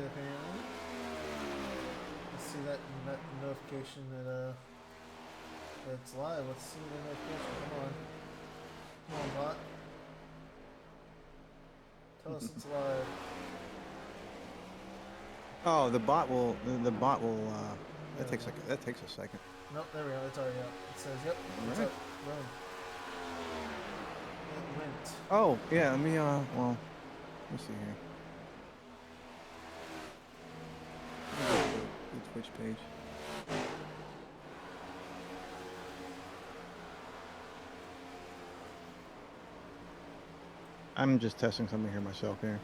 apparently. Let's see that notification that it's live. Let's see the notification. Come on, bot. Tell us it's live. Oh, the bot will. That Yeah. takes a second. Nope, there we go. It's already up. It says, "Yep, it's up." Boom. It went. Oh, yeah. Let me. Well, let me see here. The Twitch page. I'm just testing something here myself here.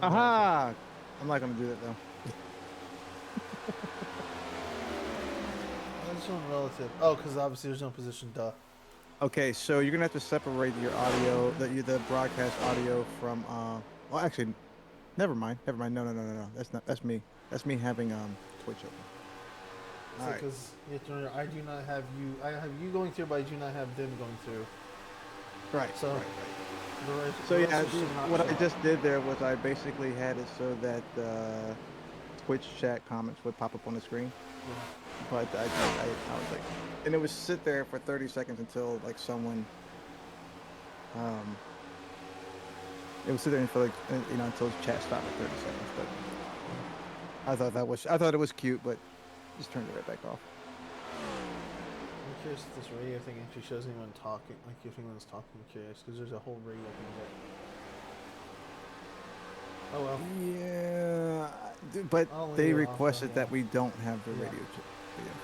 Aha! I'm not gonna do that though. Why is it showing relative? Oh, because obviously there's no position. Duh. Okay, so you're gonna have to separate your audio, the broadcast audio from. Well, actually, never mind. No. That's me. That's me having Twitch open. So, because I do not have you. I have you going through, but I do not have them going through. Right. So. Right. So yeah, what I just did there was I basically had it so that Twitch chat comments would pop up on the screen. Yeah. But I was like, and it would sit there for 30 seconds until like someone, it would sit there for like until chat stopped at 30 seconds. But I thought it was cute, but just turned it right back off. I'm curious if this radio thing actually shows anyone talking, like if anyone's talking. I'm curious because there's a whole radio thing there. Oh well. Yeah, but they requested that we don't have the radio.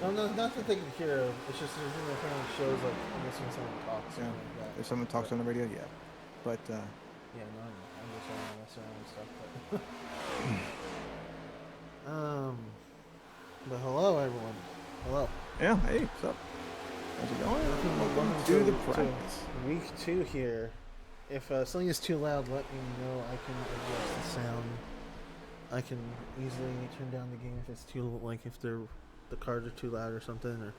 No, not that they can hear. It's just there's anything that shows like I guess when someone talks. Yeah. Like that. If someone talks on the radio, yeah. But yeah, no, I'm just trying to mess around and stuff. But but hello everyone. Hello. Yeah. Hey, what's up? How's it going? Welcome to the practice. Week 2 here. If something is too loud, let me know. I can adjust the sound. I can easily turn down the game if it's too, like if the cards are too loud or something, or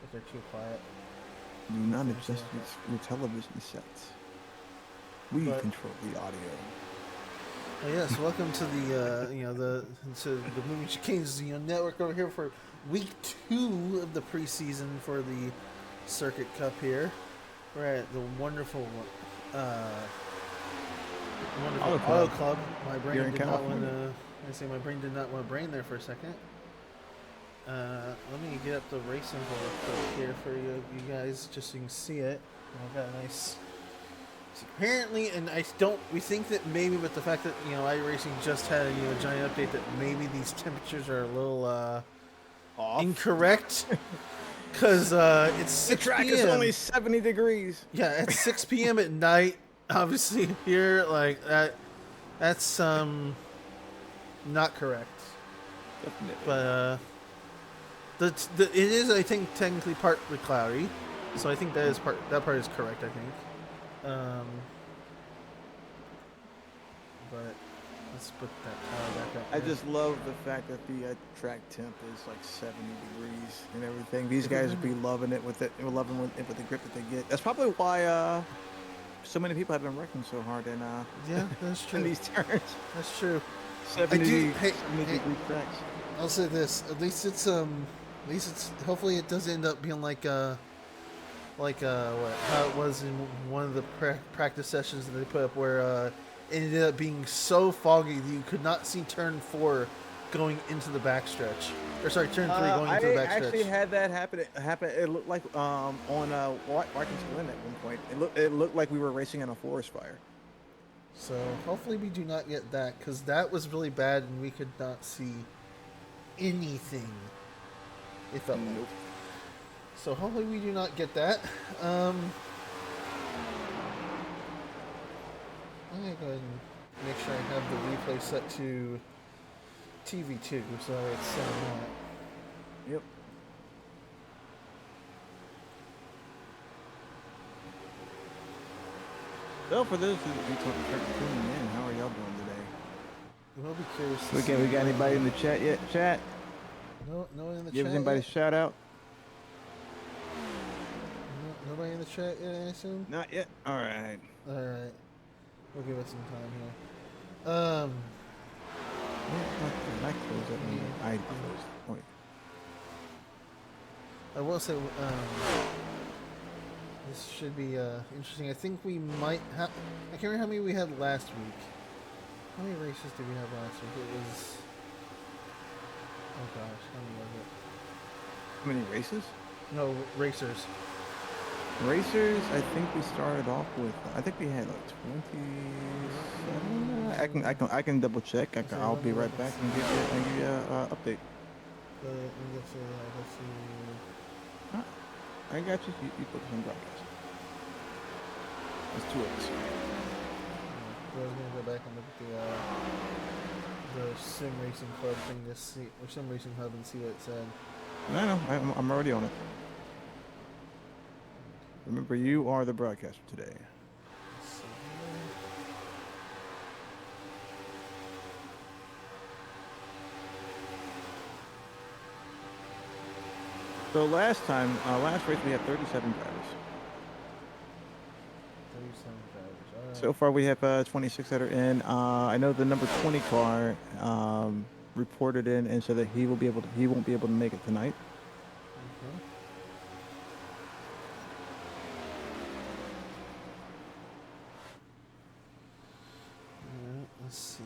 if they're too quiet. Do not adjust your television sets. We control the audio. Oh yes, welcome to the to the Movie Chicanes network over here for week 2 of the preseason for the Circuit Cup here. We're at the wonderful Auto Club. My brain did not want to. I say my brain did not want to brain there for a second. Let me get up the racing board here for you guys, just so you can see it. I've got a nice. So apparently, and we think that maybe with the fact that iRacing just had a giant update that maybe these temperatures are a little off, incorrect. Because it's 6 The track is only 70 degrees. Yeah, at 6 p.m. at night. Obviously, here like that's not correct. Definitely. But it is, I think, technically partly cloudy, so I think that part is correct. I think. But let's put that power back up. I just love the fact that the track temp is like 70 degrees and everything. These guys would be loving it with it. Loving it with the grip that they get. That's probably why so many people have been wrecking so hard in yeah, that's true. in these turns. That's true. 70 degree tracks. I'll say this. At least it's hopefully it does end up being like how it was in one of the practice sessions that they put up where it ended up being so foggy that you could not see turn 4 going into the backstretch. Or sorry, turn 3 going into the backstretch. I actually had that happen. It looked like on Watkins Glen at one point. It looked like we were racing in a forest fire. So hopefully we do not get that, because that was really bad and we could not see anything. It felt like. So hopefully we do not get that. I'm going to go ahead and make sure I have the replay set to TV too, so it's Yep. So for those who tuning in, how are y'all doing today? we'll be curious. We got anybody in the chat yet? Chat? No one in the Give chat anybody yet? a shout out? No, nobody in the chat yet, I assume? Not yet. All right. Alright. We'll give it some time here. I closed that one. I closed. Oh, yeah. I will say, this should be interesting. I think we might have. I can't remember how many we had last week. How many races did we have last week? It was. Oh gosh, how many was it? How many races? No, racers. Racers, I think we started off with. I think we had like 27. I can double check. I'll be right back and give you a update. Let's see. I got you. You put some broadcast. There's 2 of us. I was gonna go back and look at the Sim Racing Club thing to see, or Sim Racing Hub, and see what it said. No, I'm already on it. Remember, you are the broadcaster today. Let's see So last race we had 37 drivers. 37 drivers. All right. So far we have 26 that are in. I know the number 20 car reported in and said that he won't be able to make it tonight. Okay. Alright, let's see.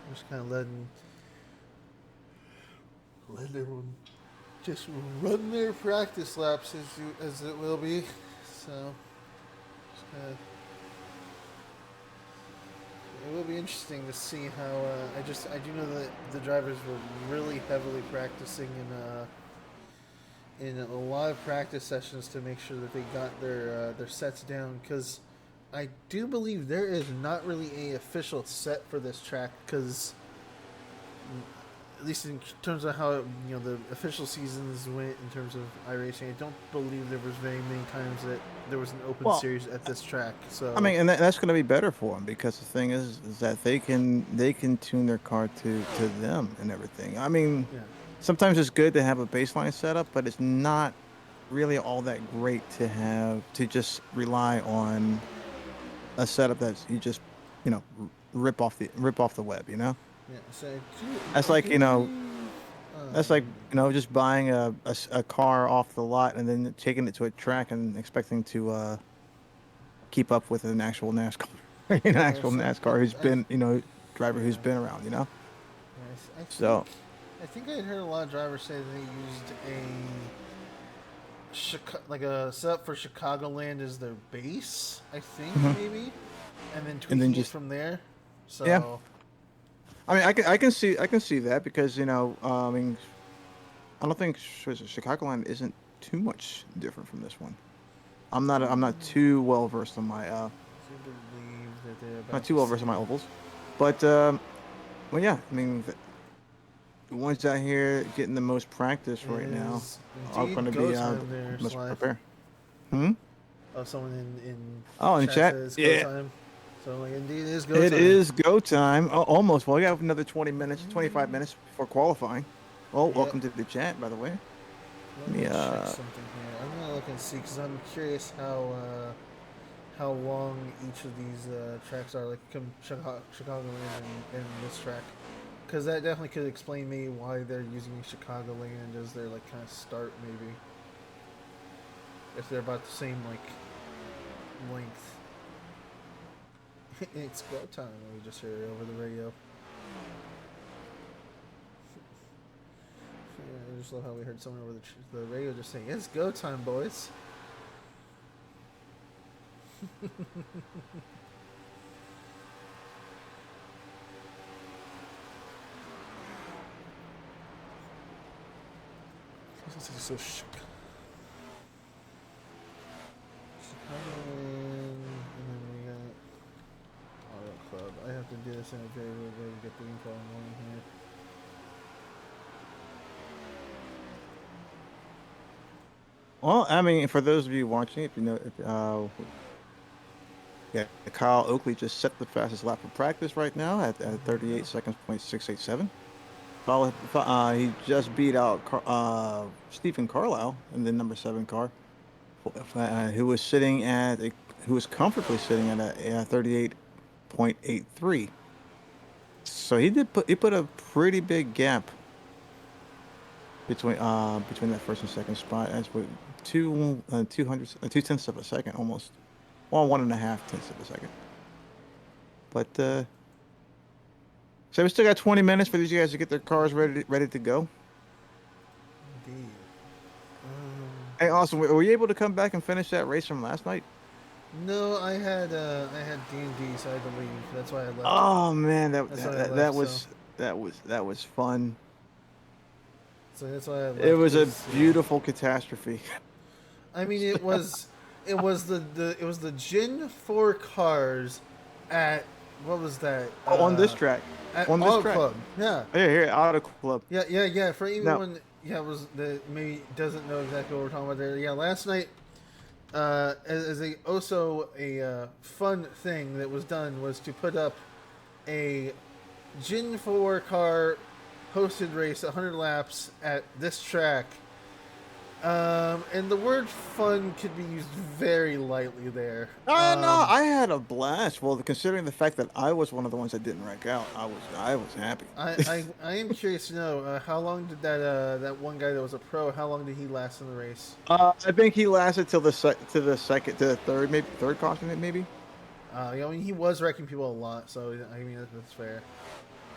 I'm just kind of letting everyone just run their practice laps as it will be. So, just kinda, it will be interesting to see how. I do know that the drivers were really heavily practicing in a lot of practice sessions to make sure that they got their sets down, because I do believe there is not really a official set for this track, because at least in terms of how the official seasons went in terms of iRacing, I don't believe there was very many times that there was an open series at this track. So I mean, and that's going to be better for them, because the thing is that they can tune their car to them and everything. I mean, yeah. sometimes it's good to have a baseline setup, but it's not really all that great to just rely on a setup that's you just rip off the web. Yeah, so That's like that's like just buying a car off the lot and then taking it to a track and expecting to keep up with an actual NASCAR, NASCAR who's been driver who's been around. So I think I had heard a lot of drivers say they used a setup for Chicagoland as their base. I think maybe, and then tweaking it from there. So yeah. I mean, I can see that, because I mean, I don't think Chicagoland isn't too much different from this one. I'm not too well versed on my ovals, but well, yeah. I mean, the ones out here getting the most practice right now are going to be most prepared. Oh, someone in chat says yeah. Go time. So like, indeed, it is go time. It is go time. Oh, almost. Well, we have another 20 minutes, 25 minutes before qualifying. Well, welcome to the chat, by the way. Let me check something here. I'm gonna look and see, because I'm curious how long each of these tracks are, like Chicagoland and this track, because that definitely could explain me why they're using Chicagoland as their like kind of start, maybe, if they're about the same like length. It's go time. We just heard it over the radio. I just love how we heard someone over the radio just saying, "It's go time, boys." This is so Chicagoland, and then we got Auto Club. I have to do this very, very, very get the info on here. Well, I mean, for those of you watching, if you know, yeah, Kyle Oakley just set the fastest lap of practice right now at 38 seconds, .687. He just beat out Stephen Carlile in the number 7 car, who was who was comfortably sitting at a 38.83. So he put a pretty big gap between that first and second spot, as with 2 tenths of a second almost. Well, 1.5 tenths of a second. But so we still got 20 minutes for these guys to get their cars ready to go. Indeed. Hey, awesome. Were you able to come back and finish that race from last night? No, I had D&D, so I had to leave. That's why I left. Oh man, That's why I left, that was fun. So that's why I left. It was a beautiful catastrophe. I mean, it was the Gen 4 cars at what was that? On this track. At On this Auto track. Club. Yeah. Here, Auto Club. Yeah. For anyone, No. was that maybe doesn't know exactly what we're talking about there. Yeah, last night, as a fun thing that was done was to put up a Gen 4 car hosted race, 100 laps at this track. And the word "fun" could be used very lightly there. No, I had a blast. Well, considering the fact that I was one of the ones that didn't wreck out, I was happy. I am curious to know how long did that one guy that was a pro? How long did he last in the race? I think he lasted till the third, maybe third caution, maybe. I mean, he was wrecking people a lot, so I mean that's fair.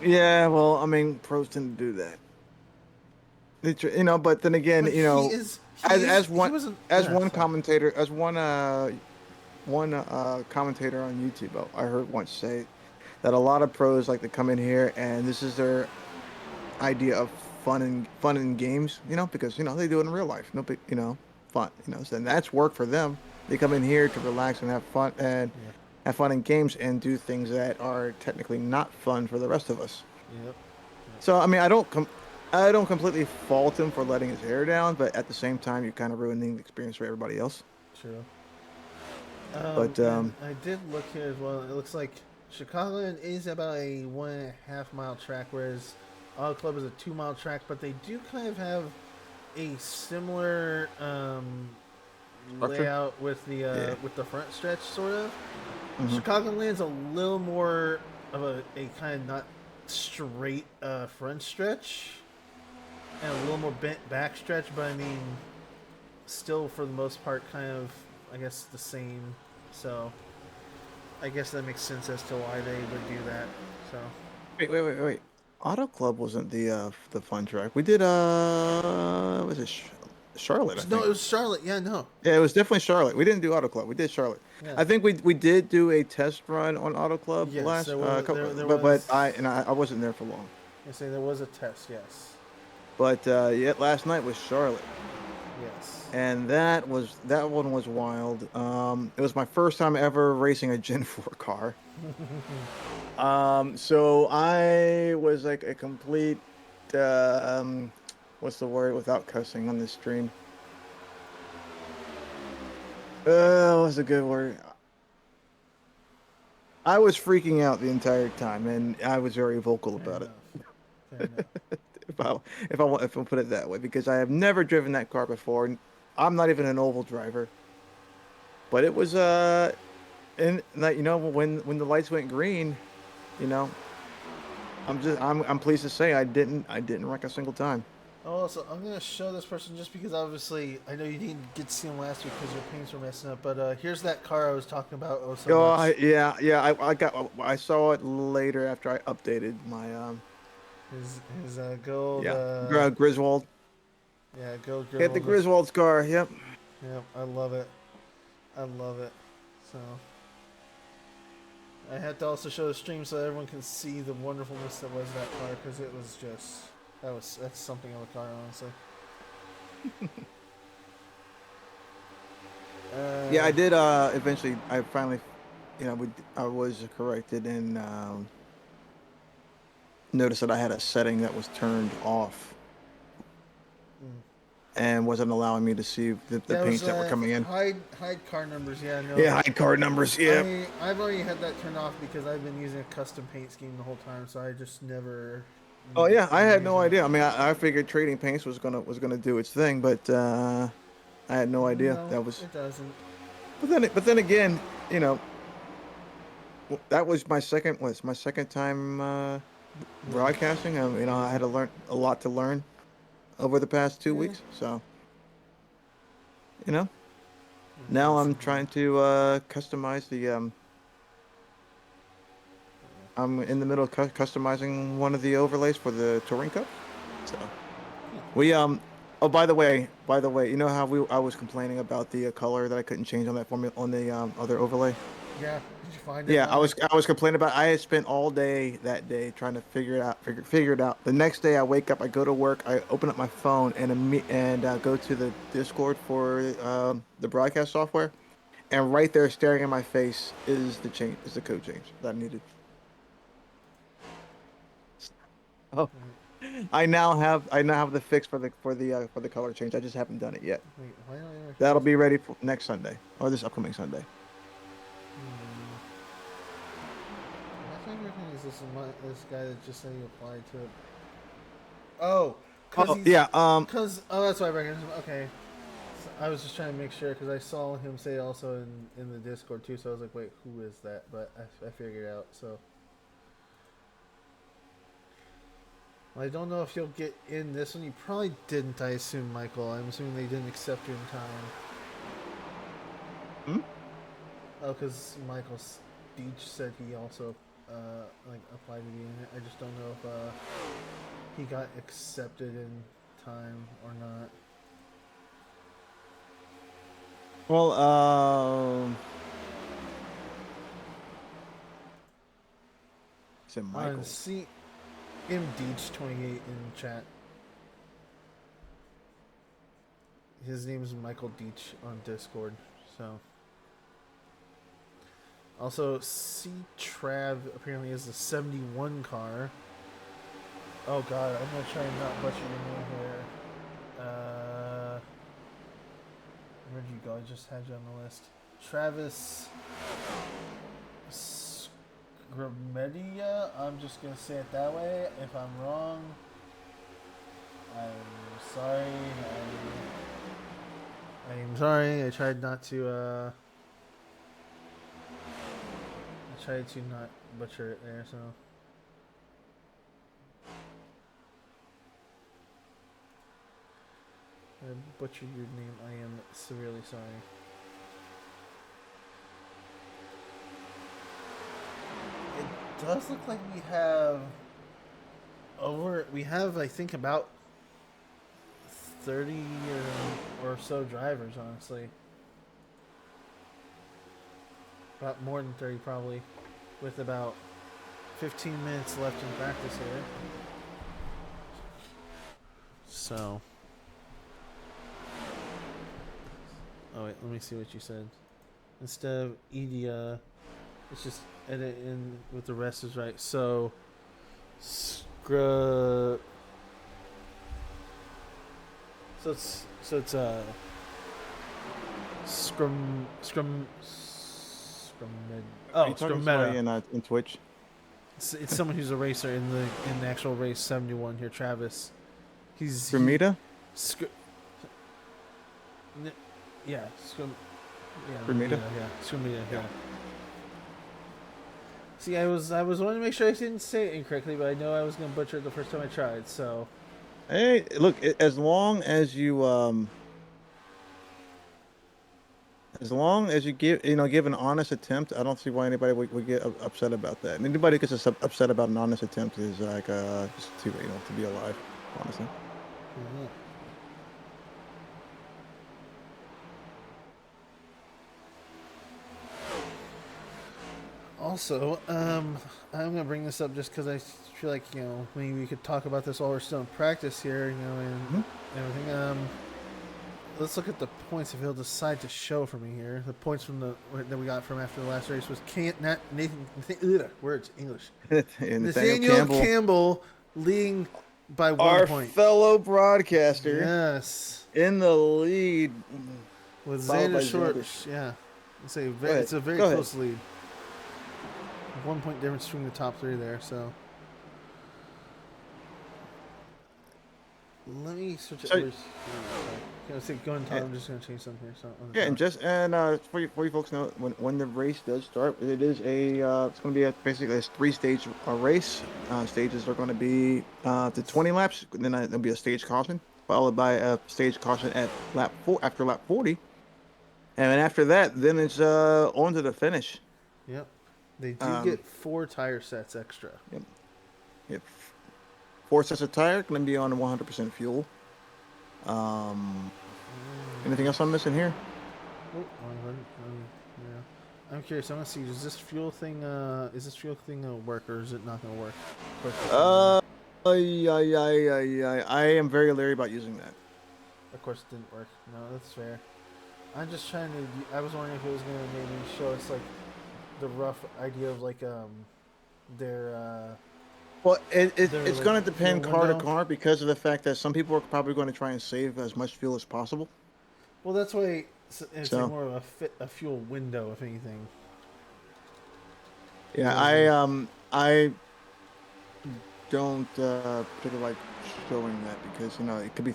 Yeah, well, I mean, pros tend to do that. But then again, But as one commentator on YouTube, I heard once say that a lot of pros like to come in here and this is their idea of fun and games, because they do it in real life, no big, fun, so that's work for them. They come in here to relax and have fun in games and do things that are technically not fun for the rest of us. Yep. So I mean, I don't completely fault him for letting his hair down, but at the same time, you're kind of ruining the experience for everybody else. True. But I did look here as well. It looks like Chicagoland is about a 1.5 mile track, whereas Auto Club is a 2 mile track. But they do kind of have a similar layout with the front stretch, sort of. Mm-hmm. Chicagoland's a little more of a kind of not straight front stretch and a little more bent back stretch, but I mean, still for the most part, kind of, I guess, the same. So, I guess that makes sense as to why they would do that. So. Wait. Auto Club wasn't the fun track. We did was it Charlotte? I think. No, it was Charlotte. Yeah, no. Yeah, it was definitely Charlotte. We didn't do Auto Club. We did Charlotte. Yeah. I think we did do a test run on Auto Club last. But I wasn't there for long. I say there was a test, yes. But last night was Charlotte. Yes. And that one was wild. It was my first time ever racing a Gen 4 car. So I was like a complete what's the word without cussing on this stream? What's a good word? I was freaking out the entire time, and I was very vocal about it. If I put it that way, because I have never driven that car before. I'm not even an oval driver. But it was and when the lights went green, I'm pleased to say I didn't wreck a single time. Oh, so I'm gonna show this person just because obviously I know you didn't get to see him last week because your paints were messing up. But here's that car I was talking about. I saw it later after I updated my his gold Griswold. Yeah, gold Griswold. Hit the Griswold's car. Yep. Yep, I love it. So I had to also show the stream so everyone can see the wonderfulness that was that car, because it was just that's something of a car, honestly. Yeah, I did. Eventually, I finally, I was corrected, and noticed that I had a setting that was turned off and wasn't allowing me to see the That paints was that were coming in. hide car numbers. Yeah, no. Yeah, hide card numbers. Yeah. I've already had that turned off because I've been using a custom paint scheme the whole time, so I just never. Oh yeah, I had no using it. idea. I mean, I figured trading paints was gonna do its thing, but I had no idea No, that was. it doesn't. But then again, you know, that was my second time broadcasting. You know, I had to learn a lot to learn over the past 2 weeks. So, you know, now I'm trying to customize the. I'm in the middle of customizing one of the overlays for the Touring Cup. So we Oh, by the way, you know how I was complaining about the color that I couldn't change on that formula on the other overlay. Yeah, did you find it? Yeah, I was complaining about. I had spent all day that day trying to figure it out. Figure it out. The next day, I wake up, I go to work, I open up my phone and go to the Discord for the broadcast software, and right there, staring in my face, is the code change that I needed. Oh, I now have the fix for the color change. I just haven't done it yet. Wait, why don't I That'll be ready for next Sunday or this upcoming Sunday. My favorite thing is this guy that just said he applied to it. Oh, yeah. that's why I recognize him. Okay, so I was just trying to make sure because I saw him say also in the Discord too. So I was like, wait, who is that? But I figured it out. So I don't know if you'll get in this one. You probably didn't. I assume, Michael. I'm assuming they didn't accept you in time. Oh, because Michael Deach said he also applied to be in it. I just don't know if he got accepted in time or not. Well, said Michael. See M Deach 28 in chat. His name is Michael Deach on Discord. So. Also, C Trav apparently is a 71 car. Oh god, I'm gonna try and not butcher your name here. Where'd you go? I just had you on the list. Travis Scrimedia. I'm just gonna say it that way. If I'm wrong, I'm sorry. I'm sorry. I tried not to. Try to not butcher it there, so. I butchered your name. I am severely sorry. It does look like we have I think about 30 or so drivers, honestly. About more than 30 probably, with about 15 minutes left in practice here. So. Oh wait, let me see what you said. Instead of Edia, it's just edit in with the rest is right. So, So it's Scrum. Oh, Scrum in Twitch. It's someone who's a racer in the actual race 71 here, Travis. He's Scrumita? Yeah, Scrumita? Yeah. See, I was wanting to make sure I didn't say it incorrectly, but I know I was going to butcher it the first time I tried, so. Hey, look, as long as you give an honest attempt, I don't see why anybody would get upset about that. And anybody who gets upset about an honest attempt is like just to be alive, honestly. Mm-hmm. Also, I'm gonna bring this up just because I feel like maybe we could talk about this while we're still in practice here, and everything. let's look at the points if he'll decide to show for me here. The points from that we got from after the last race was words English. Nathaniel Campbell leading by 1 our point. Fellow broadcaster. Yes. In the lead. With Xander short. Yeah. It's a very close lead. 1 point difference between the top three there, so. Let me switch it. Go ahead, Tom. I'm just going to change something here. For you folks know, when the race does start, it is it's going to be basically a 3-stage race. Stages are going to be to 20 laps. Then there'll be a stage caution, followed by a stage caution at after lap 40, and then after that, then it's on to the finish. Yep, they do get 4 tire sets extra. Yep. 4 sets of tire, going to be on 100% fuel. Anything else I'm missing here? Yeah. I'm curious. I want to see. Is this fuel thing work, or is it not going to work? I am very leery about using that. Of course, it didn't work. No, that's fair. I'm just trying to. I was wondering if it was going to maybe show us like the rough idea of like their. Well, it's going to depend car to car because of the fact that some people are probably going to try and save as much fuel as possible. Well, that's why it's like more of a fuel window, if anything. Yeah, I don't particularly like showing that because it could be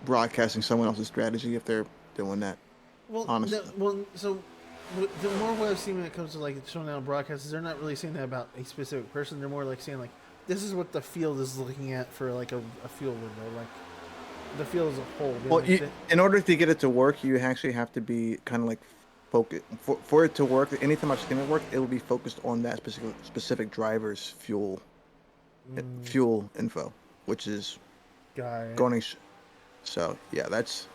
broadcasting someone else's strategy if they're doing that. Well, honestly. So the more what I've seen when it comes to like showing out broadcasts, they're not really saying that about a specific person. They're more like saying like this is what the field is looking at for like a fuel window, like the field as a whole. Well, in order to get it to work, you actually have to be kind of like focused for it to work. Anytime I've seen it work, it will be focused on that specific driver's fuel info, which is going. So yeah, that's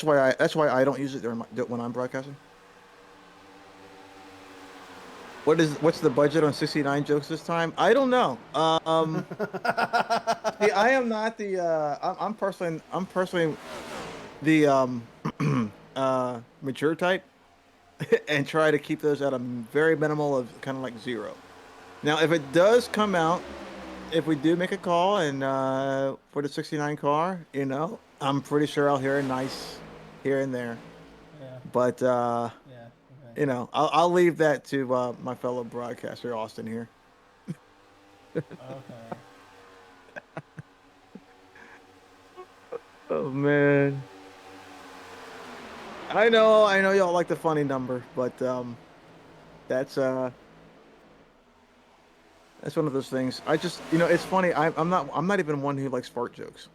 why I don't use it when I'm broadcasting. What's the budget on 69 jokes this time? I don't know. I am not the I'm personally the mature type and try to keep those at a very minimal of kind of like 0. Now, if it does come out, if we do make a call and for the 69 car, I'm pretty sure I'll hear a nice here and there. Yeah. But I'll leave that to my fellow broadcaster Austin here. Okay. Oh man. I know y'all like the funny number, but that's one of those things. I just it's funny. I'm not even one who likes fart jokes.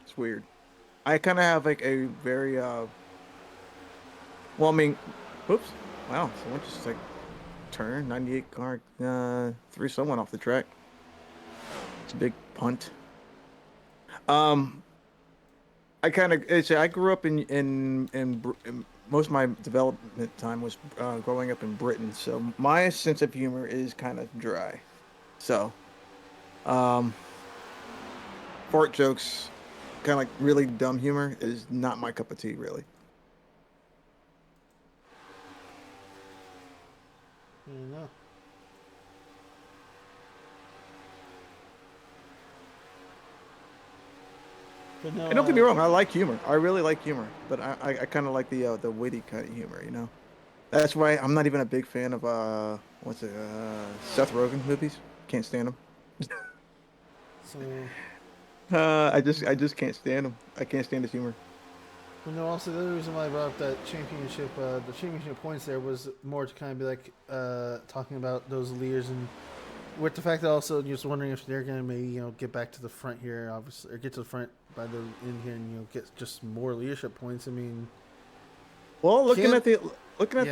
It's weird. I kind of have like a very whoops. Wow, someone just like turned 98 car threw someone off the track. It's a big punt. I grew up in most of my development time was growing up in Britain, so my sense of humor is kind of dry. So, fart jokes, kind of like really dumb humor, is not my cup of tea, really. No. No, and don't get me wrong, I like humor. I really like humor, but I kind of like the witty kind of humor, That's why I'm not even a big fan of Seth Rogen movies. Can't stand him. So. I just can't stand him. I can't stand his humor. Well, no. Also, the other reason why I brought up that championship, the championship points there was more to kind of be like talking about those leaders and with the fact that also just wondering if they're going to maybe get back to the front here, obviously, or get to the front by the end here and get just more leadership points. I mean, well, looking at the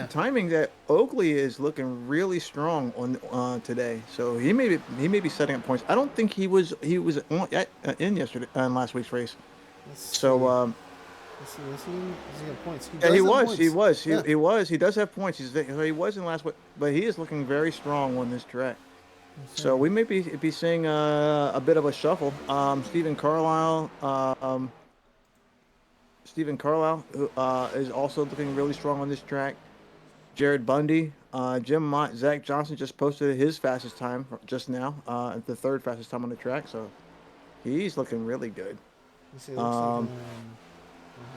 timing, that Oakley is looking really strong on today, so he may be setting up points. I don't think he was in yesterday in last week's race. So. Does he have points? He was. He does have points. He was in last week, but he is looking very strong on this track. So we may be seeing a bit of a shuffle. Carlile Stephen Carlile, who is also looking really strong on this track. Jared Bundy, Jim Mott, Zach Johnson just posted his fastest time just now, the third fastest time on the track. So he's looking really good. You see, it looks like what did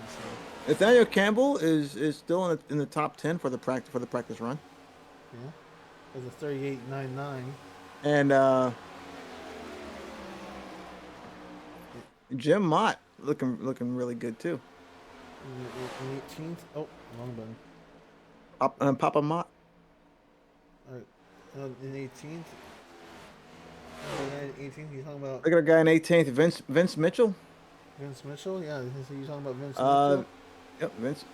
he say? Nathaniel Campbell is still in the top 10 for the practice run. Yeah, with a 38.99. And Jim Mott looking really good too. In 18th. Oh, wrong button. Papa Mott. All right, in 18th. In 18th, you talking about Look at a guy in 18th, Vince Mitchell. Vince Mitchell? Yeah, so you talking about Vince Uh, Mitchell? yep, Vince.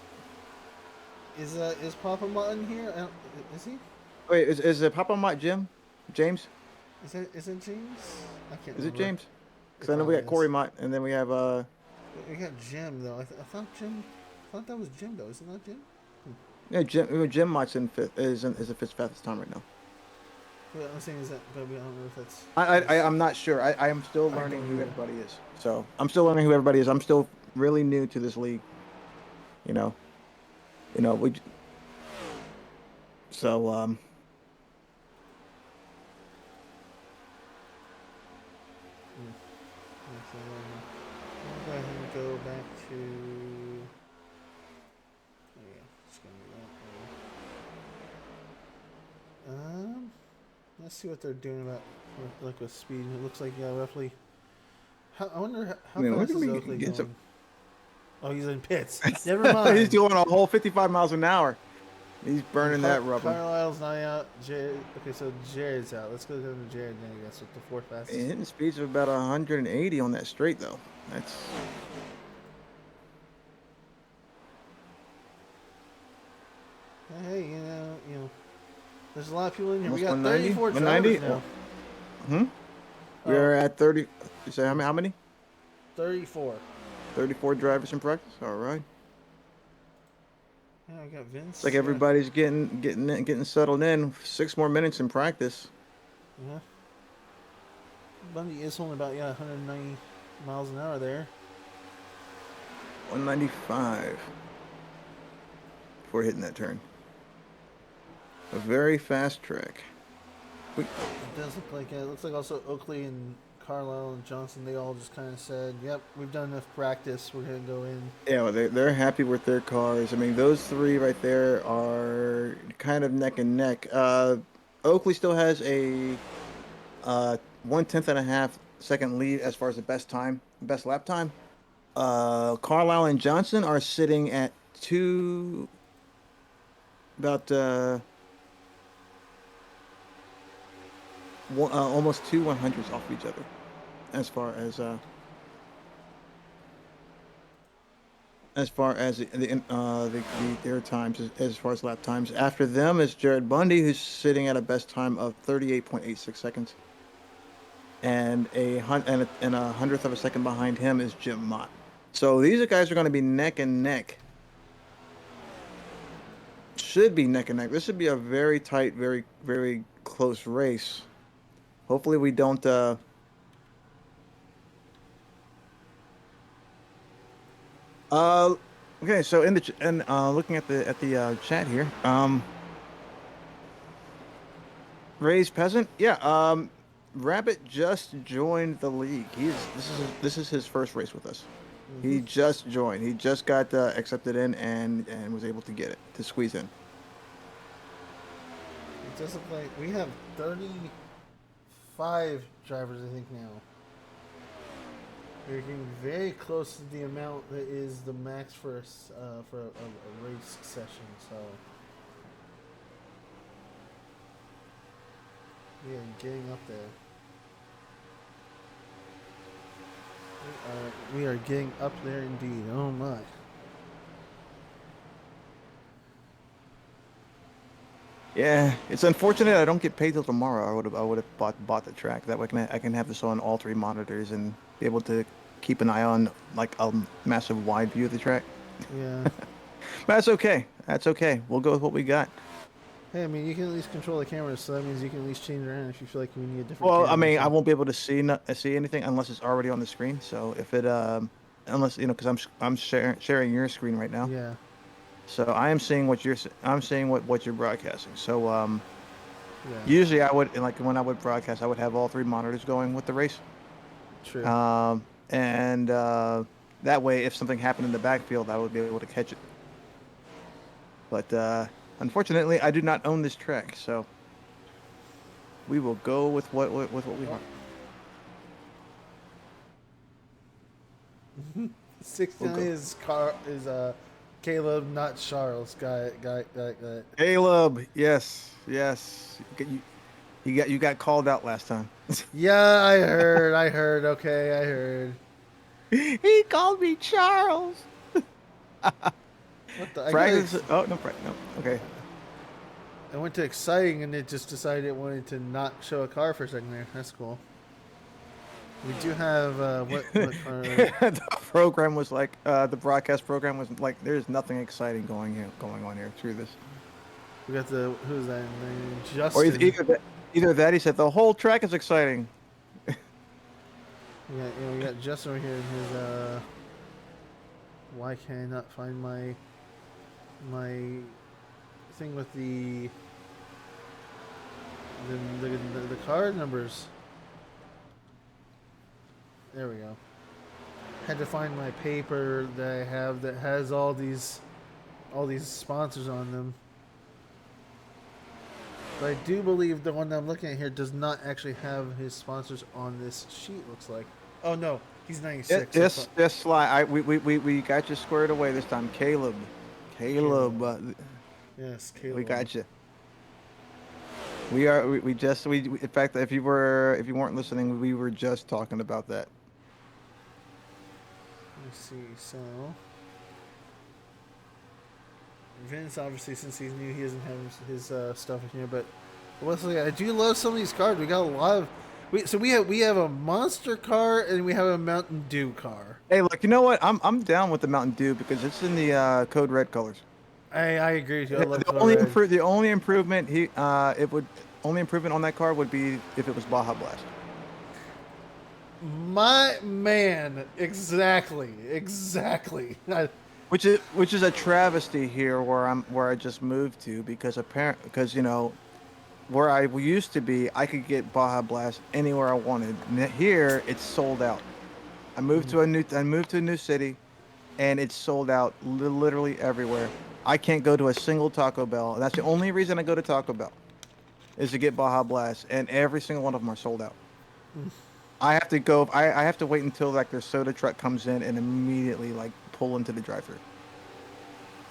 Is Papa Mutton here? Is he? Wait, is it Papa Mott James? Is it James? I can't Is it remember. James? It Because I know we probably got is. Corey Mott, and then we have We got Jim though. I thought Jim. I thought that was Jim though. Is it not Jim? yeah, Jim Mott's in fifth is the fifth fastest time right now. But I'm saying is that, but I don't know if that's. I'm not sure. I am still I learning don't who either. everybody is. So I'm still learning who everybody is. I'm still really new to this league. You know, we. So So, I'll go ahead and go back to. Oh yeah, just gonna do that. Let's see what they're doing about with speed. It looks like roughly. I wonder how when fast did is we Oakley get going? Oh, he's in pits. Never He's mind. doing a whole 55 miles an hour. He's burning that rubber. Carlile's not out. Okay, so Jared's out. Let's go to Jared then, I guess, with the fourth fastest. And hitting speeds of about 180 on that straight though. That's Hey, there's a lot of people in here. almost We got 190. 34 190. drivers now. We're at 30. You say how many? 34. 34 drivers in practice. All right. Yeah, I got Vince. It's like everybody's getting settled in. 6 more minutes in practice. Yeah. Bundy is only about 190 miles an hour there. 195 before hitting that turn. A very fast track. It does look like it. Looks like also Oakley and Carlile and Johnson. They all just kind of said, "Yep, we've done enough practice. We're gonna go in." Yeah, well, they're happy with their cars. I mean, those three right there are kind of neck and neck. Oakley still has a 1/10.5 second lead as far as the best lap time. Carlisle and Johnson are sitting at about almost 2 100s off each other, as far as their times as far as lap times. After them is Jared Bundy, who's sitting at a best time of 38.86 seconds, and a hundredth of a second behind him is Jim Mott. So these guys are going to be neck and neck. Should be neck and neck. This should be a very tight, very, very close race. Hopefully we don't. Okay, so looking at the chat here, Ray's Peasant, yeah, Rabbit just joined the league. This is his first race with us. Mm-hmm. He just joined. He just got accepted in and was able to squeeze in. It does look like we have 35 drivers, I think now. We're getting very close to the amount that is the max for a race session. So we are getting up there. We are getting up there indeed. Oh my! Yeah, it's unfortunate I don't get paid till tomorrow. I would have bought the track. That way I can have this on all 3 monitors and be able to keep an eye on like a massive wide view of the track. Yeah. But that's okay. That's okay. We'll go with what we got. Hey, I mean, you can at least control the cameras, so that means you can at least change around if you feel like you need a different. Well, camera, I mean, so. I won't be able to see anything unless it's already on the screen. So if it unless because I'm sharing your screen right now. Yeah. So I am seeing I'm seeing what you're broadcasting. So Yeah. usually I would like when I would broadcast, I would have all 3 monitors going with the race. True. And that way, if something happened in the backfield, I would be able to catch it. But unfortunately, I do not own this track, so we will go with what we Oh, have. 69 We'll go. is Caleb, not Charles. Got it. Caleb, yes, yes. You got called out last time. Yeah, I heard. I heard. Okay, I heard. He called me Charles. What the? Practice. Oh no, no. Okay. I went to exciting and it just decided it wanted to not show a car for a second there. That's cool. We do have what car? The program was like the broadcast program was like there's nothing exciting going on here through this. We got who's that name? Or Justin. either that he said the whole track is exciting. We got Justin over here in his why can I not find my thing with the card numbers? There we go. Had to find my paper that I have that has all these sponsors on them. But I do believe the one that I'm looking at here does not actually have his sponsors on this sheet. Looks like. Oh no, he's 96. This slide. We got you squared away this time, Caleb. Yes, Caleb. We got you. We in fact if you weren't listening, we were just talking about that. Let's see. So Vince, obviously, since he's new, he doesn't have his stuff in here. But Wesley, I do love some of these cards. We got a lot of. We have a Monster car and we have a Mountain Dew car. Hey, look, you know what? I'm down with the Mountain Dew because it's in the Code Red colors. I agree with you. I love The only improvement only improvement on that car would be if it was Baja Blast. My man, exactly. Which is a travesty here where I just moved to because where I used to be I could get Baja Blast anywhere I wanted. Here it's sold out. I moved to a new city, and it's sold out literally everywhere. I can't go to a single Taco Bell. That's the only reason I go to Taco Bell, is to get Baja Blast, and every single one of them are sold out. I have to go. I have to wait until like their soda truck comes in and immediately like pull into the drive-thru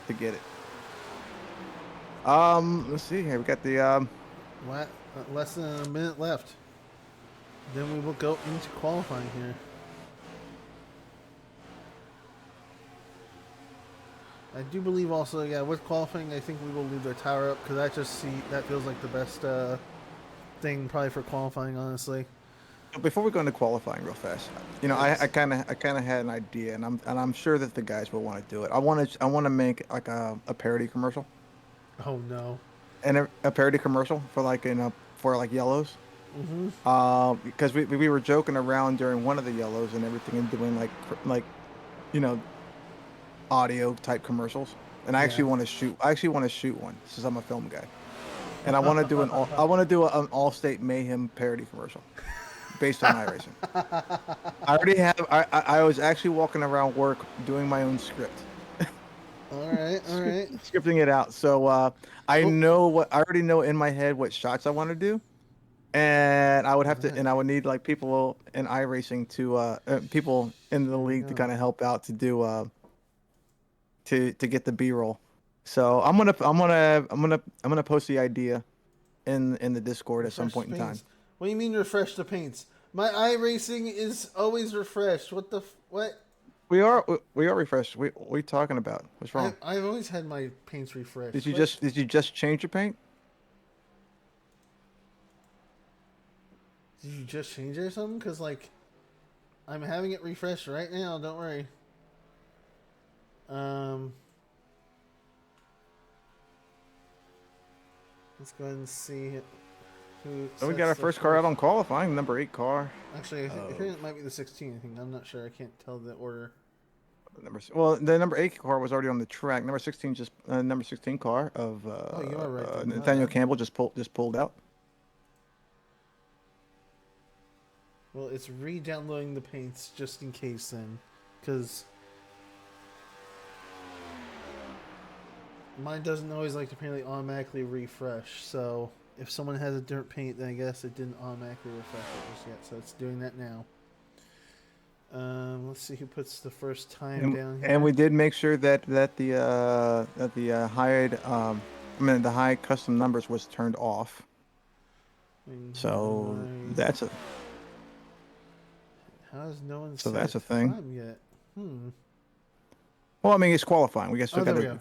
to get it. Let's see here. We got the Less than a minute left. Then we will go into qualifying here. I do believe also, yeah, with qualifying, I think we will leave their tower up because that feels like the best thing probably for qualifying, honestly. Before we go into qualifying real fast, I kind of had an idea, and I'm sure that the guys will want to do it. I want to make like a parody commercial. Oh no. And a parody commercial for like yellows. Because we were joking around during one of the yellows and everything and doing like audio type commercials. And I actually want to shoot one since I'm a film guy. And I want to do an Allstate Mayhem parody commercial based on iRacing. I already have. I was actually walking around work doing my own script. All right. Scripting it out. So I already know in my head what shots I want to do, and I would have to, and I would need like people in iRacing people in the league to kind of help out to do to get the B-roll. So I'm gonna post the idea in the Discord at some point in time. What do you mean refresh the paints? My iRacing is always refreshed. What? We are refreshed. What are you talking about? What's wrong? I've always had my paints refreshed. Did you just change your paint? Did you just change it or something? Because like, I'm having it refreshed right now. Don't worry. Let's go ahead and see who. So we got our first car out on qualifying, number 8 car. Actually, I think it might be the 16. I think I'm not sure. I can't tell the order. Well, the number 8 car was already on the track. Number 16 just number 16 car of Oh, you are right. Then. Nathaniel Campbell just pulled out. Well, it's re-downloading the paints just in case then, because mine doesn't always like to apparently automatically refresh. So if someone has a dirt paint, then I guess it didn't automatically refresh it just yet. So it's doing that now. Let's see who puts the first time down here. And we did make sure that the the high custom numbers was turned off. So that's a. How has no one So set that's a thing. time yet? Well, I mean, it's qualifying. We still got to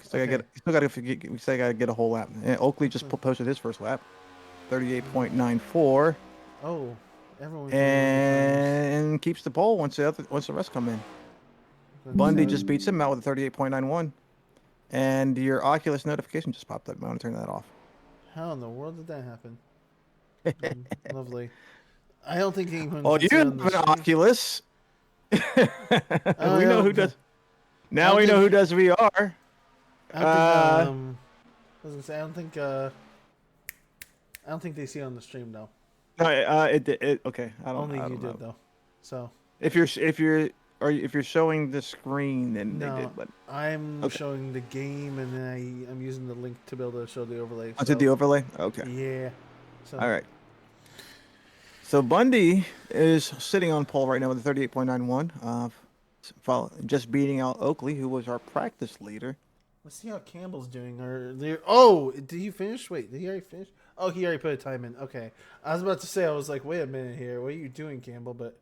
get a whole lap. And Oakley just posted his first lap, 38.94. Oh, everyone. And keeps the pole once the rest come in. Bundy just beats him out with a 38.91. And your Oculus notification just popped up. I want to turn that off. How in the world did that happen? Lovely. I don't think anyone. Oh, you have an Oculus. We know who does. Now we know who does VR. I was gonna say I don't think they see it on the stream though. No, okay. I don't you know. did though. So if you're showing the screen, then no, they did. But I'm showing the game, and then I'm using the link to be able to show the overlay. So, the overlay? Okay. Yeah. So. All right. So Bundy is sitting on pole right now with a 38.91, just beating out Oakley, who was our practice leader. Let's see how Campbell's doing. Did he finish? Wait, did he already finish? Oh, he already put a time in. Okay. I was about to say, I was like, wait a minute here. What are you doing, Campbell? But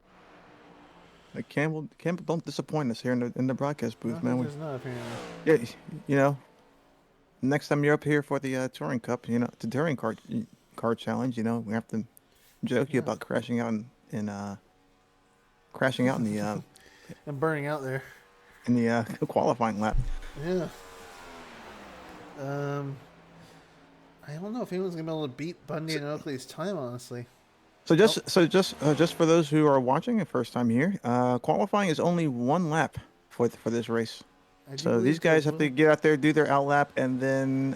Campbell, don't disappoint us here in the broadcast booth, man. There's not, apparently. Yeah, next time you're up here for the Touring Cup, the Touring Car Challenge, we have to joke you about crashing out in the and burning out there in the qualifying lap. Yeah. I don't know if anyone's gonna be able to beat Bundy and Oakley's time, honestly. So just for those who are watching the first time here, qualifying is only one lap for this race. So these guys have to get out there, do their out lap, and then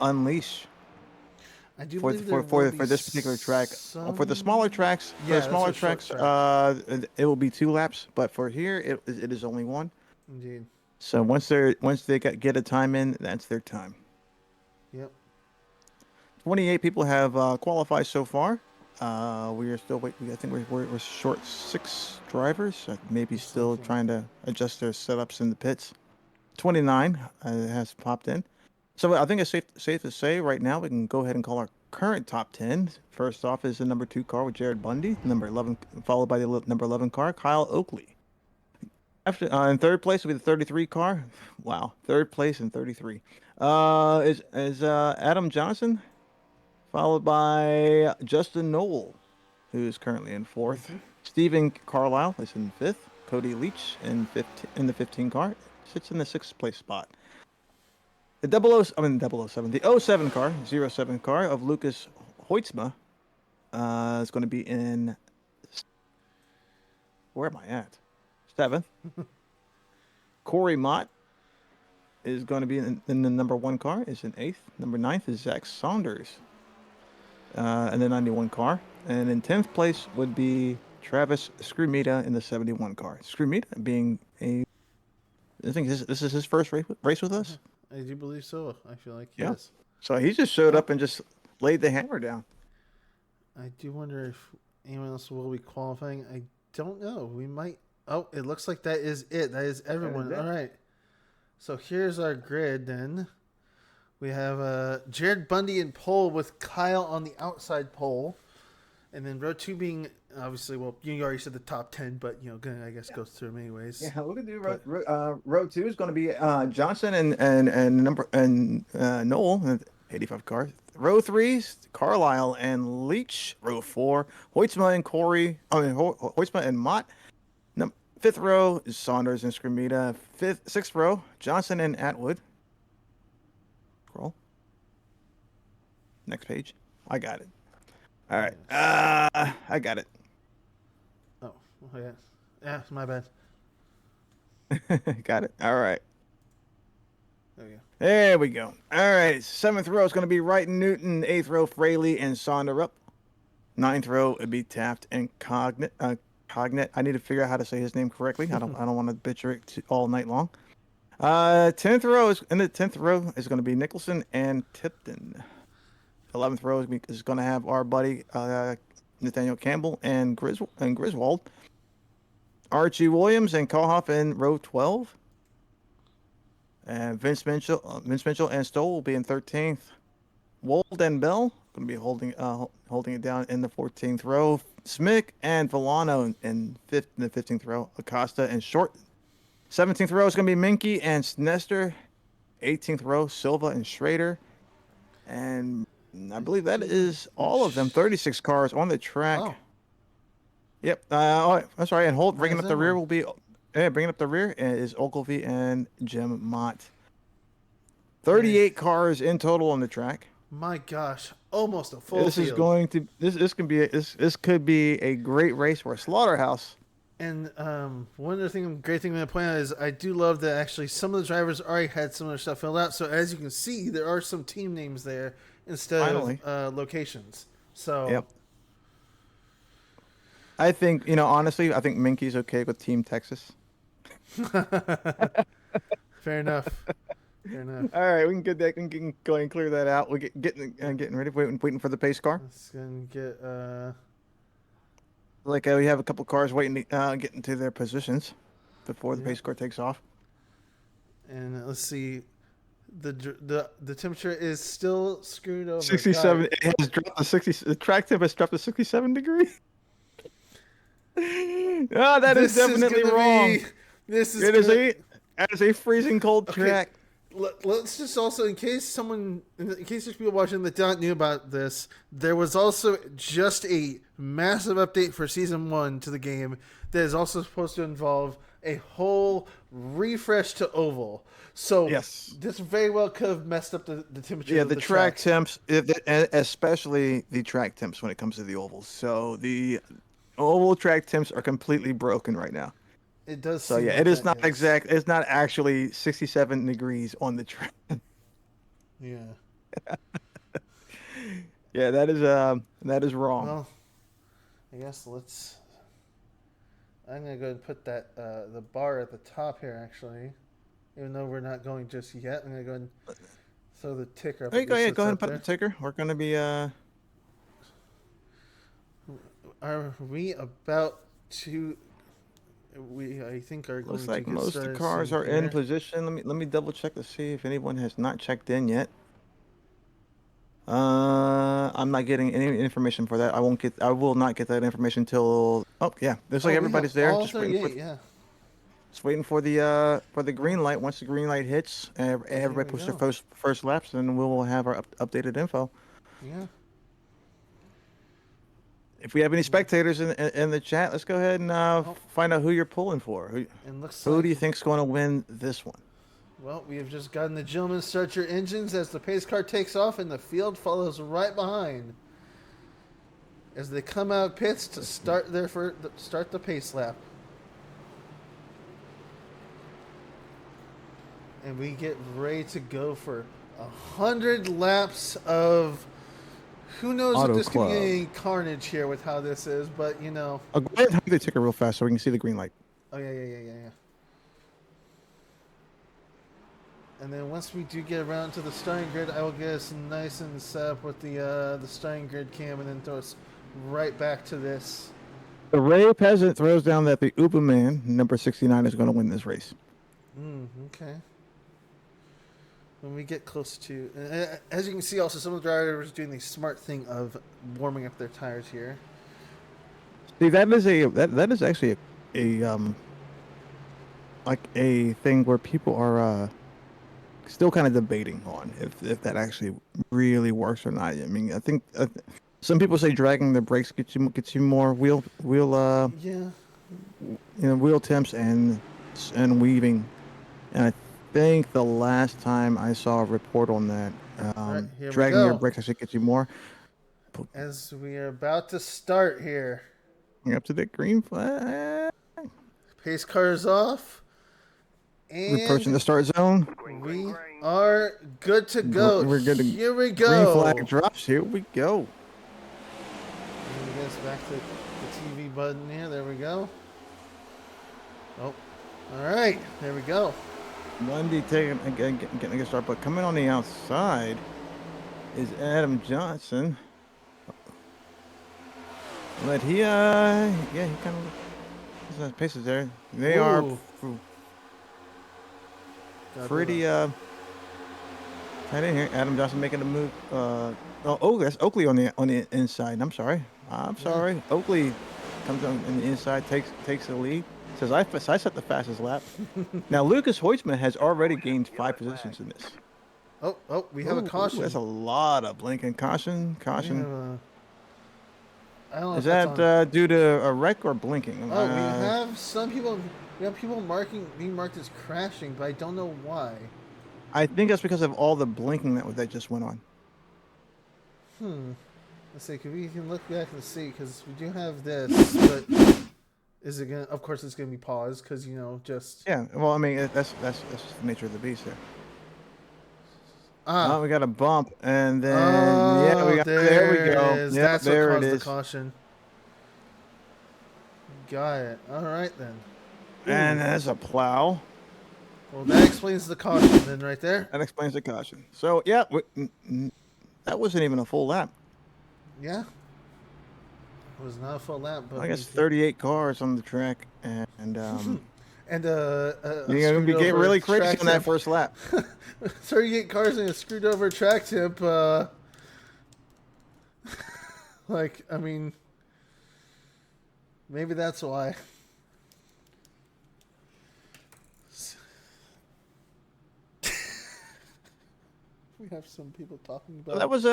unleash. I do for this particular track. For the smaller tracks, it will be 2 laps. But for here, it is only 1. Indeed. So once they get a time in, that's their time. Yep. 28 people have qualified so far. We are still waiting. I think we're short 6 drivers. Maybe still trying to adjust their setups in the pits. 29 has popped in. So I think it's safe to say right now we can go ahead and call our current top 10. First off is the number 2 car with Jared Bundy, number 11, followed by the number 11 car, Kyle Oakley. After in third place with the 33 car, wow, third place in 33. Is Adam Johnson, followed by Justin Noel, who is currently in 4th. Stephen Carlile is in 5th. Cody Leach in the 15 car sits in the 6th place spot. The 07 car, 07 car of Lucas Hoitzma is going to be in. Where am I at? 7th. Corey Mott is going to be in the number 1 car, is in 8th. Number 9th is Zach Saunders in the 91 car. And in 10th place would be Travis Scrumita in the 71 car. Scrumita being I think this is his first race with us. I do believe so. I feel like yes. So he just showed up and just laid the hammer down. I do wonder if anyone else will be qualifying. I don't know. We might. Oh, it looks like that is it. That is everyone. All right. So here's our grid then. We have Jared Bundy in pole with Kyle on the outside pole. And then row 2 being obviously, well, you already said the top 10, but I guess goes through them anyways. Yeah, we're gonna do row 2 is going to be Johnson and Noel, 85 car. Row 3, Carlile and Leach. Row 4, Hoitzma and Mott. 5th row is Saunders and Scrumita. 6th row, Johnson and Atwood. Scroll. Next page. I got it. All right. I got it. Oh, yeah. Yeah, my bad. Got it. All right. There we go. There we go. All right. Seventh row is going to be Wright and Newton. Eighth row, Fraley and Sonderup. Ninth row would be Taft and Cognet. Cognet. I need to figure out how to say his name correctly. I don't want to butcher it all night long. Tenth row is in the 10th row is going to be Nicholson and Tipton. 11th row is going to have our buddy Nathaniel Campbell and Griswold. Archie Williams and Kohoff in row 12. And Vince Mitchell and Stoll will be in 13th. Wold and Bell going to be holding it down in the 14th row. Smick and Villano in the 15th row. Acosta and Short. 17th row is going to be Menke and Nestor. 18th row, Silva and Schrader. And I believe that is all of them. 36 cars on the track. Oh. Yep. I'm sorry. And bringing up the rear will be... bringing up the rear is Oakley and Jim Mott. 38 cars in total on the track. My gosh, almost a full This field. is going to this could be a great race for a slaughterhouse. And one other great thing I'm going to point out is I do love that actually some of the drivers already had some of their stuff filled out. So as you can see, there are some team names there instead of locations. So yep. I think honestly, I think Minky's okay with Team Texas. Fair enough. Fair enough. All right, we can get that. We can go and clear that out. We're getting ready, waiting for the pace car. Let's go and get. We have a couple cars waiting to get into their positions before the pace car takes off. And let's see, the temperature is still screwed over. 67. God. It has dropped to 60. The track temp has dropped to 67 degrees. Oh, that is definitely wrong. That is a freezing cold track. Let's just also, in case there's people watching that don't knew about this, there was also just a massive update for season 1 to the game that is also supposed to involve a whole refresh to oval. So yes, this very well could have messed up the temperature. Yeah, the track temps, especially the track temps when it comes to the ovals. So the oval track temps are completely broken right now. It does. So yeah, it is not exact. It's not actually 67 degrees on the track. Yeah. Yeah, that is wrong. Well, I guess I'm gonna go ahead and put that the bar at the top here. Actually, even though we're not going just yet, I'm gonna go ahead and throw the ticker up. There you go. Yeah, go ahead and put the ticker. We're gonna be. Are we about to? I think are looks going like to most of the cars are in position. Let me double check to see if anyone has not checked in yet. I'm not getting any information for that. I will not get that information till. Oh yeah, looks like everybody's there. Just waiting for the green light. Once the green light hits, everybody puts their first laps, and we will have our updated info. Yeah. If we have any spectators in the chat, let's go ahead and find out who you're pulling for. Who do you think's going to win this one? Well, we have just gotten the gentlemen start your engines as the pace car takes off and the field follows right behind as they come out of pits to start the pace lap. And we get ready to go for 100 laps of. Who knows if this could be any carnage here with how this is, but I'll go ahead and hug the ticker real fast so we can see the green light. Oh, yeah. And then once we do get around to the starting grid, I will get us nice and set up with the starting grid cam and then throw us right back to this. The Ray Peasant throws down that the Uber Man, number 69, is going to win this race. Okay. When we get close to, as you can see, also some of the drivers doing the smart thing of warming up their tires here. See, that is actually a like a thing where people are still kind of debating on if that actually really works or not. I mean, I think some people say dragging the brakes gets you more wheel temps and weaving, and I think the last time I saw a report on that, dragging your brakes actually gets you more. As we are about to start here. Up to the green flag. Pace car is off. We're approaching And the start zone. we are good to go. We're good to Here we green flag go. drops. Here we go. Bring this back to the TV button here. There we go. Oh, all right. There we go. Lundy taking again, getting a good start, but coming on the outside is Adam Johnson. But he kind of his pace is there. They are pretty tight in here. Adam Johnson making a move. That's Oakley on the inside. I'm sorry. Oakley comes on the inside, takes the lead. Says I set the fastest lap. Now Lucas Hoytsman has already gained 5 positions in this. Oh, we have a caution. That's a lot of blinking. Caution. I don't know Is that due to a wreck or blinking? Oh, we have some people. We have people being marked as crashing, but I don't know why. I think that's because of all the blinking that just went on. Let's see. We can look back and see because we do have this, but is it gonna? Of course, it's gonna be paused because just. Yeah. Well, I mean, that's just the nature of the beast there. We got a bump, and then there we go. Yeah, that's what there caused it is. The caution. Got it. All right then. And there's a plow. Well, that explains the caution then, right there. That explains the caution. So yeah, that wasn't even a full lap. Yeah. It was not a full lap, but I guess 38 cars on the track, and and you're gonna get really crazy on that first lap. 38 cars and a screwed over track tip. Like, I mean, maybe that's why. We have some people talking about. That was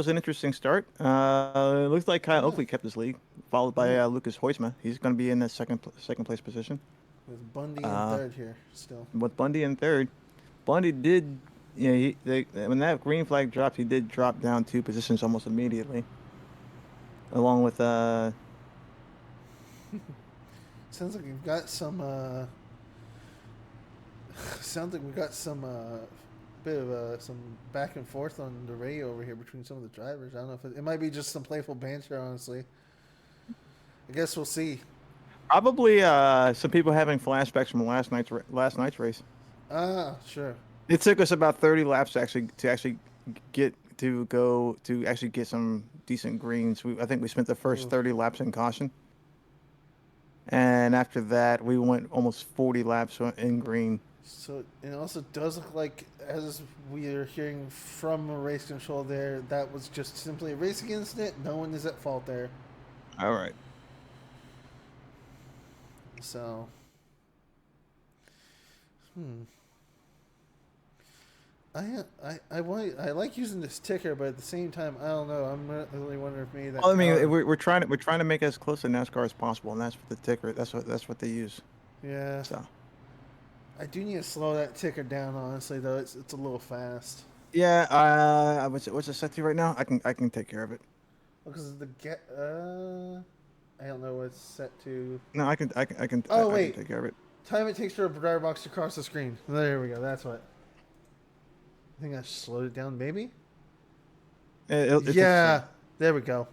an interesting start. It looks like Kyle Oakley kept his lead, followed by Lucas Hoytsma. He's going to be in the second place position. With Bundy in third here still. With Bundy in third, Bundy did. When that green flag dropped, he did drop down 2 positions almost immediately, along with. Sounds like we've got some. Sounds like we've got some. Bit of some back and forth on the radio over here between some of the drivers. I don't know if it might be just some playful banter, honestly. I guess we'll see. Probably some people having flashbacks from last night's race. Sure. It took us about 30 laps to actually get some decent greens. I think we spent the first 30 laps in caution, and after that we went almost 40 laps in green. So it also does look like, as we are hearing from race control there, that was just simply a racing incident. No one is at fault there. All right. So, I like using this ticker, but at the same time, I don't know. I'm really wondering if maybe that. Well, I mean, we're trying to make it as close to NASCAR as possible, and that's what the ticker. That's what they use. Yeah. So. I do need to slow that ticker down, honestly, though. It's a little fast. Yeah. What's it set to right now? I can take care of it. Because I don't know what it's set to. No, I can. Oh, I wait. can take care of it. Time it takes for a driver box to cross the screen. There we go. That's what. I think I slowed it down, maybe. Yeah. There we go.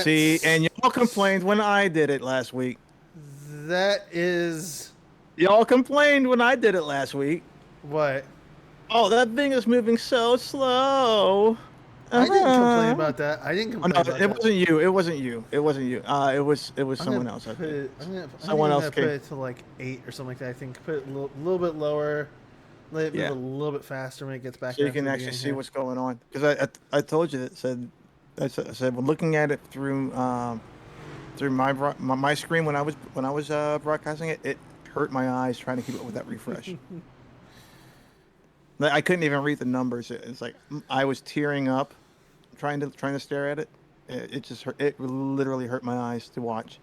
See, and y'all complained when I did it last week. That is. Y'all complained when I did it last week. What? Oh, that thing is moving so slow. I didn't complain about that. It wasn't you. It wasn't you. It was someone else. Someone else put it to like 8 or something like that. I think put it a little bit lower. Let it move a little bit faster when it gets back. So you can actually see what's going on. Because I told you that I said well, looking at it through my screen when I was broadcasting it, it hurt my eyes trying to keep up with that refresh. I couldn't even read the numbers. It's like I was tearing up trying to stare at it. It just hurt. It literally hurt my eyes to watch.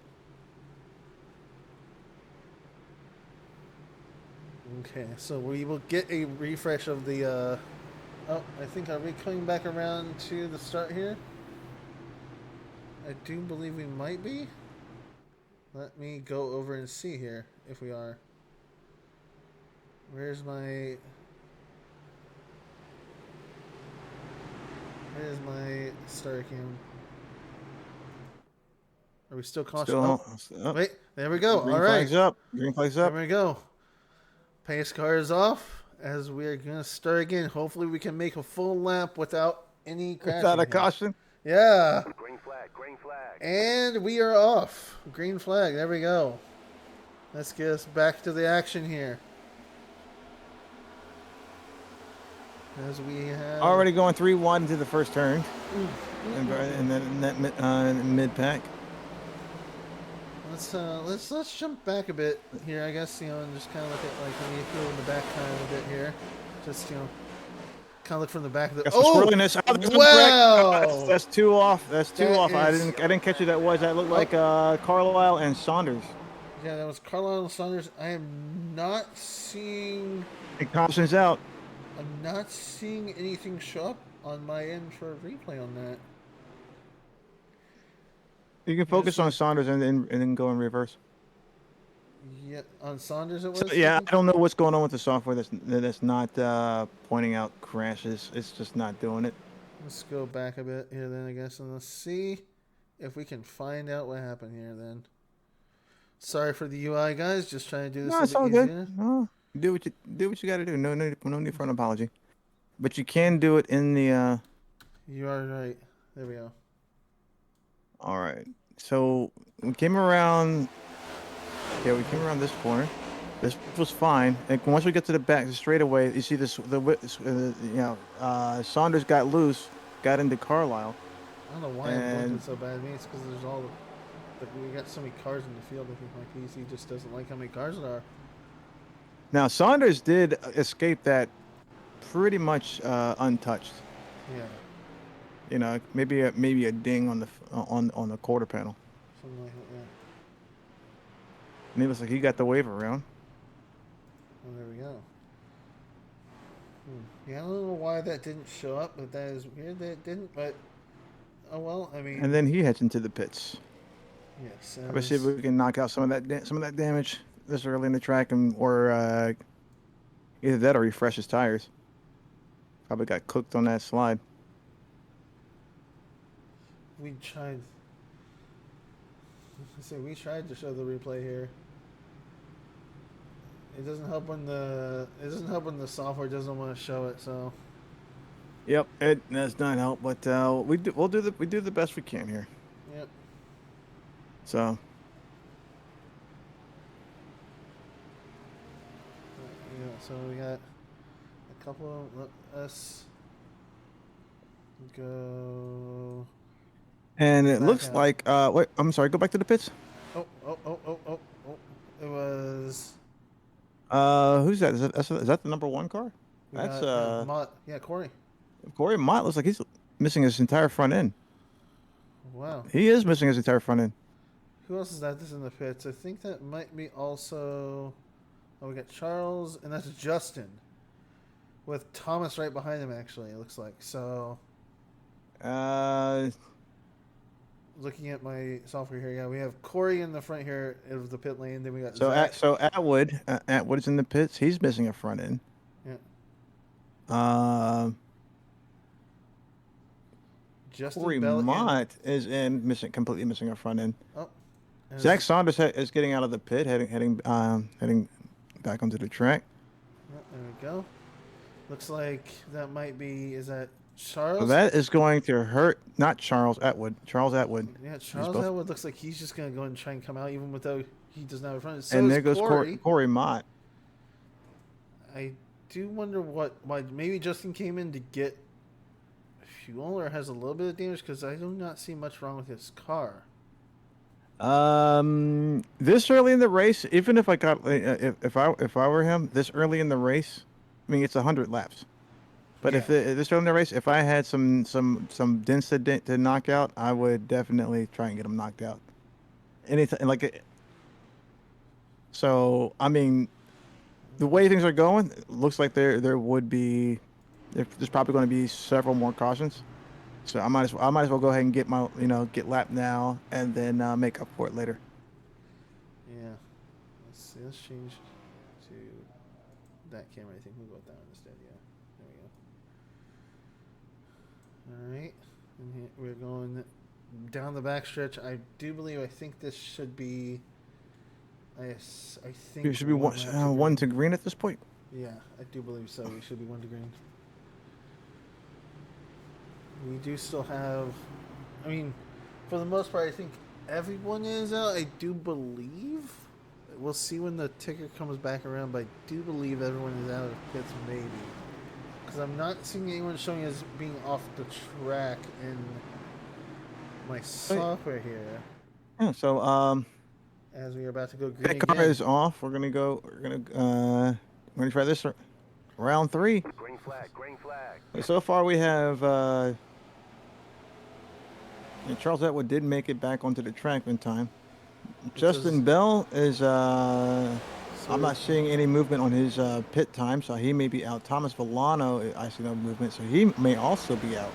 Okay, so we will get a refresh of the. Oh, I think are we coming back around to the start here? I do believe we might be. Let me go over and see here if we are. Where's my start cam? Are we still caution? Oh, Up. wait. There we go. All Green right. flag's up. Green flag's There up. we go. Pace car is off as we're going to start again. Hopefully we can make a full lap without any crashing. Without a here. caution. Yeah. Green flag, green flag. And we are off. Green flag. There we go. Let's get us back to the action here. As we have Already going 3-1 into the first turn. And then in that mid pack. Let's jump back a bit here, I guess, and just kind of look at like when you feel in the back kind of a bit here. Just kind of look from the back of the. Got some swirliness. Oh, wow! That's 2 off. That's 2 off. I didn't catch who that was. That looked like Carlile and Saunders. Yeah, that was Carlile and Saunders. I am not seeing. It cautions out. I'm not seeing anything show up on my end for a replay on that. You can focus on Saunders and then go in reverse. Yeah, on Saunders it was. So, yeah, I don't know what's going on with the software that's not pointing out crashes. It's just not doing it. Let's go back a bit here then, I guess, and let's see if we can find out what happened here then. Sorry for the UI guys, just trying to do this. No, it's all good. No, do what you got to do. No need for an apology. But you can do it in the. You are right. There we go. All right. So we came around. Yeah, we came around this corner. This was fine. And once we get to the back, the straightaway, you see this. Saunders got loose, got into Carlile. I don't know why I'm blinking so bad. Maybe it's because there's all the. We got so many cars in the field. I think my PC just doesn't like how many cars there are. Now Saunders did escape that pretty much untouched. Yeah. You know, maybe a ding on the quarter panel. Something like that. And he looks like he got the wave around. Oh, there we go. Yeah, I don't know why that didn't show up, but that is weird that it didn't. But oh well, I mean. And then he heads into the pits. Yes. Let's see if we can knock out some of that damage this early in the track, or either that or refresh his tires. Probably got cooked on that slide. We tried. We tried to show the replay here. It doesn't help when the software doesn't want to show it. So. Yep, it does not help, but we do the best we can here. Yep. So. Yeah, so we got a couple. Let us go. And it looks like wait, I'm sorry. Go back to the pits. Oh! It was. Who's that? Is that the number 1 car? That's Mott. Yeah, Corey. Corey Mott looks like he's missing his entire front end. Wow. He is missing his entire front end. Who else is that? This in the pits. I think that might be also. Oh, we got Charles, and that's Justin, with Thomas right behind him. Actually, it looks like so. Looking at my software here, yeah, we have Corey in the front here of the pit lane. Then we got Zach. Atwood's in the pits. He's missing a front end. Yeah. Justin Corey Mott is completely missing a front end. Oh. Zach Saunders is getting out of the pit, heading back onto the track. Yeah, there we go. Looks like that might be. Is that Charles? So that is going to hurt. Not Charles Atwood. Charles Atwood. Yeah, Charles Atwood looks like he's just going to go and try and come out, even without he doesn't have a front end. So and there goes Corey Mott. I do wonder why maybe Justin came in to get fuel or has a little bit of damage, because I do not see much wrong with his car. This early in the race, even if I got if I were him this early in the race, I mean it's 100 laps. But yeah. if this early in the race, if I had some dents to knock out, I would definitely try and get them knocked out. Anything like. So I mean, the way things are going, it looks like there's probably going to be several more cautions. So I might as well go ahead and get get lap now and then make up for it later. Yeah. Let's see. Let's change to that camera. I think we'll go with that one instead. Yeah. There we go. All right. And here we're going down the backstretch. I think this should be. I think it should be one to green at this point. Yeah, I do believe so. We should be 1 to green. We do still have. I mean, for the most part, I think everyone is out. I do believe. We'll see when the ticker comes back around, but I do believe everyone is out of pits, maybe. Because I'm not seeing anyone showing as being off the track in my software here. Yeah, so as we are about to go green that car is off. We're gonna try this round 3. Green flag, green flag. So far we have Charles Atwood did make it back onto the track in time. Justin Bell is I'm not seeing any movement on his pit time, so he may be out. Thomas Villano, I see no movement, so he may also be out.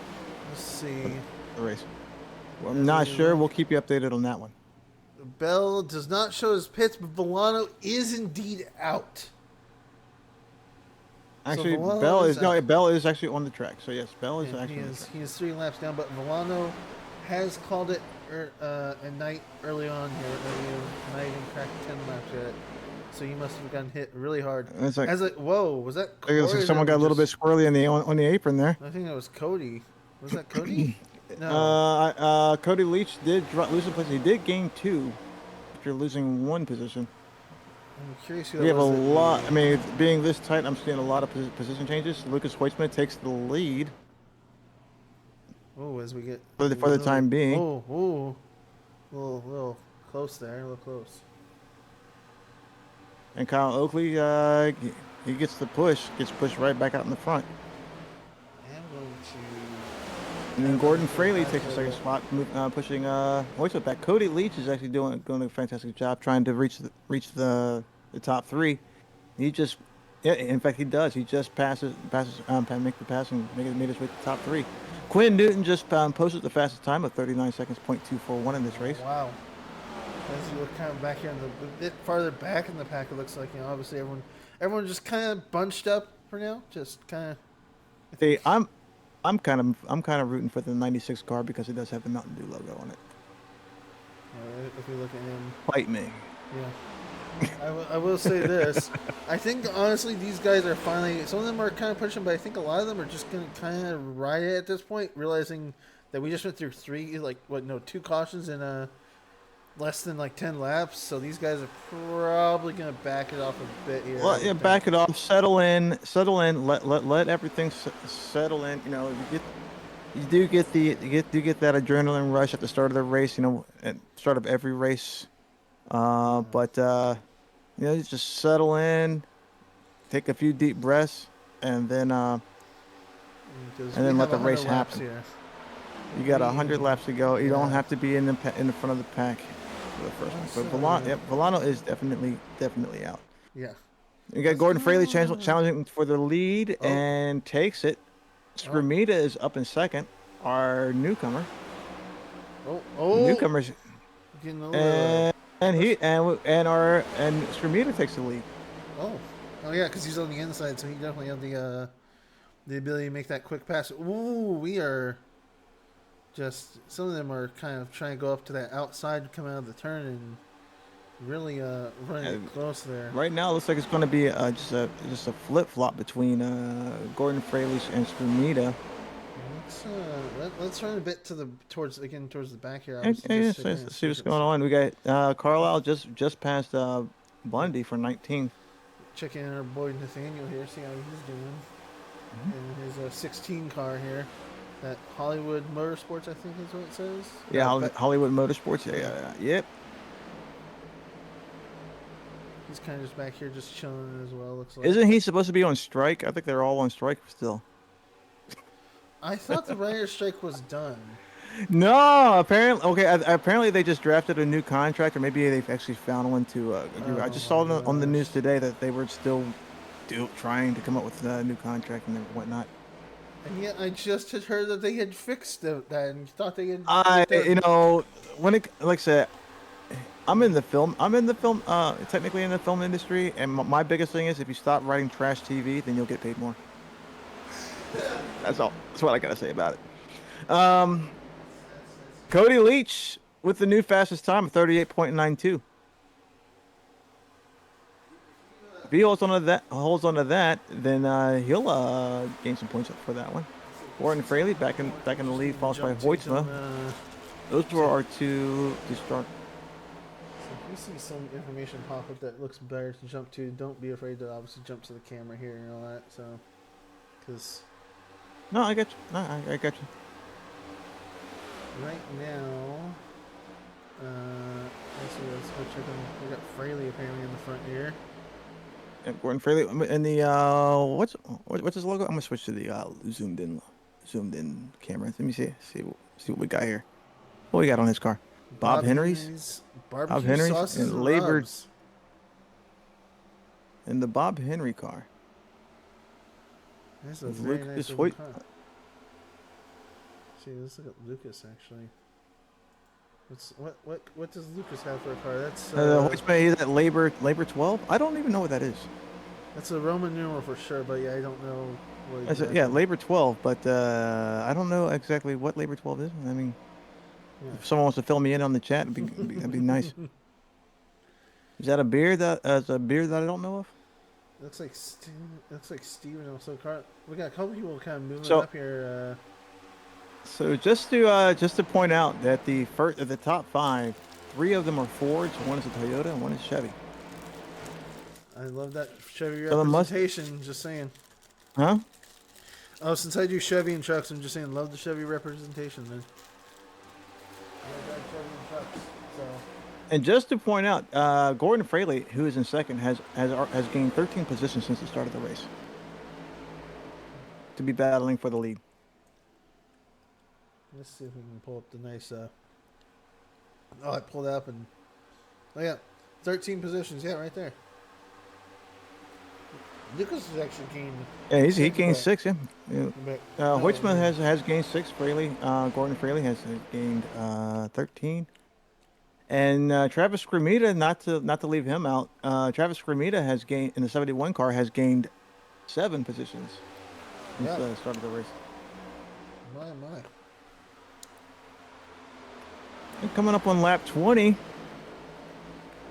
Let's see. The race. Well, I'm not sure. We'll keep you updated on that one. Bell does not show his pits, but Villano is indeed out. Actually, so Bell is actually on the track. So yes, Bell is actually. He is 3 laps down, but Villano has called it at night early on here. Not even cracked 10 laps yet. So he must have gotten hit really hard. Whoa, was that? Someone got a little bit squirrely on the apron there. I think that was Cody. Was that Cody? No. Cody Leach did lose a position. He did gain 2 after losing 1 position. I'm curious. We have a lot. I mean, being this tight, I'm seeing a lot of position changes. Lucas Hoytsman takes the lead. Oh, as we get for the time being. Oh, a little close there. A little close. And Kyle Oakley, he gets the push. Gets pushed right back out in the front. And then Gordon Fraley takes a second spot, pushing Hoytsman back. Cody Leach is actually doing a fantastic job trying to reach the top 3. He just, in fact, he does. He just make the pass and made his way to the top 3. Quinn Newton just posted the fastest time of 39 seconds, .241 in this race. Wow. As you look kind of back here, a bit farther back in the pack, it looks like, obviously everyone just kind of bunched up for now. Just kind of. Hey, I'm kind of rooting for the 96 car because it does have the Mountain Dew logo on it. If we look at him. Fight me. Yeah. I will say this. I think, honestly, these guys are finally... Some of them are kind of pushing, but I think a lot of them are just going to kind of ride it at this point, realizing that we just went through 2 cautions in less than 10 laps. So these guys are probably going to back it off a bit here. Well, yeah, back it off. Settle in. Let everything settle in. You do get that adrenaline rush at the start of the race. At the start of every race. But just settle in, take a few deep breaths, and then let the race happen. Here. You got 100 laps to go. You don't have to be in the front of the pack for the first one. But Villano is definitely out. Yeah. You got Gordon Fraley challenging for the lead and takes it. Scrimita is up in second. Our newcomer. Newcomers. And Scrimita takes the lead. Oh yeah, because he's on the inside, so he definitely has the ability to make that quick pass. Ooh, we are just some of them are kind of trying to go up to that outside, come out of the turn, and really running close there. Right now, it looks like it's going to be just a flip flop between Gordon Fraley and Scrimita. Let's run a bit towards the back here. Let's see what's going on. We got Carlile just passed Bundy for 19th. Checking in our boy Nathaniel here, see how he's doing. In his 16 car here. That Hollywood Motorsports, I think is what it says. Yeah, Hollywood Motorsports. Yeah. Yep. He's kind of just back here, just chilling as well. Looks like. Isn't he supposed to be on strike? I think they're all on strike still. I thought the writer's strike was done. No, apparently they just drafted a new contract, or maybe they've actually found one to agree. I just saw on the news today that they were still trying to come up with a new contract and whatnot. And yet I just had heard that they had fixed that and thought they had... like I said, I'm in the film. I'm in the film. Technically in the film industry, and my biggest thing is if you stop writing trash TV, then you'll get paid more. That's all. That's what I gotta say about it. Cody Leach with the new fastest time of 38.92. If he holds onto that, then he'll gain some points for that one. Gordon Fraley back in the lead, followed by Hoytsma. Those were our two to start. So if you see some information pop up that looks better to jump to, don't be afraid to obviously jump to the camera here and all that. So, because No, I get you. No, I get you. right now, let's go check on. We got Fraley apparently in the front here. And Gordon Fraley and the what's his logo? I'm gonna switch to the zoomed in camera. Let me see what we got here. What we got on his car? Bob Henry's and labored in the Bob Henry car. That's a very nice car. See, let's look at Lucas actually. What does Lucas have for a car? That's Hoytsma, that labor 12. I don't even know what that is. That's a Roman numeral for sure, but yeah, I don't know. Yeah, labor 12, but I don't know exactly what labor 12 is. I mean, if someone wants to fill me in on the chat, that'd be nice. Is that a beer that I don't know of? Looks like Steven also car. We got a couple people kind of moving up here. So just to point out that the top 5, 3 of them are Fords, 1 is a Toyota, and 1 is Chevy. I love that Chevy representation. Just saying. Huh? Oh, since I do Chevy and trucks, I'm just saying, love the Chevy representation, man. I drive Chevy and trucks, so. And just to point out, Gordon Fraley, who is in second, has gained 13 positions since the start of the race. To be battling for the lead. Let's see if we can pull up the nice. Oh, I pulled up and. Oh yeah, 13 positions. Yeah, right there. Lucas has actually gained. Yeah, he gained 6. Yeah. Hoytsma has gained 6. Gordon Fraley has gained 13. And Travis Cremita, not to leave him out. Travis Cremita has gained in the 71 car has gained 7 positions since the start of the race. My. And coming up on lap 20,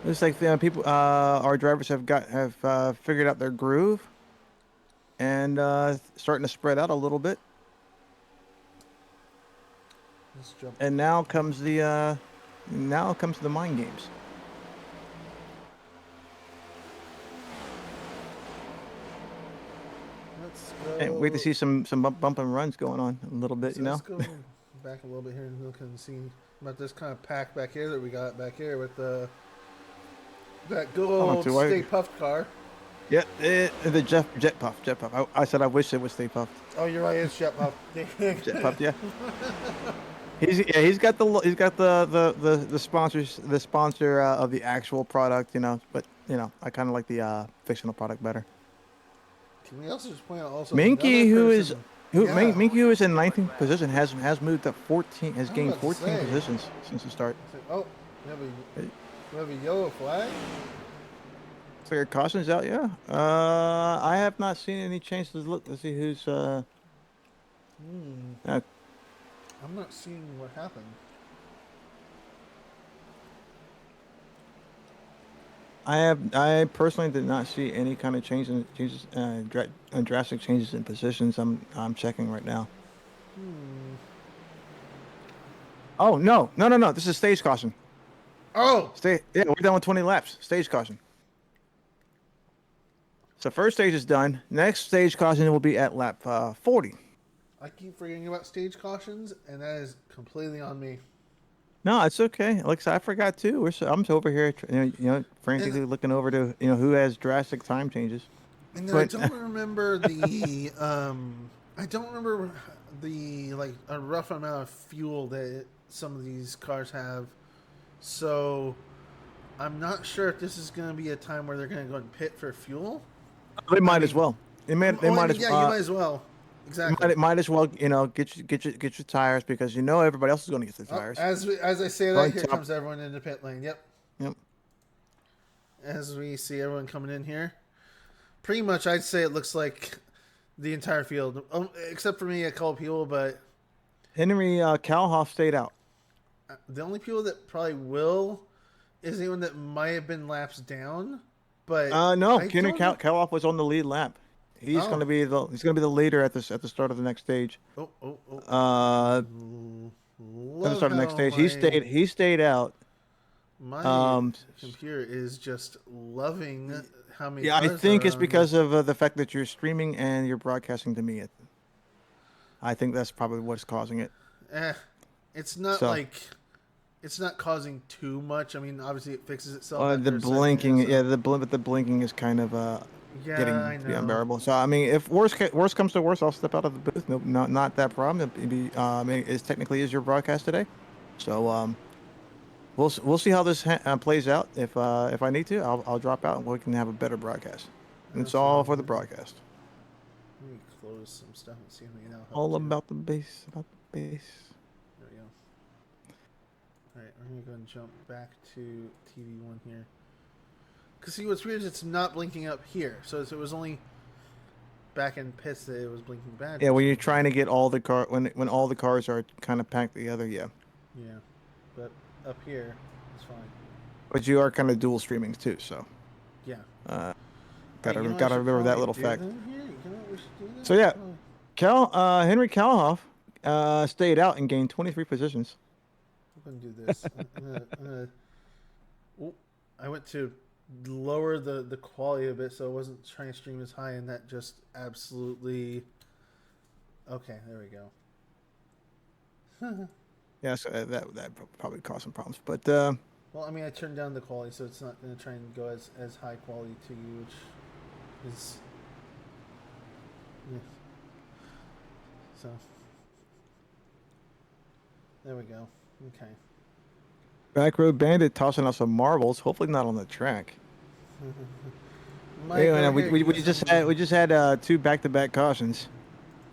looks like our drivers have figured out their groove and starting to spread out a little bit. Let's jump. And now comes the mind games. Let's go. And wait to see some bump and runs going on a little bit, so let's go back a little bit here and look and see about this kind of pack back here that we got back here with that good old Stay Puffed car. Yeah, the Jet Puff. I said I wish it was Stay Puffed. Oh, you're right, it's Jet Puff. Jet Puffed, yeah. He's got the sponsor of the actual product, but I kind of like the fictional product better. Can we also just point out Menke, who is in 19th position, has moved up 14, has gained 14 positions since the start. Oh, we have a yellow flag. Clear cautions out, yeah. I have not seen any changes. Let's see who's. I'm not seeing what happened. I personally did not see any kind of drastic changes in positions. I'm checking right now. Oh no! This is stage caution. Oh, we're done with 20 laps. Stage caution. So first stage is done. Next stage caution will be at lap 40. I keep forgetting about stage cautions, and that is completely on me. No, it's okay. Like I forgot too. I'm over here, frantically looking over to who has drastic time changes. And then I don't remember the a rough amount of fuel that some of these cars have. So I'm not sure if this is going to be a time where they're going to go and pit for fuel. They might as well. You might as well. Exactly. Might as well, get your tires because everybody else is going to get their tires. As I say that, here comes everyone in the pit lane. Yep. Yep. As we see everyone coming in here, pretty much I'd say it looks like the entire field, except for me, a couple people, but Henry Kalhoff stayed out. the only people that probably will is anyone that might have been laps down. But No, I Henry don't know. Kalhoff was on the lead lap. He's Oh. gonna be the leader at the start of the next stage. Oh. At the Love start of the next how stage, he stayed out. my computer is just loving how many Yeah, I cars think are it's on because of the fact that you're streaming and you're broadcasting to me. I think that's probably what's causing it. It's not So, like it's not causing too much. I mean, obviously it fixes itself after the a second. blinking, So. but the blinking is kind of Yeah, getting I to be know. unbearable. So, I mean, if worst comes to worst, I'll step out of the booth. No, not that problem. I mean, it technically is your broadcast today, so we'll see how this plays out. If I need to, I'll drop out and we can have a better broadcast. And it's all for the broadcast. Let me close some stuff and see if we can now help All too. about the base, about the base. There we go. All right, we're gonna go and jump back to TV1 here. Cause see, what's weird is it's not blinking up here. So it was only back in pits that it was blinking bad. Yeah, when you're trying to get all the when all the cars are kind of packed together, yeah. Yeah, but up here it's fine. But you are kind of dual streaming too, so. Yeah. Gotta remember that little fact. So Yeah, Henry Kalhoff stayed out and gained 23 positions. I'm gonna do this. I went to lower the quality a bit so I wasn't trying to stream as high, and that just absolutely. Okay, there we go. Yeah, so that probably caused some problems, but well, I mean, I turned down the quality, so it's not going to try and go as high quality to you, which is. Yeah. So. There we go. Okay. Back Road Bandit tossing out some marbles. Hopefully not on the track. We just had 2 back-to-back cautions.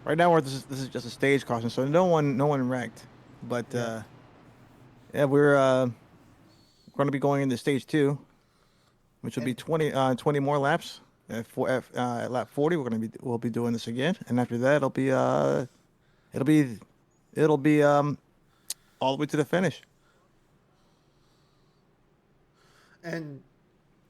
Right now, this is just a stage caution, so no one wrecked. But we're going to be going into stage 2, which will be 20 more laps. At lap 40, we'll be doing this again, and after that, it'll be all the way to the finish. And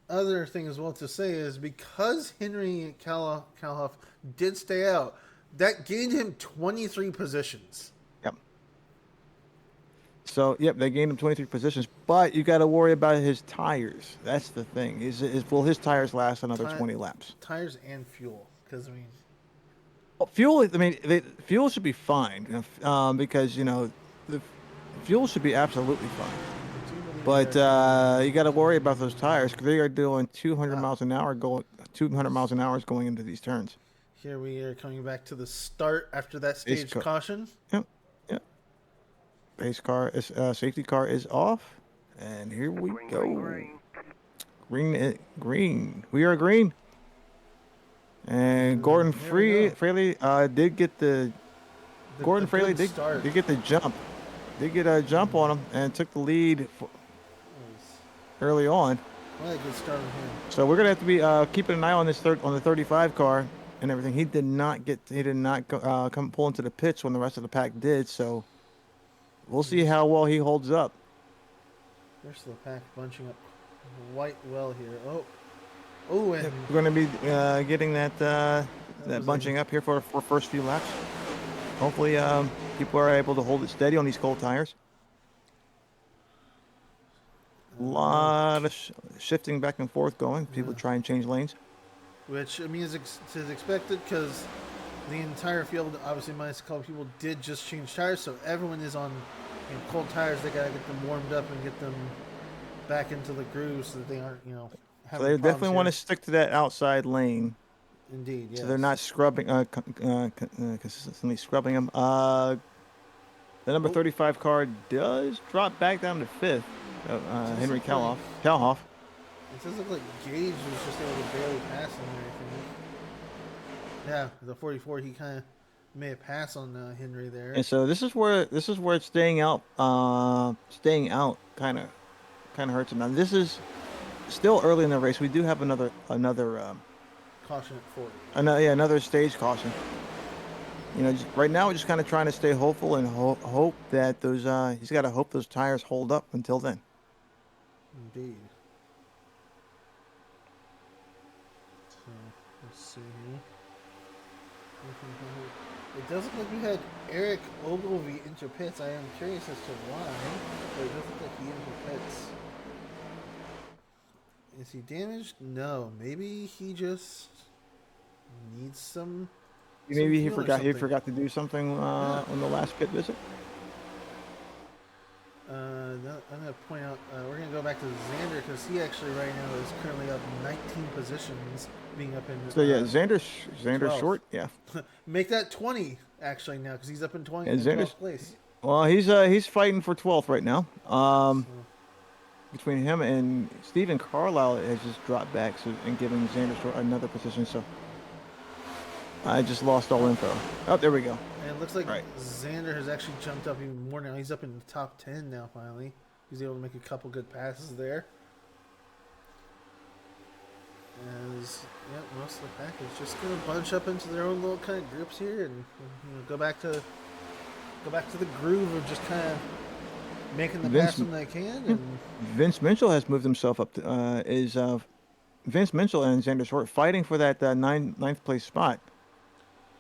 other thing as well to say is because Henry Kalhoff did stay out, that gained him 23 positions. Yep. So, they gained him 23 positions, but you got to worry about his tires. That's the thing. Will his tires last another 20 laps? Tires and fuel, because I mean, fuel. I mean, the fuel should be fine, because the fuel should be absolutely fine. But you got to worry about those tires because they are doing 200 miles an hour going into these turns. Here we are coming back to the start after that stage caution. Yep. Base car is safety car is off, and here we go. Green. We are green. And Gordon Fraley did get the. Gordon Fraley did get the jump. Did get a jump on him and took the lead early on. Well, a good start on him. So we're gonna have to be keeping an eye on on the 35 car and everything. He did not come pull into the pits when the rest of the pack did. So we'll see how well he holds up. The rest of the pack bunching up quite well here. Oh, and we're gonna be getting that bunching up here for first few laps. Hopefully, people are able to hold it steady on these cold tires. A lot of shifting back and forth going. People try and change lanes. Which, I mean, is expected because the entire field, obviously minus a couple people, did just change tires. So everyone is on cold tires. They got to get them warmed up and get them back into the groove so that they aren't, So they definitely want to stick to that outside lane. Indeed, yes. So they're not scrubbing, consistently scrubbing them. The number 35 car does drop back down to 5th. Henry Kalhoff. It does look like Gage was just able to barely pass him or anything. Yeah, the 44, he kind of made a pass on Henry there. And so this is where it's staying out kind of kind of hurts him. Now this is still early in the race. We do have another Caution at 40. another stage caution. You know, right now we're just kind of trying to stay hopeful and hope that those he's got to hope those tires hold up until then. Indeed. So let's see here. It does look like we had Eric Ogilvy into pits. I am curious as to why, but it doesn't look like he into pits. Is he damaged? No. Maybe he just needs some. Maybe he forgot to do something on the last pit visit. I'm going to point out, we're going to go back to Xander because he actually right now is currently up 19 positions, being up in. So yeah, Xander's short. Yeah. Make that 20 actually now because he's up in 20 in 12th place. Well, he's fighting for 12th right now. Between him and Stephen Carlile has just dropped back, and giving Xander short another position. So I just lost all info. Oh, there we go. And it looks like Xander has actually jumped up even more now. He's up in the top 10 now, finally. He's able to make a couple good passes there. As, most of the pack is just going to bunch up into their own little kind of groups here and go back to the groove of just kind of making the pass when they can. And Vince Mitchell has moved himself up to, Vince Mitchell and Xander Short fighting for that ninth place spot.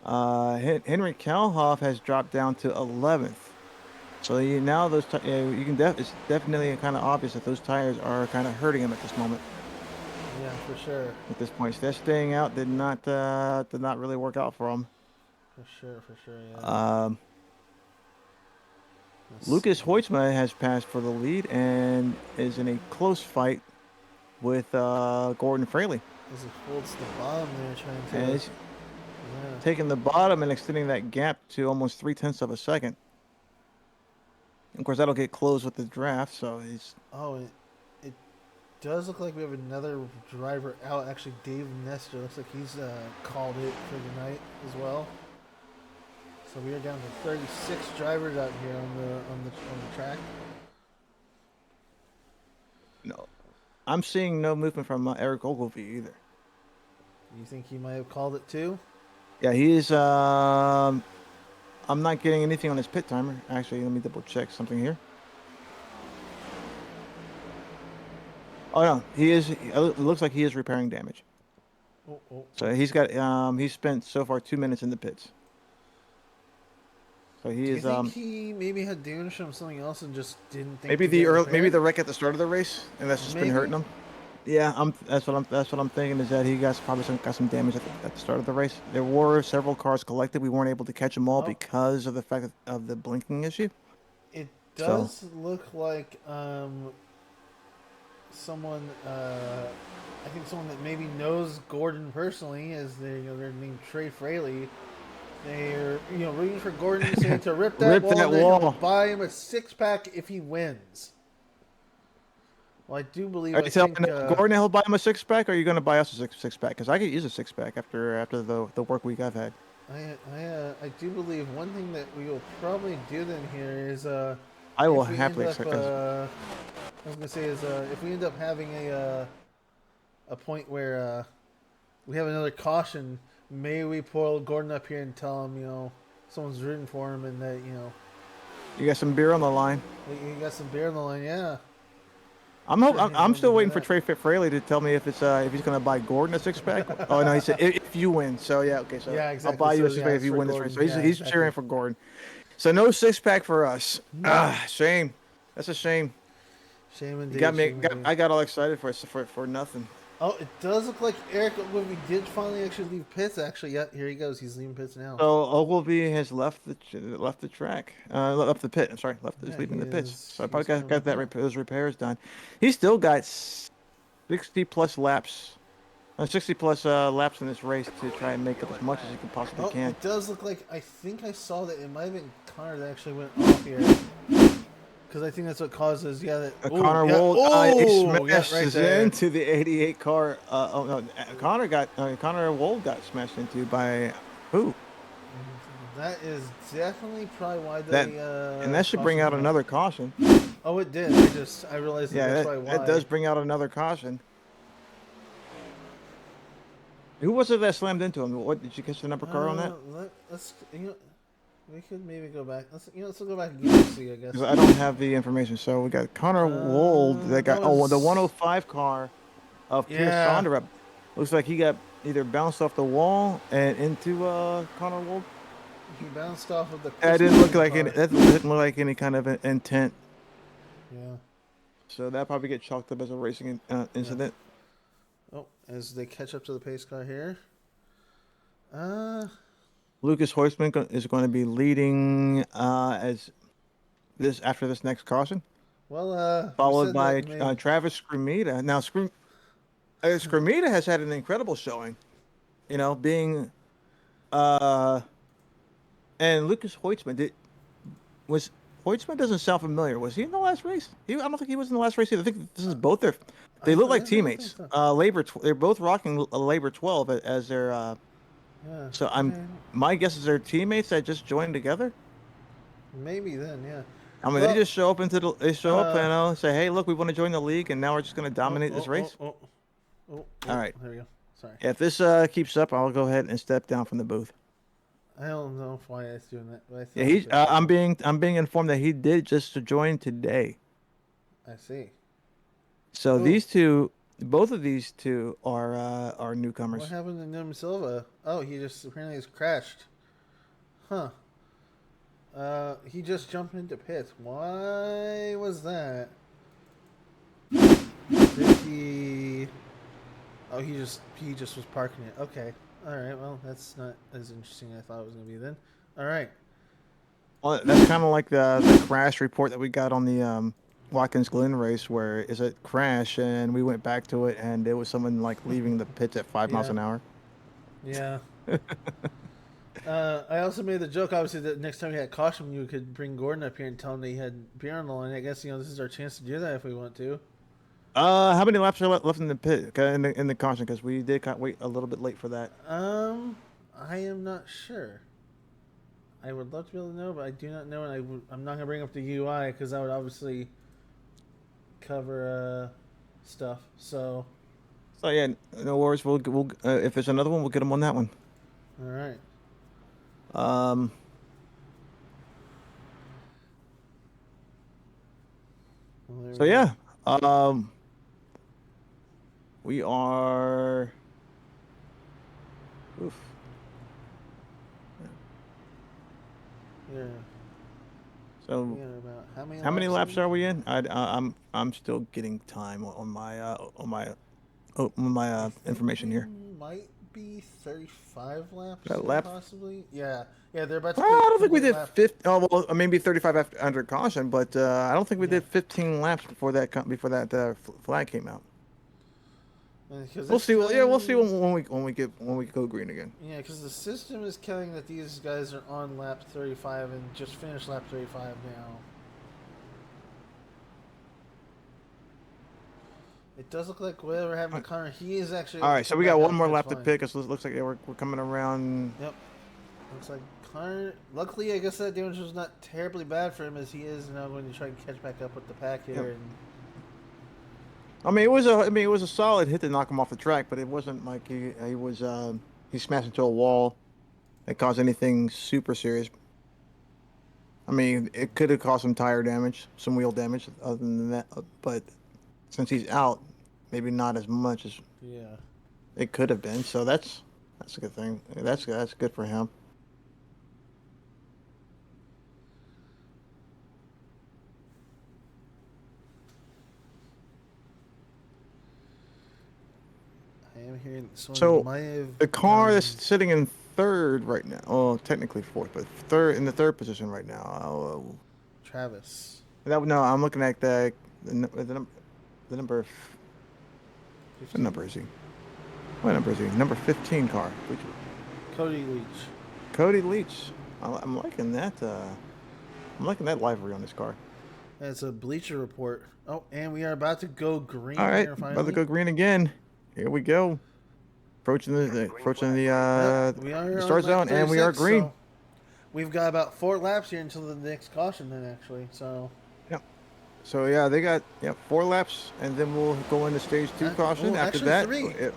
Henry Kalhoff has dropped down to 11th. So now those it's definitely kind of obvious that those tires are kind of hurting him at this moment. Yeah, for sure. At this point, that staying out did not really work out for him. For sure. Yeah. Lucas Hoytsma has passed for the lead and is in a close fight with Gordon Fraley. As he holds the bottom there, trying to. Taking the bottom and extending that gap to almost 0.3 of a second. Of course, that'll get closed with the draft. So he's. Oh, it does look like we have another driver out. Actually, Dave Nestor looks like he's called it for the night as well. So we are down to 36 drivers out here on the track. No, I'm seeing no movement from Eric Ogilvy either. You think he might have called it too? Yeah, he is. I'm not getting anything on his pit timer. Actually, let me double check something here. Oh no, he is. It looks like he is repairing damage. So he's got. He's spent so far 2 minutes in the pits. So he is. Do you think he maybe had damage from something else and just didn't think? Maybe maybe the wreck at the start of the race, and that's just been hurting him. Yeah, that's what I'm thinking is that he got some damage at the start of the race. There were several cars collected. We weren't able to catch them all because of the fact of the blinking issue. It does look like someone. I think someone that maybe knows Gordon personally, as they're named Trey Fraley. They're rooting for Gordon, saying to rip that wall. Buy him a 6-pack if he wins. Well, I do believe. Are you telling Gordon he'll buy him a 6-pack, or are you going to buy us a 6-pack? Because I could use a 6-pack after the work week I've had. I do believe one thing that we will probably do then here is I will happily accept. I was going to say is if we end up having a point where we have another caution, may we pull Gordon up here and tell him someone's rooting for him and that you got some beer on the line. You got some beer on the line, yeah. I'm still waiting for Trey Fraley to tell me if he's going to buy Gordon a 6-pack. Oh no, he said if you win. So yeah, okay. So yeah, exactly. I'll buy you a 6-pack if you win this race. So he's cheering for Gordon. So no 6-pack for us. Shame. That's a shame. Shame indeed. I got all excited for nothing. Oh, it does look like Eric Ogilvy did finally actually leave pits. Actually, yeah, here he goes. He's leaving pits now. So Ogilvy has left the track, left the pit. I'm sorry, he's leaving the pits. So I probably got those repairs done. He's still got 60 plus laps in this race to try and make up as much as he possibly can. It does look like I think I saw that it might have been Connor that actually went off here. Because I think that's what causes, Connor Wold smashes into the 88 car. Connor Wold got smashed into by who? That is definitely probably why they. And that should bring out another caution. Oh, it did. I realized Yeah, that's probably why. that does bring out another caution. Who was it that slammed into him? What did you catch the number car on that? Let's we could maybe go back. Let's go back and get to see, I guess. Because I don't have the information. So we got Connor Wold that That got the was 105 car of Pierce yeah. Sonderup. Looks like he got either bounced off the wall and into Connor Wold. He bounced off of the. That didn't look like any. That didn't look like any kind of intent. Yeah. So that probably get chalked up as a racing incident. Yeah. Oh, as they catch up to the pace car here. Lucas Hoistman is going to be leading as this after this next caution. Well, followed by Travis Scrimita. Now, Scrimita has had an incredible showing. You know, being and Lucas Hoistman Hoistman doesn't sound familiar. Was he in the last race? I don't think he was in the last race either. I think this is both their. They look like teammates. So. They're both rocking a Labor 12 as their. Yeah. So my guess is they're teammates that just joined together. Maybe then, yeah. I mean, they just show up and say, "Hey, look, we want to join the league, and now we're just going to dominate this race." All right. There we go. Sorry. If this keeps up, I'll go ahead and step down from the booth. I don't know why he's doing that. But I'm being informed that he did just to join today. I see. So both of these two are newcomers. What happened to Nim Silva? Oh, he just apparently has crashed. Huh. He just jumped into pits. Why was that? Oh, he just was parking it. Okay. All right. Well, that's not as interesting as I thought it was gonna be then. All right. Well, that's kind of like the crash report that we got on the Watkins Glen race, where is it crash, and we went back to it, and there was someone like leaving the pits at 5 miles an hour. Yeah. I also made the joke, obviously, that next time we had caution, you could bring Gordon up here and tell him that he had beer on the line. I guess this is our chance to do that if we want to. How many laps are left in the pit in the caution? Because we did wait a little bit late for that. I am not sure. I would love to be able to know, but I do not know, and I'm not gonna bring up the UI because that would obviously cover stuff. So yeah, no worries. We'll if there's another one, we'll get them on that one. All right. So yeah, we are. Oof. Yeah. So how many laps are we in? I'm still getting time on my information here. Might be 35 laps. Laps? Possibly. Yeah. They're about to. I don't think we did 50. Oh well, maybe 35 after under caution, but I don't think we did 15 laps before that flag came out. We'll see. We'll see when we go green again. Yeah, because the system is telling that these guys are on lap 35 and just finished lap 35 now. It does look like whatever happened to Connor, he is actually. All right, so we got one more lap to pick. It looks like we're coming around. Yep. Looks like Connor. Luckily, I guess that damage was not terribly bad for him, as he is now going to try and catch back up with the pack here. Yep. And it was a solid hit to knock him off the track, but it wasn't like he smashed into a wall that caused anything super serious. I mean, it could have caused some tire damage, some wheel damage, other than that. But since he's out, maybe not as much as it could have been. So that's a good thing. That's good for him. So the car that's sitting in third right now, oh, technically fourth, but in the third position right now. Travis. No, I'm looking at the number. What number is he? What number is he? Number 15 car. Cody Leach. Cody Leach. I'm liking that. I'm liking that livery on this car. It's a Bleacher Report. Oh, and we are about to go green. All right, about to go green again. Here we go. Approaching the start zone, and we are green. So we've got about 4 laps here until the next caution, then actually. So. Yep. So yeah, they got 4 laps, and then we'll go into stage 2 caution. Well, After actually that, 3,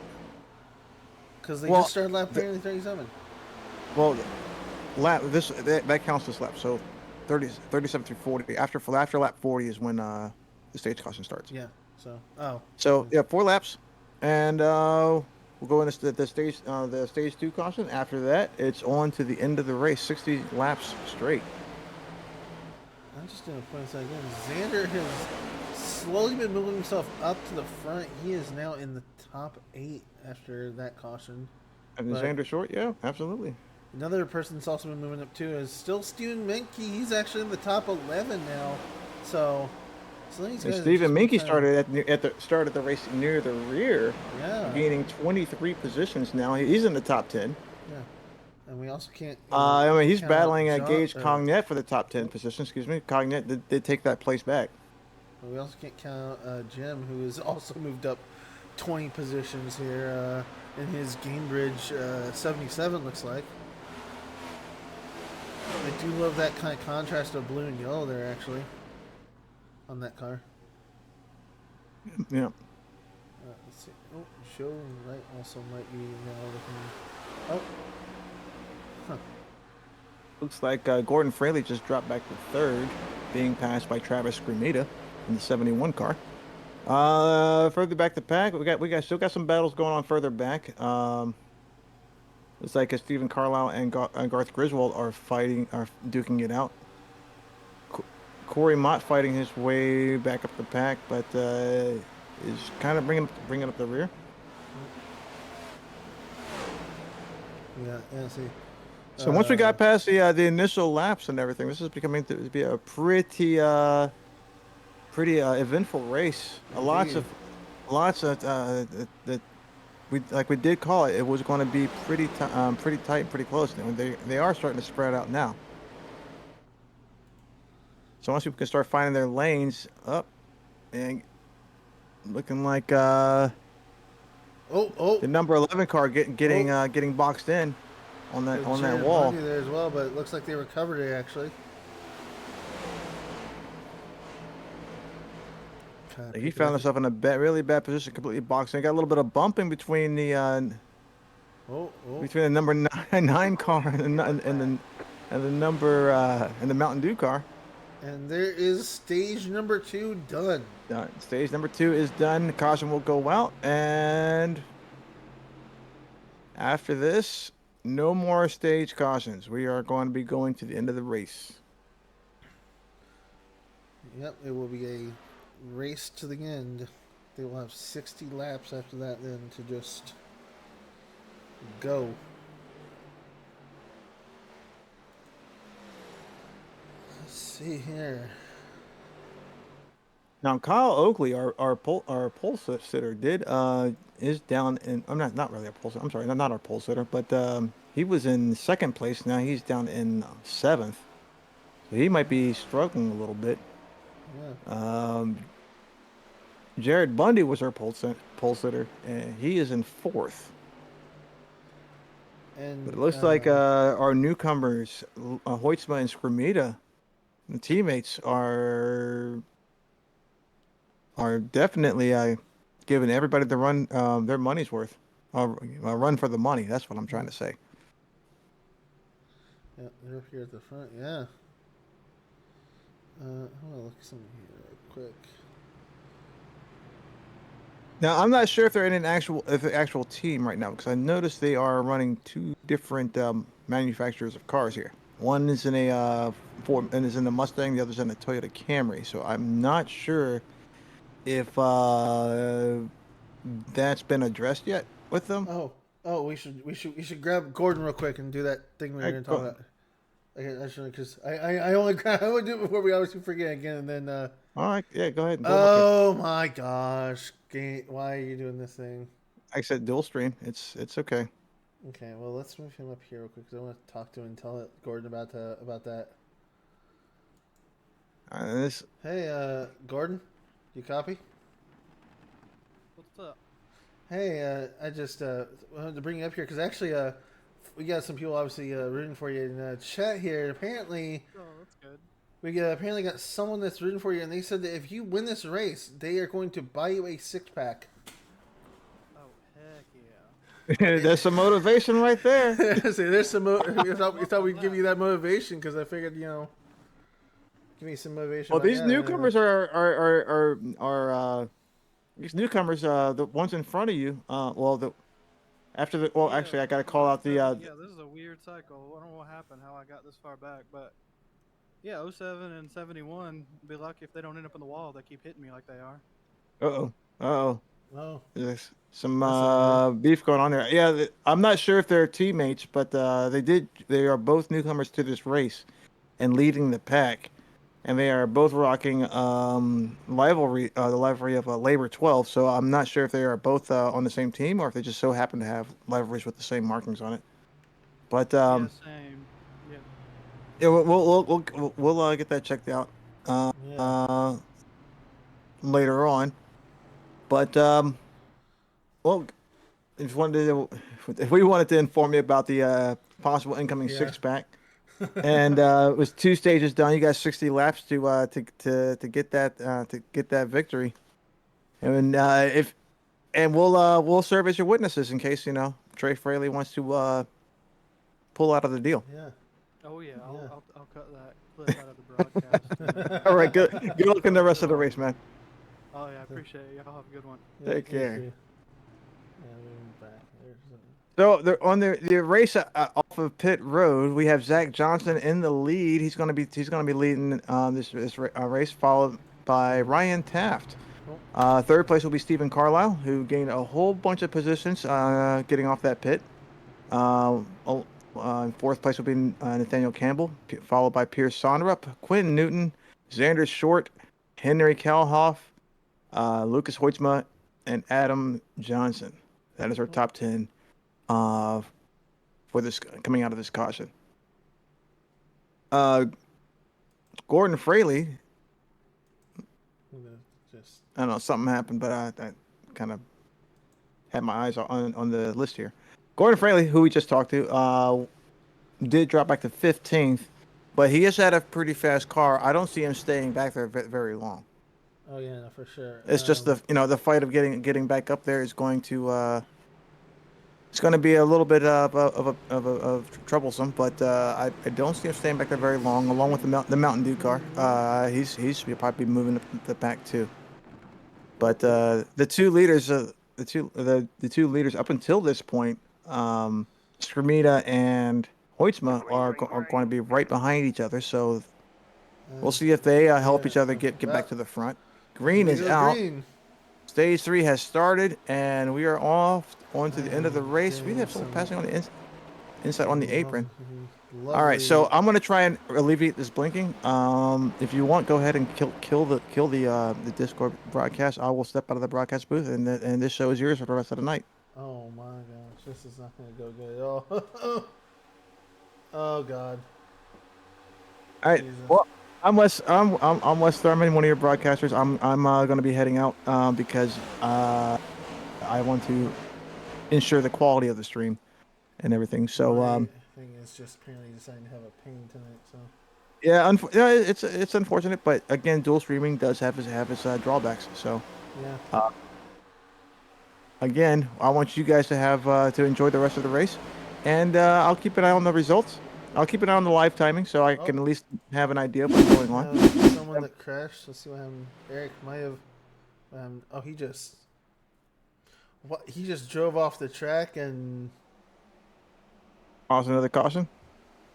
because they just well, started lap the, 37. well, lap that counts this lap. So 37 through 40. After lap 40 is when the stage caution starts. Yeah. So, oh. So yeah, 4 laps, and we'll go into the stage 2 caution. After that, it's on to the end of the race, 60 laps straight. I'm just going to point this out again. Xander has slowly been moving himself up to the front. He is now in the top 8 after that caution. And But Xander Short, yeah, absolutely. another person that's also been moving up too is still Steven Menke. He's actually in the top 11 now. So these And guys have Stephen just been Minke kind of, started at the start of the race near the rear, yeah, gaining 23 positions now. He's in the top 10. yeah. And we also can't, I mean, he's count out battling John. Gage Cognet for the top 10 position. Excuse me, Cognet did take that place back. We also can't count Jim, who has also moved up 20 positions here in his Gamebridge 77. Looks like. I do love that kind of contrast of blue and yellow there, actually, on that car. Yeah. Let's see. Oh, show right also might be now looking. Oh. Huh. Looks like Gordon Fraley just dropped back to third, being passed by Travis Grenada in the 71 car. Further back the pack, we still got some battles going on further back. Looks like Stephen Carlile and Garth Griswold are duking it out. Corey Mott fighting his way back up the pack, but is kind of bringing up the rear. Yeah, see. So once we got past the initial laps and everything, this is becoming to be a pretty eventful race. Indeed. Lots of that we did call it. It was going to be pretty tight, pretty close. They are starting to spread out now. So once people can start finding their lanes up, and looking like the number 11 car getting boxed in on that wall. There as well, but it looks like they recovered it actually. He found himself in a really bad position, completely boxed in. Got a little bit of bumping between the between the number 9 car and the number and the Mountain Dew car. And there is stage number 2 done. Stage number 2 is done. Caution will go out, and after this, no more stage cautions. We are going to be going to the end of the race. Yep, it will be a race to the end. They will have 60 laps after that then to just go. Let's see here. Now, Kyle Oakley, our pole sitter, is down in. I'm not really a pole sitter. I'm sorry, not our pole sitter, but he was in 2nd place. Now he's down in 7th, so he might be struggling a little bit. Yeah. Jared Bundy was our pole sitter, and he is in 4th. But it looks like our newcomers, Hoytsma and Scramita, the teammates are definitely giving everybody the run, their money's worth. A run for the money. That's what I'm trying to say. Yeah, they're up here at the front. Yeah. I'm gonna look something here real quick. Now, I'm not sure if they're in the actual team right now, because I noticed they are running 2 different manufacturers of cars here. One is in a Ford and is in the Mustang. The other's in a Toyota Camry. So I'm not sure if that's been addressed yet with them. We should grab Gordon real quick and do that thing we were going to talk about. Okay, actually, because I only do it before we obviously forget again, and then. All right, yeah, go ahead. Oh my gosh, why are you doing this thing? I said dual stream. It's okay. Okay, well let's move him up here real quick because I want to talk to him and tell Gordon about that. Hey, Gordon, you copy? What's up? Hey, I just wanted to bring you up here because actually, we got some people obviously rooting for you in chat here. Apparently, Oh, that's good. We apparently got someone that's rooting for you, and they said that if you win this race, they are going to buy you a 6-pack. Oh heck yeah! There's some motivation right there. So there's some. We thought we'd give that. you that motivation because I figured, give me some motivation. Well, About these newcomers are these newcomers. The ones in front of you. Yeah, Actually, I got to I was call about out to say, the. yeah, this is a weird cycle. I don't know what happened, how I got this far back, but yeah, '07 and '71. Be lucky if they don't end up in the wall. They keep hitting me like they are. Uh-oh. Uh-oh. Oh, There's some that's not good. beef going on there. Yeah, I'm not sure if they're teammates, but they are both newcomers to this race and leading the pack. And they are both rocking the livery of Labor 12. So I'm not sure if they are both on the same team or if they just so happen to have liveries with the same markings on it. But Yeah, same. Yeah. yeah, we'll get that checked out Yeah, uh, later on. But well, if we wanted to inform you about the possible incoming yeah. 6-pack, and it was 2 stages done. You got 60 laps to get that victory. And if and we'll serve as your witnesses in case Trey Fraley wants to pull out of the deal. Yeah, Oh yeah, yeah. I'll cut that clip out of the broadcast. And, All right, good. Good luck in the rest of the show race, 'em. man. Oh yeah, I appreciate it. Y'all have a good one. Yeah, Take you care. too. Yeah, we're back. So they're on the race off of pit road. We have Zach Johnson in the lead. He's gonna be leading this race, followed by Ryan Taft. Oh, Third place will be Stephen Carlile, who gained a whole bunch of positions getting off that pit. In fourth place will be Nathaniel Campbell, followed by Pierce Sonrup, Quinn Newton, Xander Short, Henry Kalhoff, Lucas Hoitzma, and Adam Johnson. That is our oh, top 10 uh, for this coming out of this caution. Uh, Gordon Fraley, I'm gonna just. I don't know, something happened, but I kind of had my eyes on the list here. Gordon Fraley, who we just talked to, did drop back to 15th, but he has had a pretty fast car. I don't see him staying back there very long. Oh yeah, no, for sure. It's just the fight of getting back up there is going to it's going to be a little bit of troublesome, but I don't see him staying back there very long. Along with the Mountain Dew car, he's probably moving up the pack too. But the two leaders, the two leaders up until this point, Skrmita and Hoitzma are going to be right behind each other. So we'll see if they help yeah. each other So get back well, to the front. here Green we is go, out. Green. Stage 3 has started, and we are off onto the end of the race. We Getting have someone some- passing on the inside on the apron. Lovely. All right, so I'm gonna try and alleviate this blinking. If you want, go ahead and kill the Discord broadcast. I will step out of the broadcast booth, and this show is yours for the rest of the night. Oh my gosh, this is not gonna go good at all. Oh god. All right. Jesus. Well, I'm Wes Thurman, one of your broadcasters. I'm gonna be heading out because I want to ensure the quality of the stream and everything. So My thing is just apparently deciding to have a pain tonight. So yeah, it's unfortunate, but again, dual streaming does have its drawbacks. So yeah. again, I want you guys to have to enjoy the rest of the race, and I'll keep an eye on the results. I'll keep an eye on the live timing so I can at least have an idea of what's going on. Someone that crashed. Let's see what happened. Eric might have. Oh, he just. What? He just drove off the track and. Also, another caution.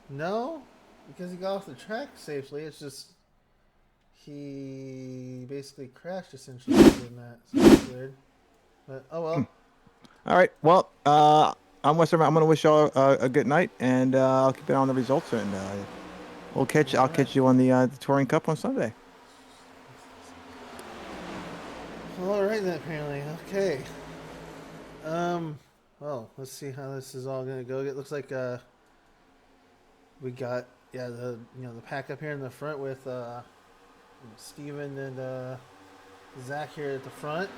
No, because he got off the track safely. It's just. He basically crashed essentially in that. So that's weird. But oh well. All right. Well, I'm Wes Thurman. I'm gonna wish y'all a good night, and I'll keep an eye on the results, and I'll catch you on the Touring Cup on Sunday. All right then. Apparently, okay. Well, let's see how this is all gonna go. It looks like we got the pack up here in the front with Steven and Zach here at the front.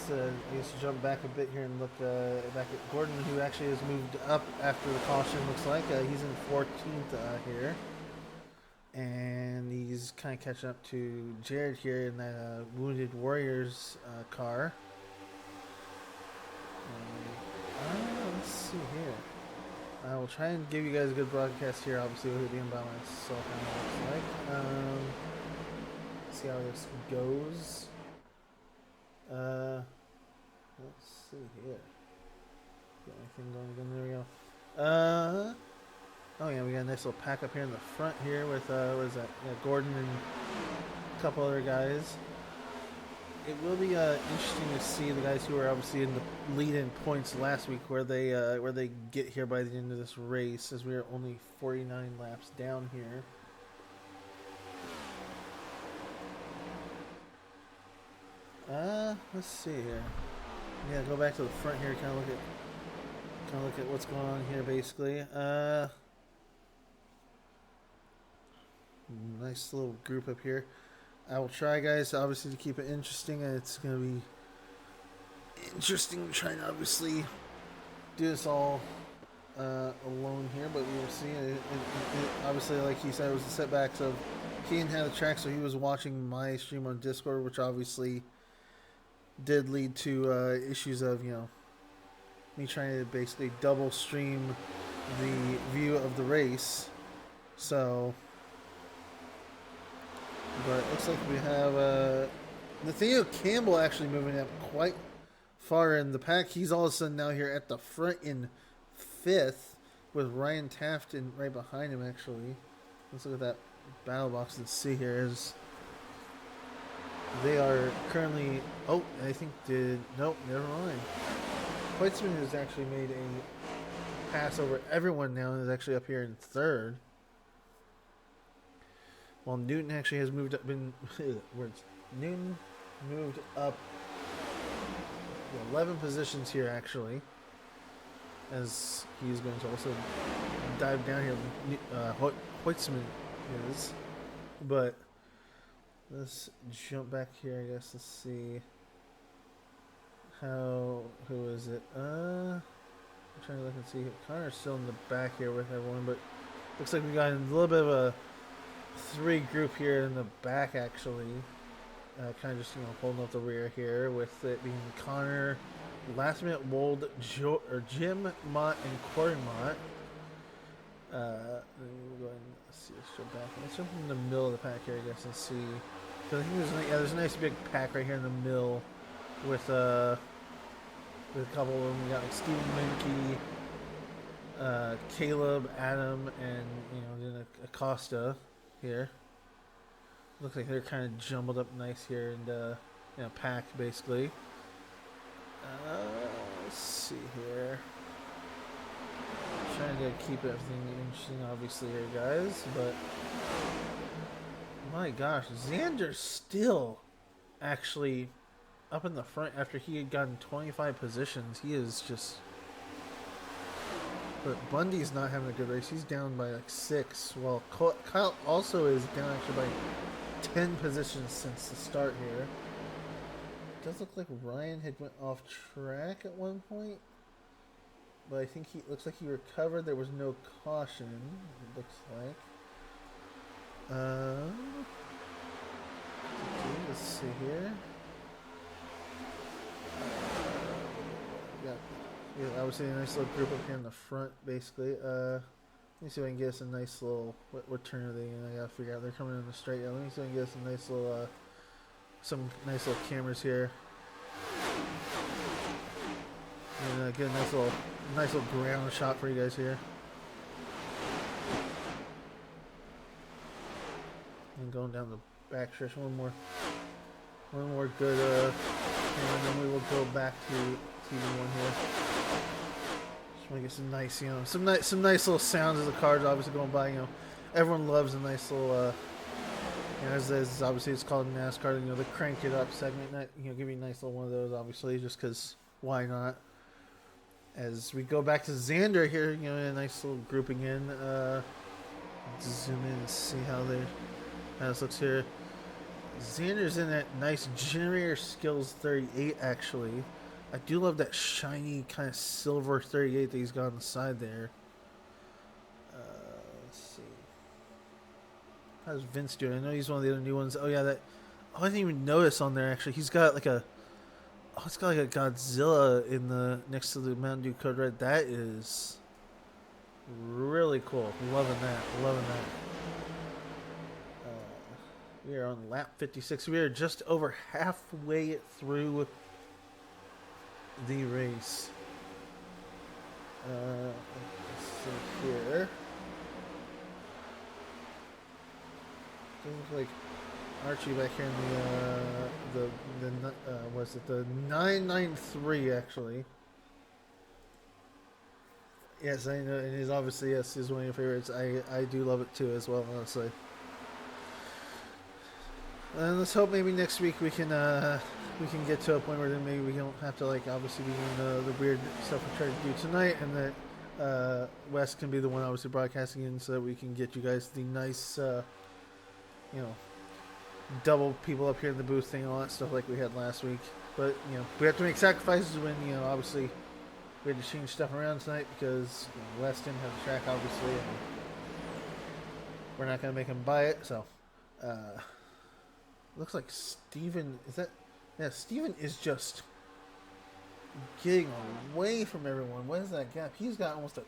Let's jump back a bit here and look back at Gordon, who actually has moved up after the caution. Looks like he's in 14th here, and and he's kind of catching up to Jared here in that Wounded Warriors car. Let's see here. I will try and give you guys a good broadcast here, obviously with it being by myself and what it looks like. See how this goes. Let's see here. Got anything going again? There we go. Oh yeah, we got a nice little pack up here in the front here with what is that? Yeah, Gordon and a couple other guys. It will be interesting to see the guys who are obviously in the lead-in points last week where they get here by the end of this race, as we are only 49 laps down here. Let's see here. Yeah, go back to the front here, kind of look at what's going on here, basically. Nice little group up here. I will try, guys, obviously to keep it interesting. It's going to be interesting trying to obviously do this all alone here, but we will see. Obviously, like he said, it was the setbacks of he didn't have the track, so he was watching my stream on Discord, which obviously did lead to issues of, you know, me trying to basically double stream the view of the race. So, but it looks like we have Nathaniel Campbell actually moving up quite far in the pack. He's all of a sudden now here at the front in 5th with Ryan Taft in right behind him, actually. Let's look at that battle box and see here. They are currently... Oh, I think Nope, never mind. Weitzman has actually made a pass over everyone now and is actually up here in 3rd. While Newton actually has moved up... Newton moved up 11 positions here, actually. As he's going to also dive down here. Weitzman is. But... let's jump back here, I guess. Let's see who is it? I'm trying to look and see. Connor's still in the back here with everyone, but looks like we got a little bit of a 3 group here in the back, actually. Kind of just, you know, holding up the rear here with it being Connor, Last Minute Wold, Jim, Mott, and Corey Mott. Let me go ahead and see. Let's jump back. Let's jump in the middle of the pack here, I guess, and see. I think there's a nice big pack right here in the middle with a couple of them. We got like Steven Menke, Caleb, Adam, and then Acosta here. Looks like they're kind of jumbled up nice here and packed basically. Let's see here. Trying to keep everything interesting, obviously, here, guys, but my gosh, Xander's still actually up in the front after he had gotten 25 positions. He is just... But Bundy's not having a good race. He's down by like 6. Well, Kyle also is down actually by 10 positions since the start here. It does look like Ryan had went off track at one point. But I think looks like he recovered. There was no caution, it looks like. Let's see here. Yeah, obviously a nice little group up here in the front, basically. Let me see if I can get us a nice little... What turn are they in? I gotta figure out. They're coming in the straight. Yeah, let me see if I can get us a nice little... some nice little cameras here. And get a nice little ground shot for you guys here. And going down the back stretch, one more good and then we will go back to TV1 here. Just want to get some nice, some nice little sounds as the cars obviously going by. Everyone loves a nice little, as obviously it's called NASCAR. The crank it up segment. Give me a nice little one of those, obviously, just because why not? As we go back to Xander here, a nice little grouping in. Zoom in and see how this looks here. Xander's in that nice Generator Skills 38, actually. I do love that shiny kind of silver 38 that he's got on the side there. Let's see. How's Vince doing? I know he's one of the other new ones. Oh yeah, I didn't even notice on there actually. He's got like a. Oh, it's got like a Godzilla in the next to the Mountain Dew Code Red. That is really cool. Loving that. Loving that. We are on lap 56. We are just over halfway through the race. Let's see here. Doesn't look like Archie back here in was it the 993 actually? Yes, I know, and he's obviously is one of your favorites. I do love it too as well, honestly. And let's hope maybe next week we can get to a point where then maybe we don't have to like obviously be doing the weird stuff we tried to do tonight, and that Wes can be the one obviously broadcasting in, so that we can get you guys the nice double people up here in the booth thing, all that stuff like we had last week. But we have to make sacrifices when obviously we had to change stuff around tonight because Wes didn't have the track obviously, and we're not gonna make him buy it. So looks like Steven Steven is just getting away from everyone. What is that gap? He's got almost a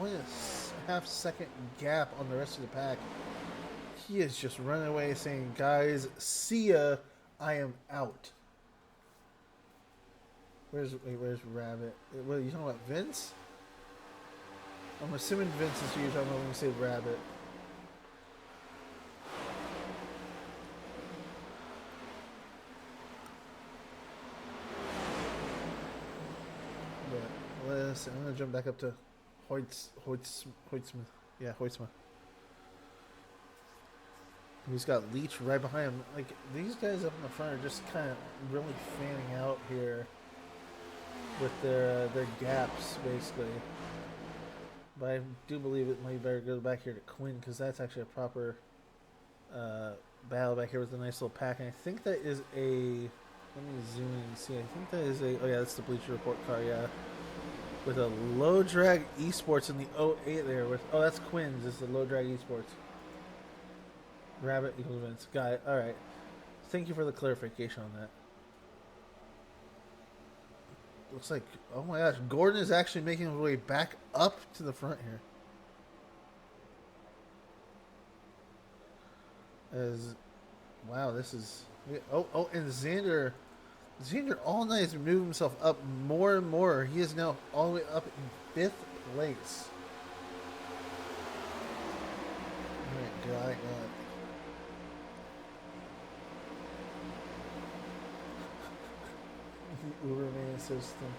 1.5 second gap on the rest of the pack. He is just running away saying, guys, see ya, I am out. Where's Rabbit? What are you talking about, Vince? I'm assuming Vince is who you're talking about when you say Rabbit. But listen, I'm gonna jump back up to Hoytsma. Yeah, Hoytsma. He's got Leach right behind him. Like, these guys up in the front are just kind of really fanning out here with their gaps, basically. But I do believe it might better go back here to Quinn, because that's actually a proper battle back here with a nice little pack. And I think that is a... Let me zoom in and see. I think that is a... Oh, yeah, that's the Bleacher Report car, yeah. With a low drag esports in the 08 there. Oh, that's Quinn's. It's the low drag esports. Rabbit equals Vince. Got it. Alright. Thank you for the clarification on that. Looks like, oh my gosh, Gordon is actually making his way back up to the front here. Wow, this is... Oh, and Xander all night has moved himself up more and more. He is now all the way up in 5th place. Oh my God. Uberman says thank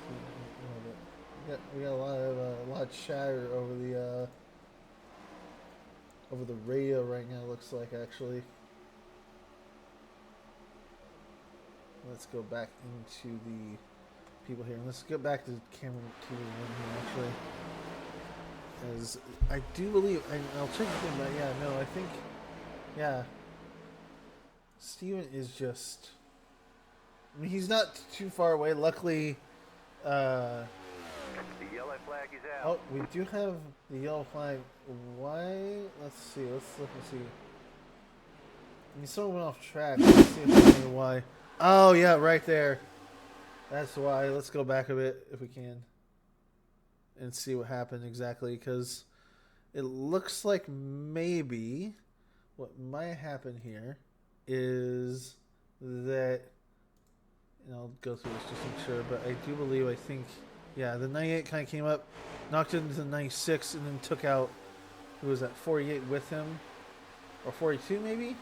you. We got a lot of chatter over the radio right now. Looks like actually. Let's go back into the people here. Let's get back to Cameron TV1 here actually. As I do believe, I'll check again, but yeah, no, I think, yeah, Steven is just. I mean, he's not too far away. Luckily, the yellow flag is out. Oh, we do have the yellow flag. Why? Let's see. Let's look and see. I mean, someone went off track. Let's see if I know why. Oh, yeah, right there. That's why. Let's go back a bit if we can and see what happened exactly, because it looks like maybe what might happen here is that. And I'll go through this just to make sure, but I do believe, I think, yeah, the 98 kind of came up, knocked into the 96, and then took out, who was that, 48 with him, or 42 maybe?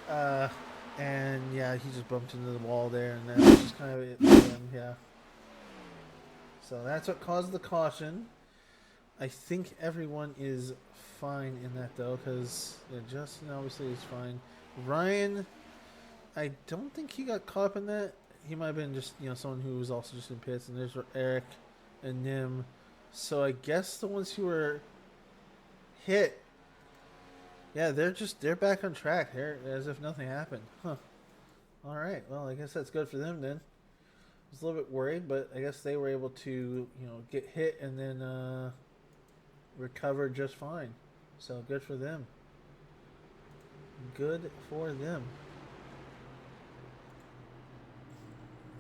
And yeah, he just bumped into the wall there, and that was just kind of it for him, yeah. So that's what caused the caution. I think everyone is fine in that, though, because Justin obviously is fine. Ryan, I don't think he got caught up in that. He might have been just, someone who was also just in pits. And there's Eric and Nim. So I guess the ones who were hit, yeah, they're back on track. They're as if nothing happened. Huh. All right. Well, I guess that's good for them then. I was a little bit worried, but I guess they were able to, get hit and then recover just fine. So good for them. Good for them.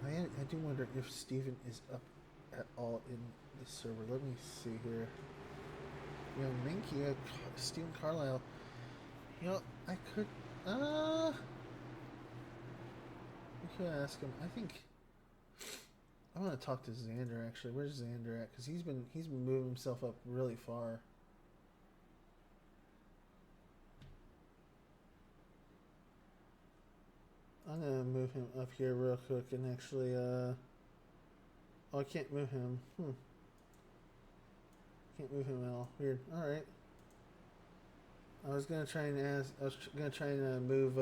I do wonder if Steven is up at all in the server. Let me see here. You know, Menke, Steven Carlile. You know, I could ask him. I think I'm gonna talk to Xander actually. Where's Xander at? Because he's been moving himself up really far. I'm gonna move him up here real quick and actually oh, I can't move him. Can't move him at all. Weird. All right. I was gonna try and move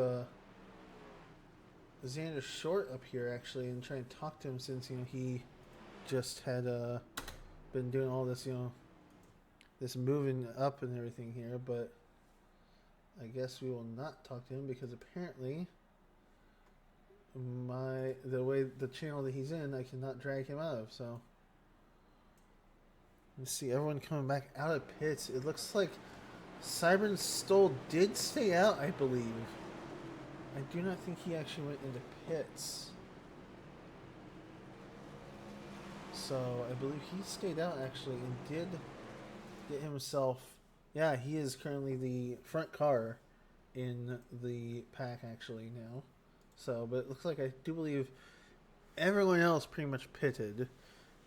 Xander Short up here actually and try and talk to him since he just had been doing all this this moving up and everything here, but I guess we will not talk to him because apparently the channel that he's in, I cannot drag him out of. So let's see, everyone coming back out of pits. It looks like Cybern Stoll did stay out, I believe. I do not think he actually went into pits. So I believe he stayed out actually and did get himself. Yeah, he is currently the front car in the pack actually now. So, but it looks like I do believe everyone else pretty much pitted,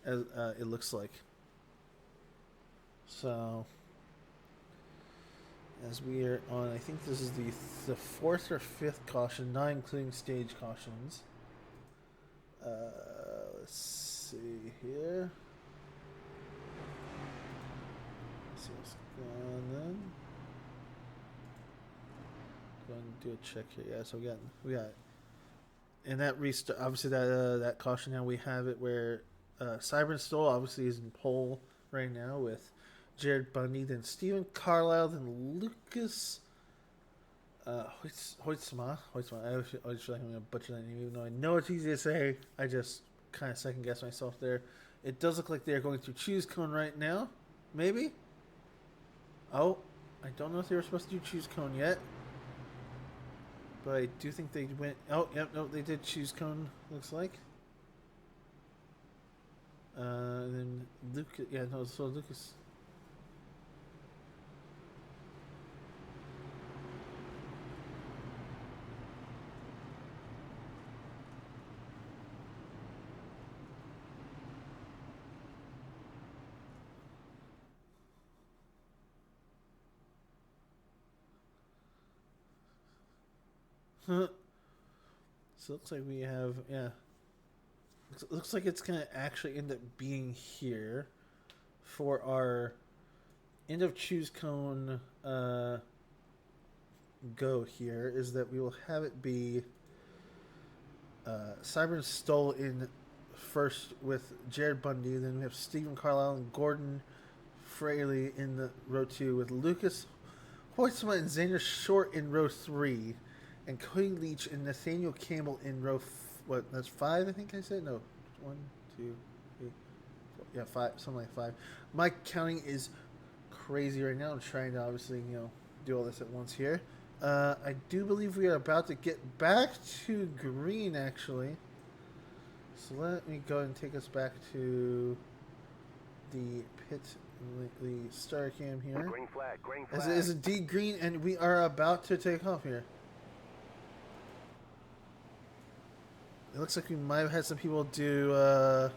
as it looks like. So, as we are on, I think this is the fourth or fifth caution, not including stage cautions. Let's see here. Let's see what's going on. Go ahead and do a check here. Yeah, so we got. And that restart, obviously that caution now we have it where Cybern Stoll obviously is in pole right now with Jared Bundy, then Steven Carlile, then Lucas Hoytsma. I always feel like I'm going to butcher that name even though I know it's easy to say. I just kind of second guess myself there. It does look like they're going through Choose Cone right now. Maybe? Oh, I don't know if they were supposed to do Choose Cone yet. But I do think they went. Oh, yep, no, they did Choose Cone. Looks like. Then Lucas. Yeah, no. So Lucas. So it looks like we have, yeah. Looks like it's gonna actually end up being here for our end of Choose Cone go here is that we will have it be Cybern Stoll in first with Jared Bundy, then we have Steven Carlile and Gordon Fraley in the row 2 with Lucas Hoytsma and Xander Short in row 3. And Cody Leach and Nathaniel Campbell in row, that's 5, I think I said? No, 1, 2, 3, 4, yeah, 5, something like 5. My counting is crazy right now. I'm trying to obviously, do all this at once here. I do believe we are about to get back to green, actually. So let me go and take us back to the pit, the star cam here. Green flag, green flag. As it is indeed green, and we are about to take off here. It looks like we might have had some people do. I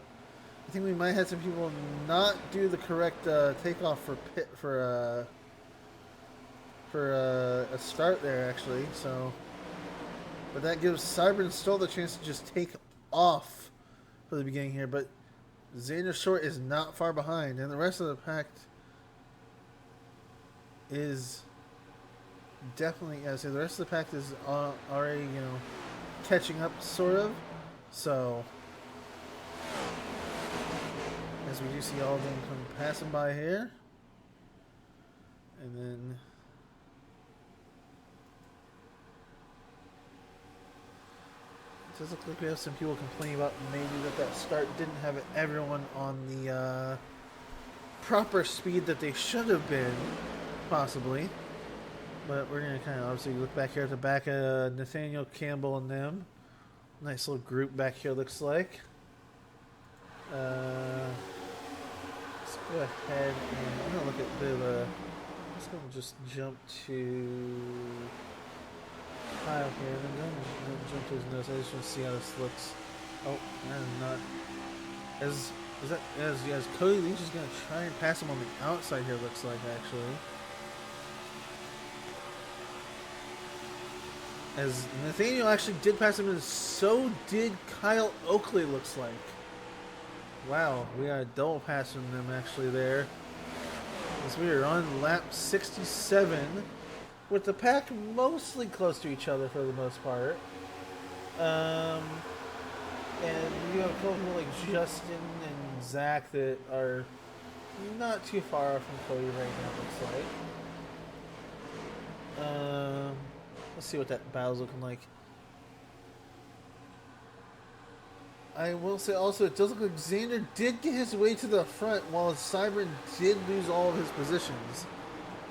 think we might have had some people not do the correct takeoff for a start there actually. So, but that gives Cybern Stoll the chance to just take off for the beginning here. But Xander Short is not far behind, and the rest of the pack is definitely. Yeah, so the rest of the pack is already catching up sort of. So as we do see all of them come passing by here, and then it does look like we have some people complaining about maybe that start didn't have everyone on the proper speed that they should have been, possibly. But we're going to kind of obviously look back here at the back of Nathaniel Campbell and them. Nice little group back here, looks like. Let's go ahead and I'm going to look at the. Let's go and just jump to Kyle here. And then don't jump to his nose. I just want to see how this looks. Oh, that is not. As Cody Leach is going to try and pass him on the outside here, looks like, actually. As Nathaniel actually did pass him, and so did Kyle Oakley, looks like. Wow, we got a double pass from them actually there. As we are on lap 67, with the pack mostly close to each other for the most part. And you have a couple people like Justin and Zach that are not too far off from Cody right now, it looks like. Let's see what that battle's looking like. I will say also, it does look like Xander did get his way to the front while Cybern did lose all of his positions.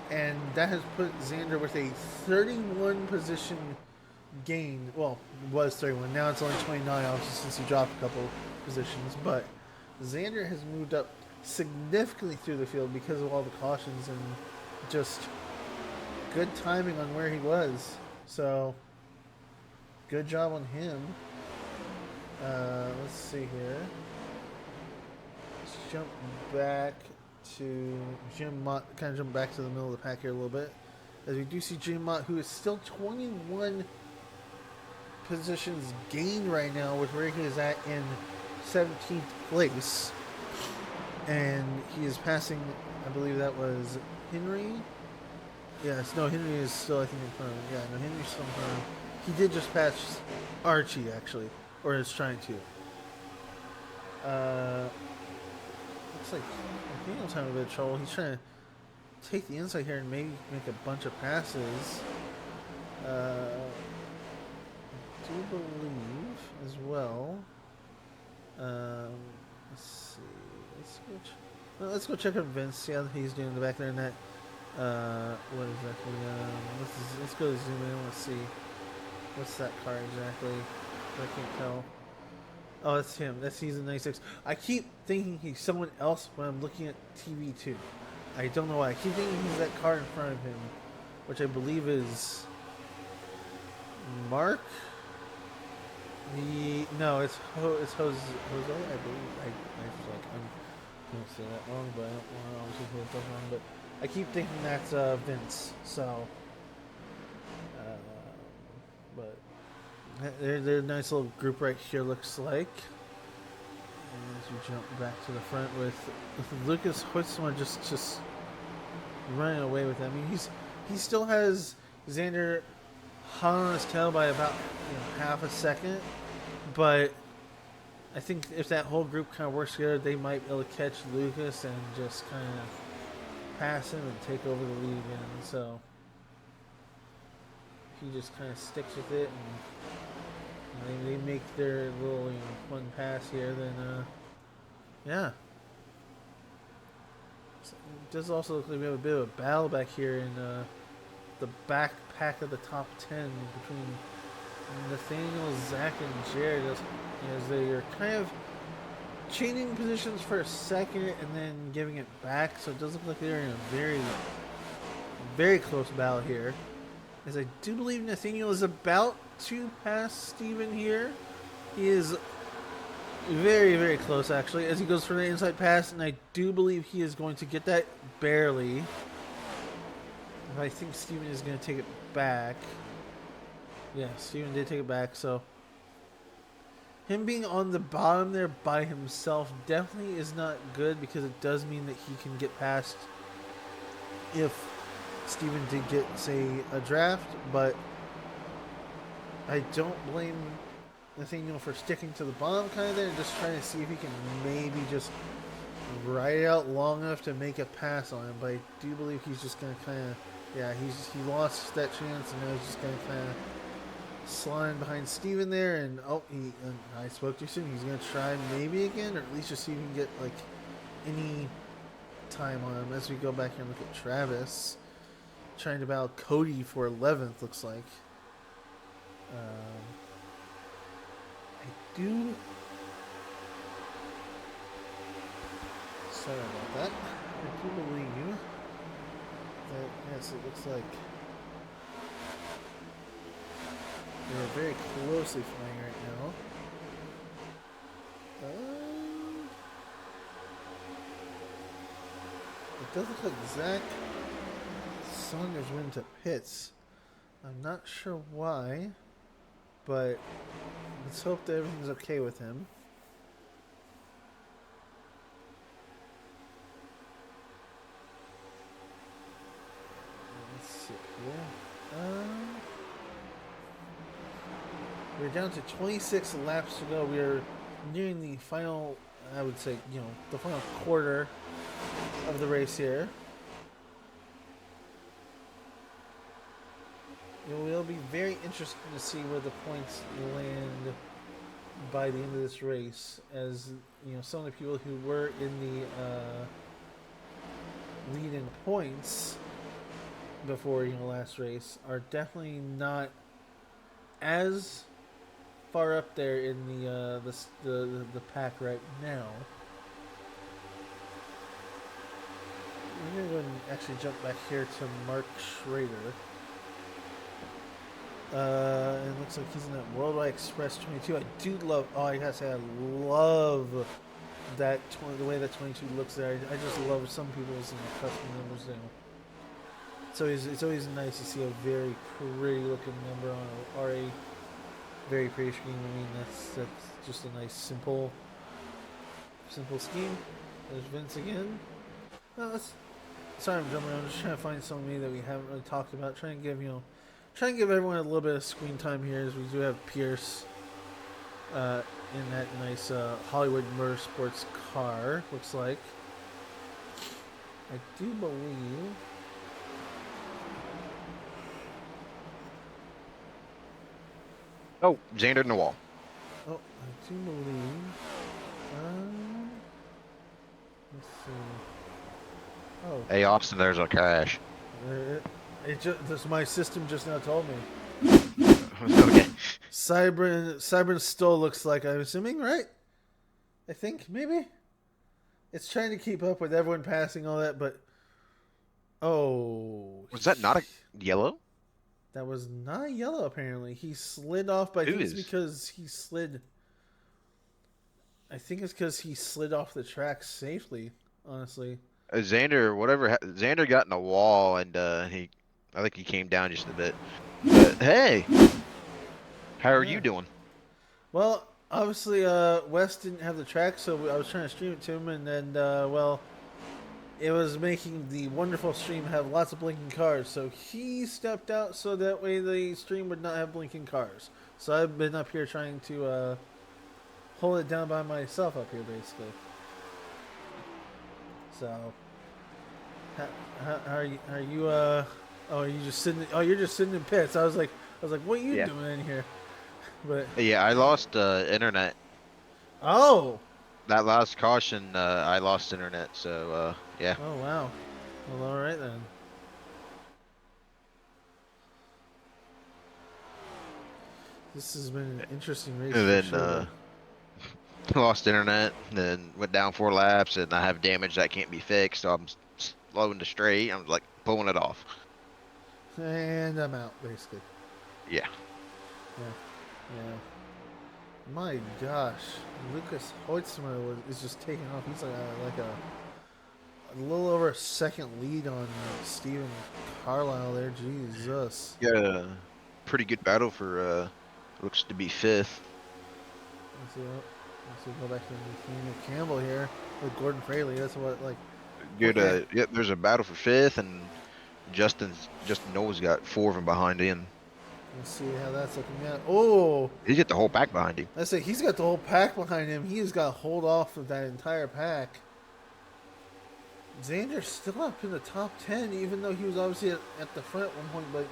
And that has put Xander with a 31 position gain. Well, it was 31. Now it's only 29, obviously, since he dropped a couple positions. But Xander has moved up significantly through the field because of all the cautions and just good timing on where he was. So, good job on him. Let's see here. Let's jump back to Jim Mott, kind of jump back to the middle of the pack here a little bit. As we do see Jim Mott, who is still 21 positions gained right now with where he is at in 17th place. And he is passing, I believe that was Henry. Yes, no, Henry is still, I think, in front of him. Yeah, no, Henry's still in front of him. He did just pass Archie, actually. Or is trying to. Looks like Daniel's having a bit of trouble. He's trying to take the inside here and maybe make a bunch of passes. I do believe as well. Let's see. Let's go check out Vince. See how he's doing in the back there. And that. What exactly? Let's go zoom in. Let's see. What's that car exactly? I can't tell. Oh, that's him. That's season 96. I keep thinking he's someone else when I'm looking at TV too. I don't know why. I keep thinking he's that car in front of him, which I believe is Mark. No, it's Jose. I believe. I don't say that wrong, but I don't want to obviously put it wrong. But I keep thinking that's Vince. So, but. They're a nice little group right here, looks like. And as we jump back to the front with Lucas Hoytsma just running away with them. I mean, he still has Xander hot on his tail by about half a second, but I think if that whole group kind of works together, they might be able to catch Lucas and just kind of pass him and take over the lead again. So he just kind of sticks with it and they make their little fun pass here, then yeah. So it does also look like we have a bit of a battle back here in the back pack of the top 10 between Nathaniel, Zach, and Jared as they are kind of changing positions for a second and then giving it back. So it does look like they're in a very, very close battle here. As I do believe Nathaniel is about to pass Steven here. He is very, very close, actually, as he goes for the inside pass, and I do believe he is going to get that barely. I think Steven is going to take it back. Yeah, Steven did take it back, so him being on the bottom there by himself definitely is not good, because it does mean that he can get past if Steven did get, say, a draft, but I don't blame Nathaniel for sticking to the bottom kind of there and just trying to see if he can maybe just ride it out long enough to make a pass on him. But I do believe he's just going to kind of, he lost that chance, and now he's just going to kind of slide behind Steven there. And I spoke too soon. He's going to try maybe again, or at least just see if he can get like any time on him. As we go back here and look at Travis. trying to battle Cody for 11th, looks like. I do... Sorry about that. I do believe that, yes, it looks like they're very closely flying right now. It does look like Zach Saunders went to pits. I'm not sure why, but let's hope that everything's okay with him. Let's see here. We're down to 26 laps to go. We are nearing the final, I would say, the final quarter of the race here. It will be very interesting to see where the points land by the end of this race, as some of the people who were in the lead in points before last race are definitely not as far up there in the pack right now. We're gonna go and actually jump back here to Mark Schrader. It looks like he's in that Worldwide Express 22. I do love. Oh, I gotta say, I love that the way that 22 looks there. I just love some people's custom numbers there. So it's always nice to see a very pretty looking number on a very pretty screen. I mean, that's just a nice simple scheme. There's Vince again. Sorry, I'm jumping around. I'm just trying to find something that we haven't really talked about. Trying to give everyone a little bit of screen time here, as we do have Pierce in that nice Hollywood Motorsports car. Looks like. I do believe. Oh, Xander Noel. Oh, I do believe. Let's see. Oh. Hey, Austin, there's a crash. My system just now told me. Okay. Cybern still looks like, I'm assuming, right? I think, maybe? It's trying to keep up with everyone passing all that, but... Oh. Was that not a yellow? That was not yellow, apparently. He slid off, but I think it's because he slid... I think it's because he slid off the track safely, honestly. Xander got in a wall, and I think he came down just a bit. But hey, how are you doing? Well, obviously, Wes didn't have the track, so I was trying to stream it to him, and then, it was making the wonderful stream have lots of blinking cars, so he stepped out so that way the stream would not have blinking cars. So I've been up here trying to hold it down by myself up here, basically. So, how are you? Oh, are you just sitting? Oh, you're just sitting in pits. I was like, what are you doing in here? But yeah, I lost internet. Oh. That last caution, I lost internet. So yeah. Oh wow. Well, all right then. This has been an interesting race. And then sure. Lost internet, then went down 4 laps, and I have damage that can't be fixed, so I'm slowing to straight. I'm like pulling it off. And I'm out, basically. Yeah. Yeah. My gosh, Lucas Hoitzma is just taking off. He's like a little over a second lead on Steven Carlile there. Jesus. Got a pretty good battle for looks to be 5th. Let's go back to Nathaniel Campbell here with Gordon Fraley. That's what Good. Yeah, there's a battle for 5th, and Justin Noel's got 4 of them behind him. Let's see how that's looking at. Oh, he's got the whole pack behind him. I say he's got the whole pack behind him. He's got to hold off of that entire pack. Xander's still up in the top 10, even though he was obviously at the front at one point. But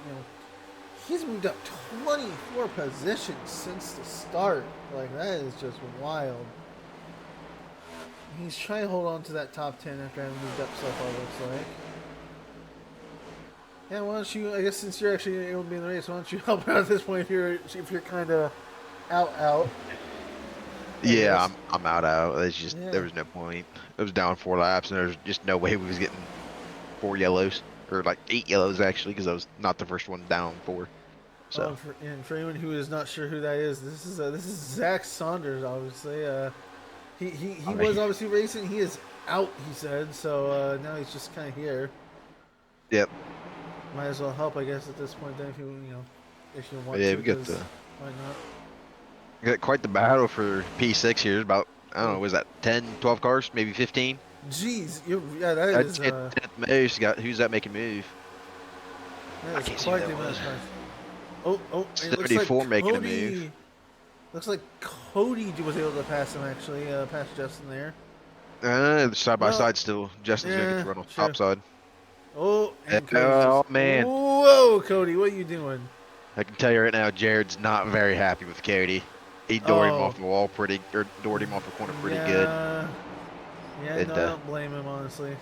he's moved up 24 positions since the start. Like, that is just wild. He's trying to hold on to that top 10 after having moved up so far, looks like. Yeah, why don't you? I guess since you're actually able to be in the race, why don't you help out at this point if you're kind of out? I Yeah, guess. I'm out. It's just Yeah. there was no point. It was down 4 laps, and there's just no way we was getting 4 yellows or like 8 yellows actually, because I was not the first one down 4. Oh, So and for anyone who is not sure who that is, this is Zach Saunders. Obviously, he I mean, was obviously racing. He is out. He said so. Now he's just kind of here. yep. Might as well help, I guess, at this point. Then, if you want Yeah, to, because why not? we got quite the battle for P6 here. There's about I don't know, was that 10, 12 cars, maybe 15? Jeez, yeah, that I'd is say 10th most. Got who's that making move? I that is can't see who quite that the amount was. of cars. Oh, and it looks like 74 making a move. Cody. Looks like Cody was able to pass him actually, past Justin there. Side by Well, side still. Justin's gonna get yeah, the run on true. top side. Oh, and Cody's Oh just. man, Whoa, Cody, what are you doing? I can tell you right now, Jared's not very happy with Cody. He doored him Oh, off the wall or doored him off the corner pretty good. yeah. Yeah, no, And I don't blame him, honestly.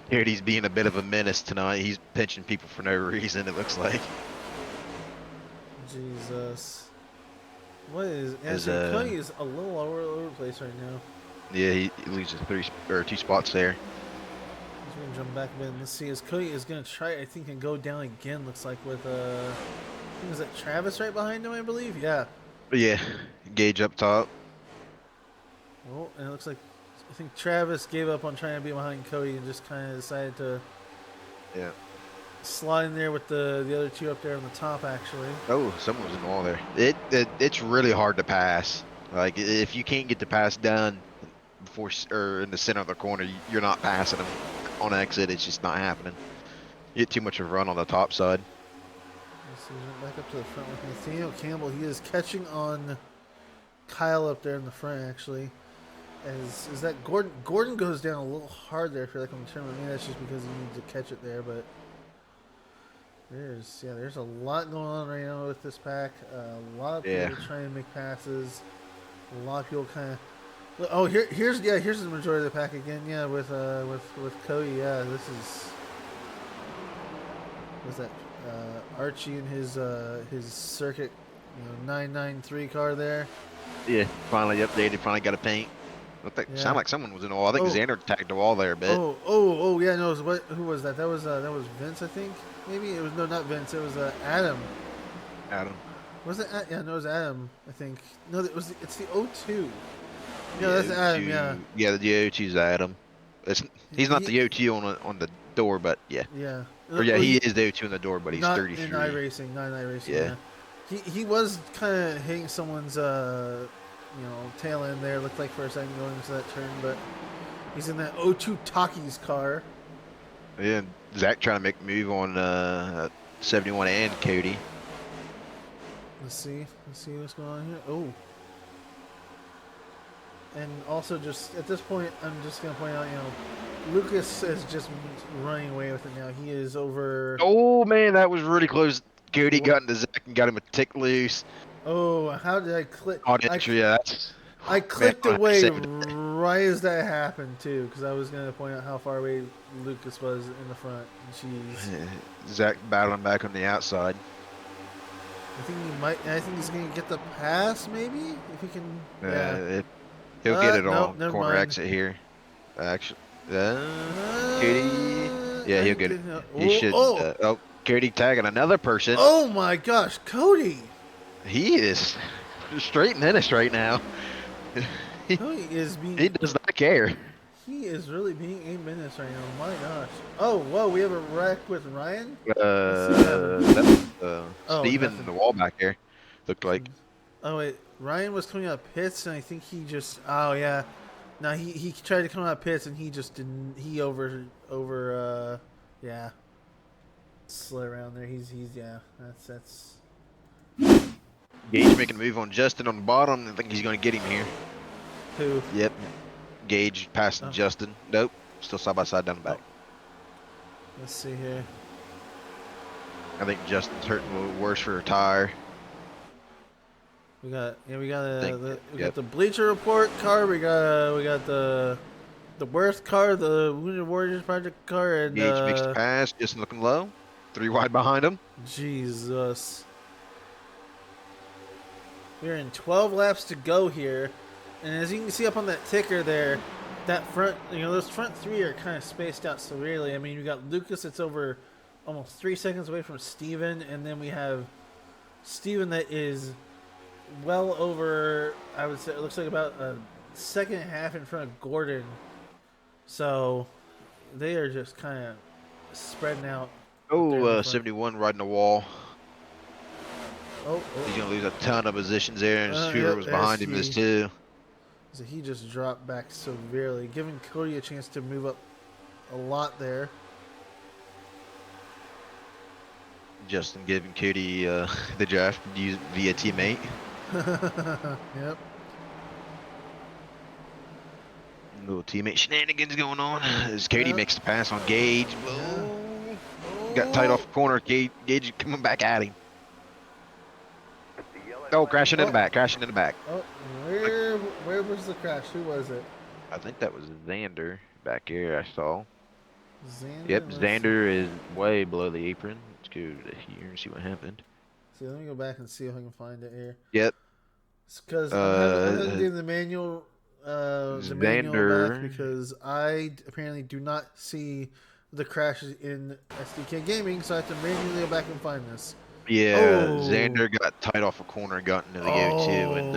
Cody's being a bit of a menace tonight. He's pinching people for no reason. It looks like. Jesus. What is. Is Actually, Cody is a little all over the place right now. yeah, he loses 2 spots there. He's going to jump back a bit. Let's see. As Cody is going to try, I think, and go down again, looks like, with, I think, is that Travis right behind him, I believe? Yeah. But yeah, Gage up top. Oh, and it looks like, I think Travis gave up on trying to be behind Cody and just kind of decided to Yeah. slide in there with the other two up there on the top, actually. Oh, someone was in the wall there. It's really hard to pass. Like if you can't get the pass done before or in the center of the corner, you're not passing them on exit. It's just not happening. You get too much of a run on the top side. Let's see, back up to the front with Nathaniel Campbell. He is catching on Kyle up there in the front, actually. Is that Gordon? Gordon goes down a little hard there. I feel like on the turn. Maybe that's just because he needs to catch it there, but there's a lot going on right now with this pack. A lot of people trying to make passes. A lot of people kind of. Oh, here's the majority of the pack again. Yeah, with Cody. Yeah, this is. What's that? Archie and his circuit, 993 car there. Yeah, finally updated. Finally got a paint. Sound like someone was in the wall. I think Xander tagged the wall there a bit. Oh, yeah. No, who was that? That was Vince, I think. Maybe it was not Vince. It was Adam. Adam. Was it? Yeah, no, it was Adam. I think. No, it's the 02. Yeah, that's O2, Adam. Yeah. Yeah, the O2's Adam. He's not the O2 on the door, but yeah. Yeah. Or yeah, he is the O2 on the door, but he's not 33. in iRacing. Not in iRacing. Yeah. He was kind of hitting someone's tail end there. Looked like for a second going into that turn, but he's in that O2 Taki's car. Yeah, Zach trying to make a move on 71 and Cody. Let's see what's going on here. Oh. And also, just at this point, I'm just gonna point out, Lucas is just running away with it now. He is over. Oh man, that was really close. Cody got into Zach and got him a tick loose. Oh, how did I click? I clicked away right as that happened too, because I was gonna point out how far away Lucas was in the front. Jeez. Zach battling back on the outside. I think he's gonna get the pass, maybe if he can. Yeah. He'll get it on never corner mind. exit here. Actually, Katie. Yeah, he'll get it. He should. Katie tagging another person. Oh my gosh, Cody! He is straight menace right now. Cody is being. He does not care. He is really being a menace right now. My gosh. Oh, whoa, we have a wreck with Ryan? That's Steven in the wall back there. Looked like. Oh, wait. Ryan was coming out of pits, and I think he just. Oh, yeah. No, he tried to come out of pits, and he just didn't. He yeah. Slid around there. Yeah. That's. Gage making a move on Justin on the bottom. I think he's going to get him here. Who? Yep. Gage passing Justin. Nope. Still side by side down the back. Let's see here. I think Justin's hurting a little worse for a tire. We got the Bleacher Report car. We got the Worth car, the Wounded Warriors Project car, and Gage makes the pass. Justin looking low. 3 wide behind him. Jesus. We're in 12 laps to go here. And as you can see up on that ticker there, that front, those front 3 are kind of spaced out severely. I mean, we got Lucas that's over almost 3 seconds away from Steven, and then we have Steven that is well over, I would say, it looks like about a second and a half in front of Gordon. So they are just kind of spreading out. Oh, 71 riding the wall. Oh. He's going to lose a ton of positions there, and whoever Yep, was behind him is too. So he just dropped back severely, giving Cody a chance to move up a lot there. Justin giving Cody the draft via teammate. Yep. Little teammate shenanigans going on as Cody makes the pass on Gage. Whoa. Got tight off the corner. Gage coming back at him. Oh, crashing in the back. Crashing in the back. Oh, where was the crash? Who was it? I think that was Xander back here. I saw. Xander. Yep, Xander is way below the apron. Let's go to here and see what happened. See, let me go back and see if I can find it here. Yep. Because I'm not doing the manual. Xander. Back because I apparently do not see the crashes in SDK Gaming, so I have to manually go back and find this. Yeah, Xander got tight off a corner, got into the O2, and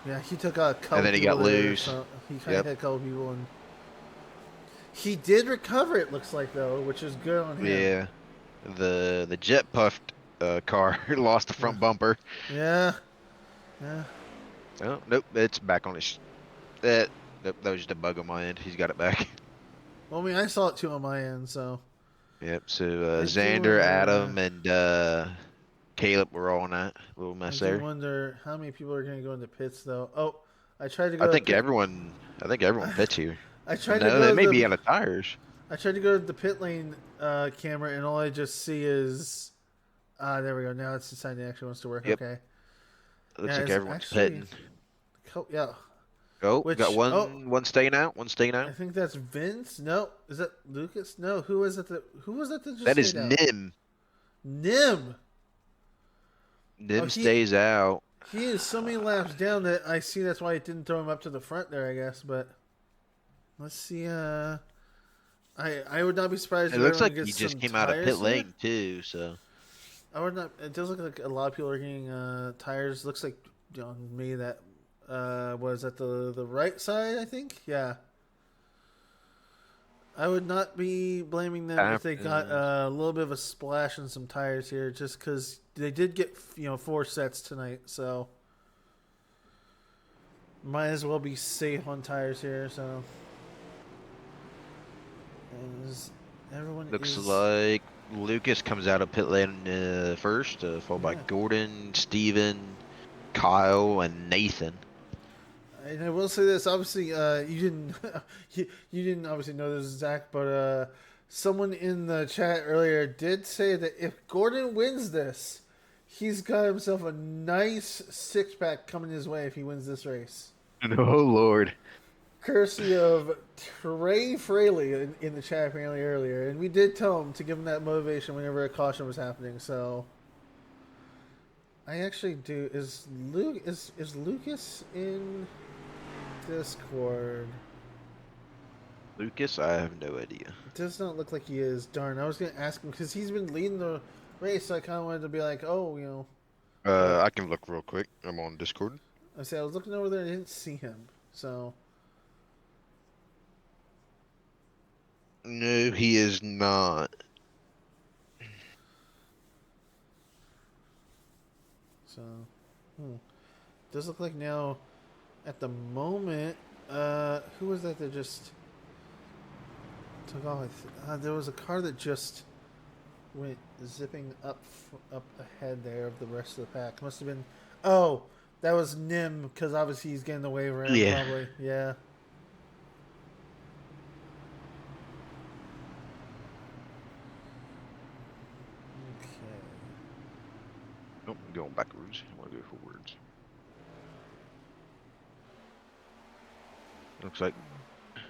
yeah, he took a couple. And then he got loose. So he kind of hit a couple people, and he did recover. It looks like though, which is good on him. Yeah, the jet puffed car lost the front bumper. Yeah. Oh nope, it's back on his. That was just a bug on my end. He's got it back. Well, I mean, I saw it too on my end, so. Yep. So Xander, Adam, and Caleb were all in that little mess there. I wonder how many people are going to go into pits though. Oh, I tried to go. I think everyone pits here. I tried to go. They may be out of tires. I tried to go to the pit lane camera, and all I just see is. There we go. Now it's deciding it actually wants to work. Yep. Okay. It looks like everyone's pitting. Yeah. Oh, got one staying out. One staying out. I think that's Vince. No, is that Lucas? No, who was it? Who was that? That is Nim. Nim. Nim stays out. He is so many laps down that I see. That's why it didn't throw him up to the front there, I guess. But let's see. I would not be surprised. It looks like he just came out of pit lane too. So I would not. It does look like a lot of people are getting tires. Looks like me that. Was at the right side, I think. Yeah. I would not be blaming them if they got a little bit of a splash in some tires here, just because they did get 4 sets tonight, so might as well be safe on tires here. So everyone looks like Lucas comes out of pit lane first, followed by Gordon, Steven, Kyle, and Nathan. And I will say this, obviously, you didn't you didn't obviously know this, Zach, but someone in the chat earlier did say that if Gordon wins this, he's got himself a nice 6-pack coming his way if he wins this race. Oh Lord! Courtesy of Trey Fraley in the chat apparently earlier, and we did tell him to give him that motivation whenever a caution was happening. So I actually do. Is Lucas in Discord? Lucas, I have no idea. It does not look like he is. Darn, I was gonna ask him because he's been leading the race. So I kind of wanted to be like, oh, I can look real quick. I'm on Discord. I was looking over there and I didn't see him. So no, he is not. So does look like now at the moment. Who was that just took off? There was a car that just went zipping up ahead there of the rest of the pack. Must have been. Oh, that was Nim because obviously he's getting the wave around. Yeah. Probably. Yeah. Okay. Nope, I'm going backwards. I want to go forwards. Looks like. I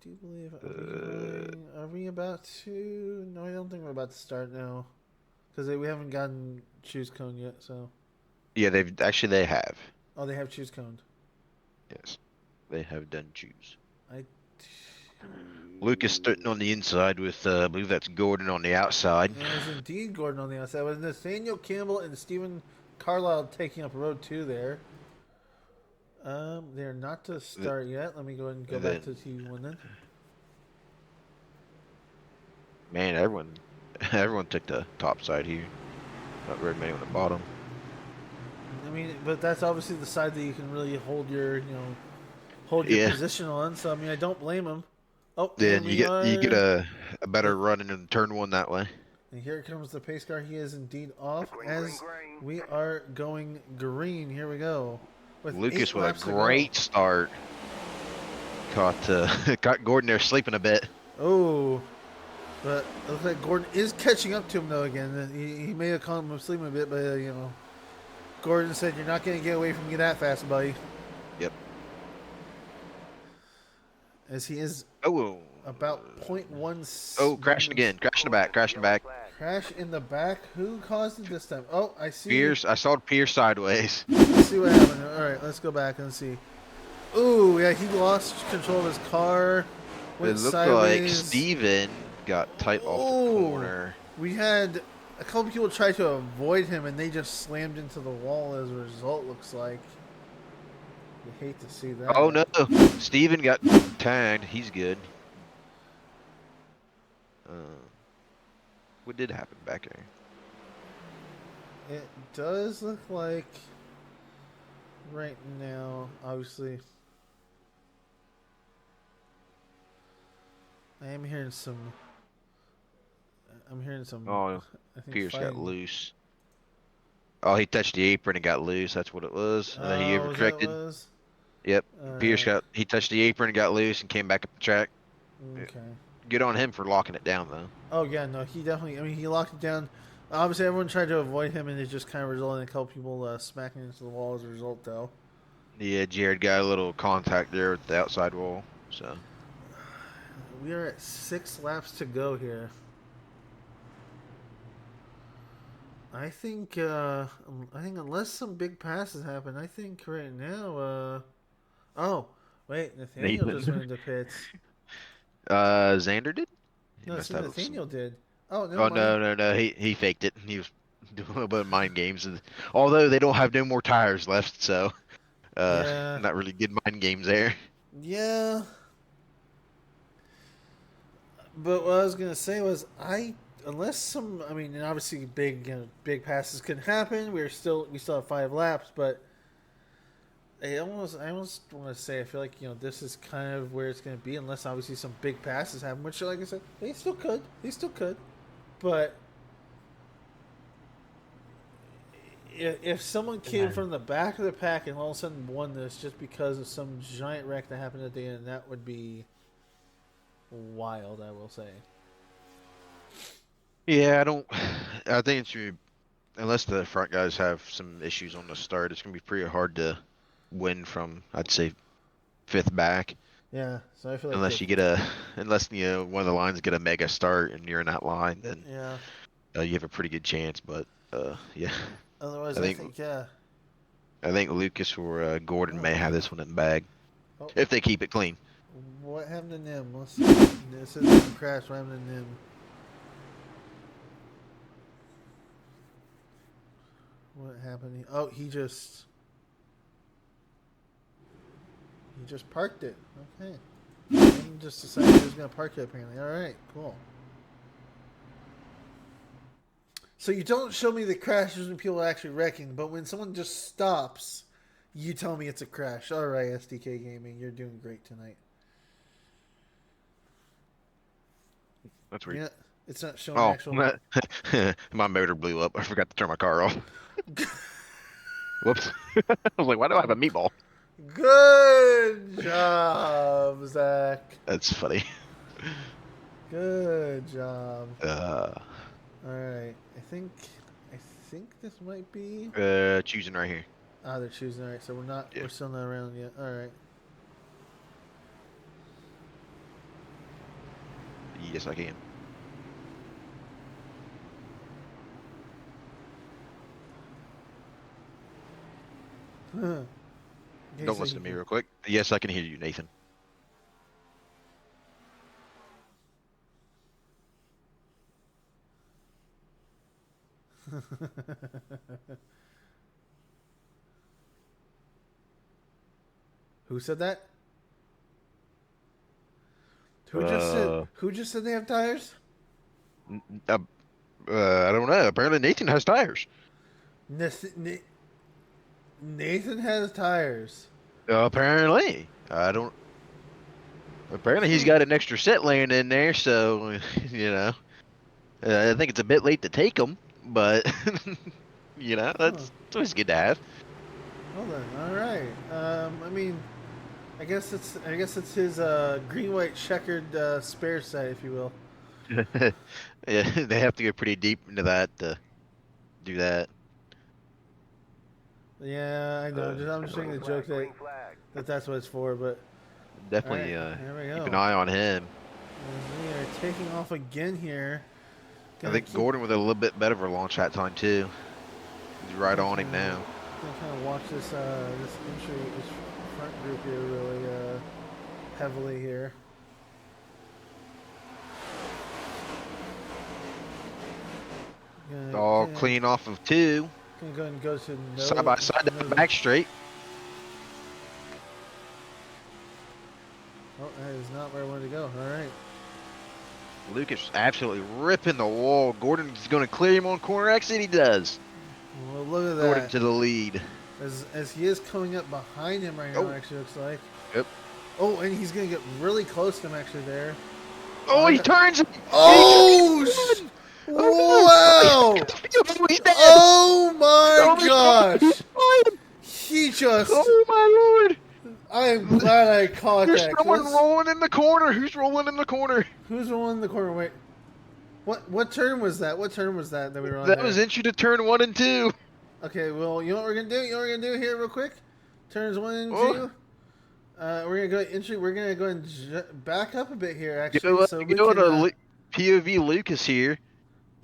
do believe. Are we about to? No, I don't think we're about to start now, because we haven't gotten choose cone yet. So. Yeah, they have. Oh, they have choose cone. Yes, they have done choose. I. Lucas starting on the inside with, I believe that's Gordon on the outside. It is indeed Gordon on the outside, with Nathaniel Campbell and Stephen Carlile taking up road 2 there. They're not to start yet. Let me go ahead and go back to TV1 then. Man, everyone took the top side here. Not very many on the bottom. I mean, but that's obviously the side that you can really hold your, position on. So I mean, I don't blame them. Oh, Then you get a better run in turn 1 that way. And here comes the pace car. He is indeed off as we are going green. Here we go. Lucas with a great start. Caught Gordon there sleeping a bit. Oh, but it looks like Gordon is catching up to him though again. He may have caught him sleeping a bit, but Gordon said, "You're not going to get away from me that fast, buddy." Yep. As he is about 0.1. Oh, crashing again. Crashing the back. Crash in the back. Who caused it this time? Oh, I see. Pierce. I saw Pierce sideways. Let's see what happened. All right, let's go back and see. Ooh, yeah, he lost control of his car. Went It looked sideways. like Steven got tight off the corner. We had a couple people try to avoid him, and they just slammed into the wall as a result, looks like. You hate to see that. Oh, no. Steven got tagged. He's good. What did happen back there? It does look like right now, obviously, I'm hearing some. Oh, I think Pierce fighting. got loose. Oh, he touched the apron and got loose. That's what it was. And then he overcorrected. Yep. Pierce he touched the apron and got loose and came back up the track. Okay. Good on him for locking it down, though. Oh yeah, no, he definitely. I mean, he locked it down. Obviously, everyone tried to avoid him, and it just kind of resulted in a couple people smacking into the wall as a result, though. Yeah, Jared got a little contact there with the outside wall. So. We are at 6 laps to go here. I think unless some big passes happen, I think right now. Oh, wait, Nathaniel just went into pits. Xander did? No, see, Nathaniel did. Oh, no. He faked it. He was doing a little bit of mind games. Although they don't have no more tires left, so not really good mind games there. Yeah. But what I was gonna say was unless some, I mean, and obviously big passes can happen. We still have 5 laps, but I almost want to say I feel like this is kind of where it's going to be, unless obviously some big passes happen, which, like I said, they still could, but if someone came from the back of the pack and all of a sudden won this just because of some giant wreck that happened at the end, that would be wild, I will say. Yeah, I think unless the front guys have some issues on the start, it's going to be pretty hard to win from, I'd say, 5th back. Yeah, so I feel like unless one of the lines get a mega start and you're in that line, then you have a pretty good chance. But yeah. Otherwise, I think I think Lucas or Gordon may have this one in the bag if they keep it clean. What happened to Nim? Let's see. This is a crash. What happened to Nim? What happened? Oh, he just parked it. Okay. He just decided he was going to park it, apparently. All right, cool. So you don't show me the crashes when people are actually wrecking, but when someone just stops, you tell me it's a crash. All right, SDK Gaming, you're doing great tonight. That's weird. Yeah, it's not showing actual. My motor blew up. I forgot to turn my car off. Whoops. I was like, why do I have a meatball? Good job, Zach. That's funny. Good job. All right. I think this might be choosing right here. They're choosing. All right, so we're still not around yet. All right. Yes, I can. Don't listen to me real quick. Yes, I can hear you, Nathan. Who said that? Who just said they have tires? I don't know. Apparently Nathan has tires. Nathan has tires. Apparently. I don't. Apparently he's got an extra set laying in there, so you know. I think it's a bit late to take them, but you know that's always good to have. Well then, all right. I mean, I guess it's his green white checkered spare set, if you will. Yeah, they have to go pretty deep into that to do that. Yeah, I know. I'm just making the joke that's what it's for, but Definitely there we keep go. an eye on him. And we are taking off again here. I think Gordon with a little bit better of a launch that time too. He's right on him now. Gonna kind of watch this this front group here really heavily here. All clean off of two. Gonna go and go to Side by side, back straight. Oh, that is not where I wanted to go. All right. Lucas absolutely ripping the wall. Gordon's going to clear him on corner exit. He does. Well, look at that. Gordon to the lead. As he is coming up behind him right now, actually looks like. Yep. Oh, and he's gonna get really close to him actually there. Oh, he turns. Oh! Wow! Oh my gosh! He just. Oh my lord! I am glad I caught There's that. someone rolling in the corner. Who's rolling in the corner? Who's rolling in the corner? Wait. What turn was that? What turn was that we were on? That was entry to turn 1 and 2. Okay, well, you know what we're gonna do? You know what we're gonna do here, real quick? Turns 1 and 2. We're gonna go entry. We're gonna go and back up a bit here, actually. Go to POV Lucas here.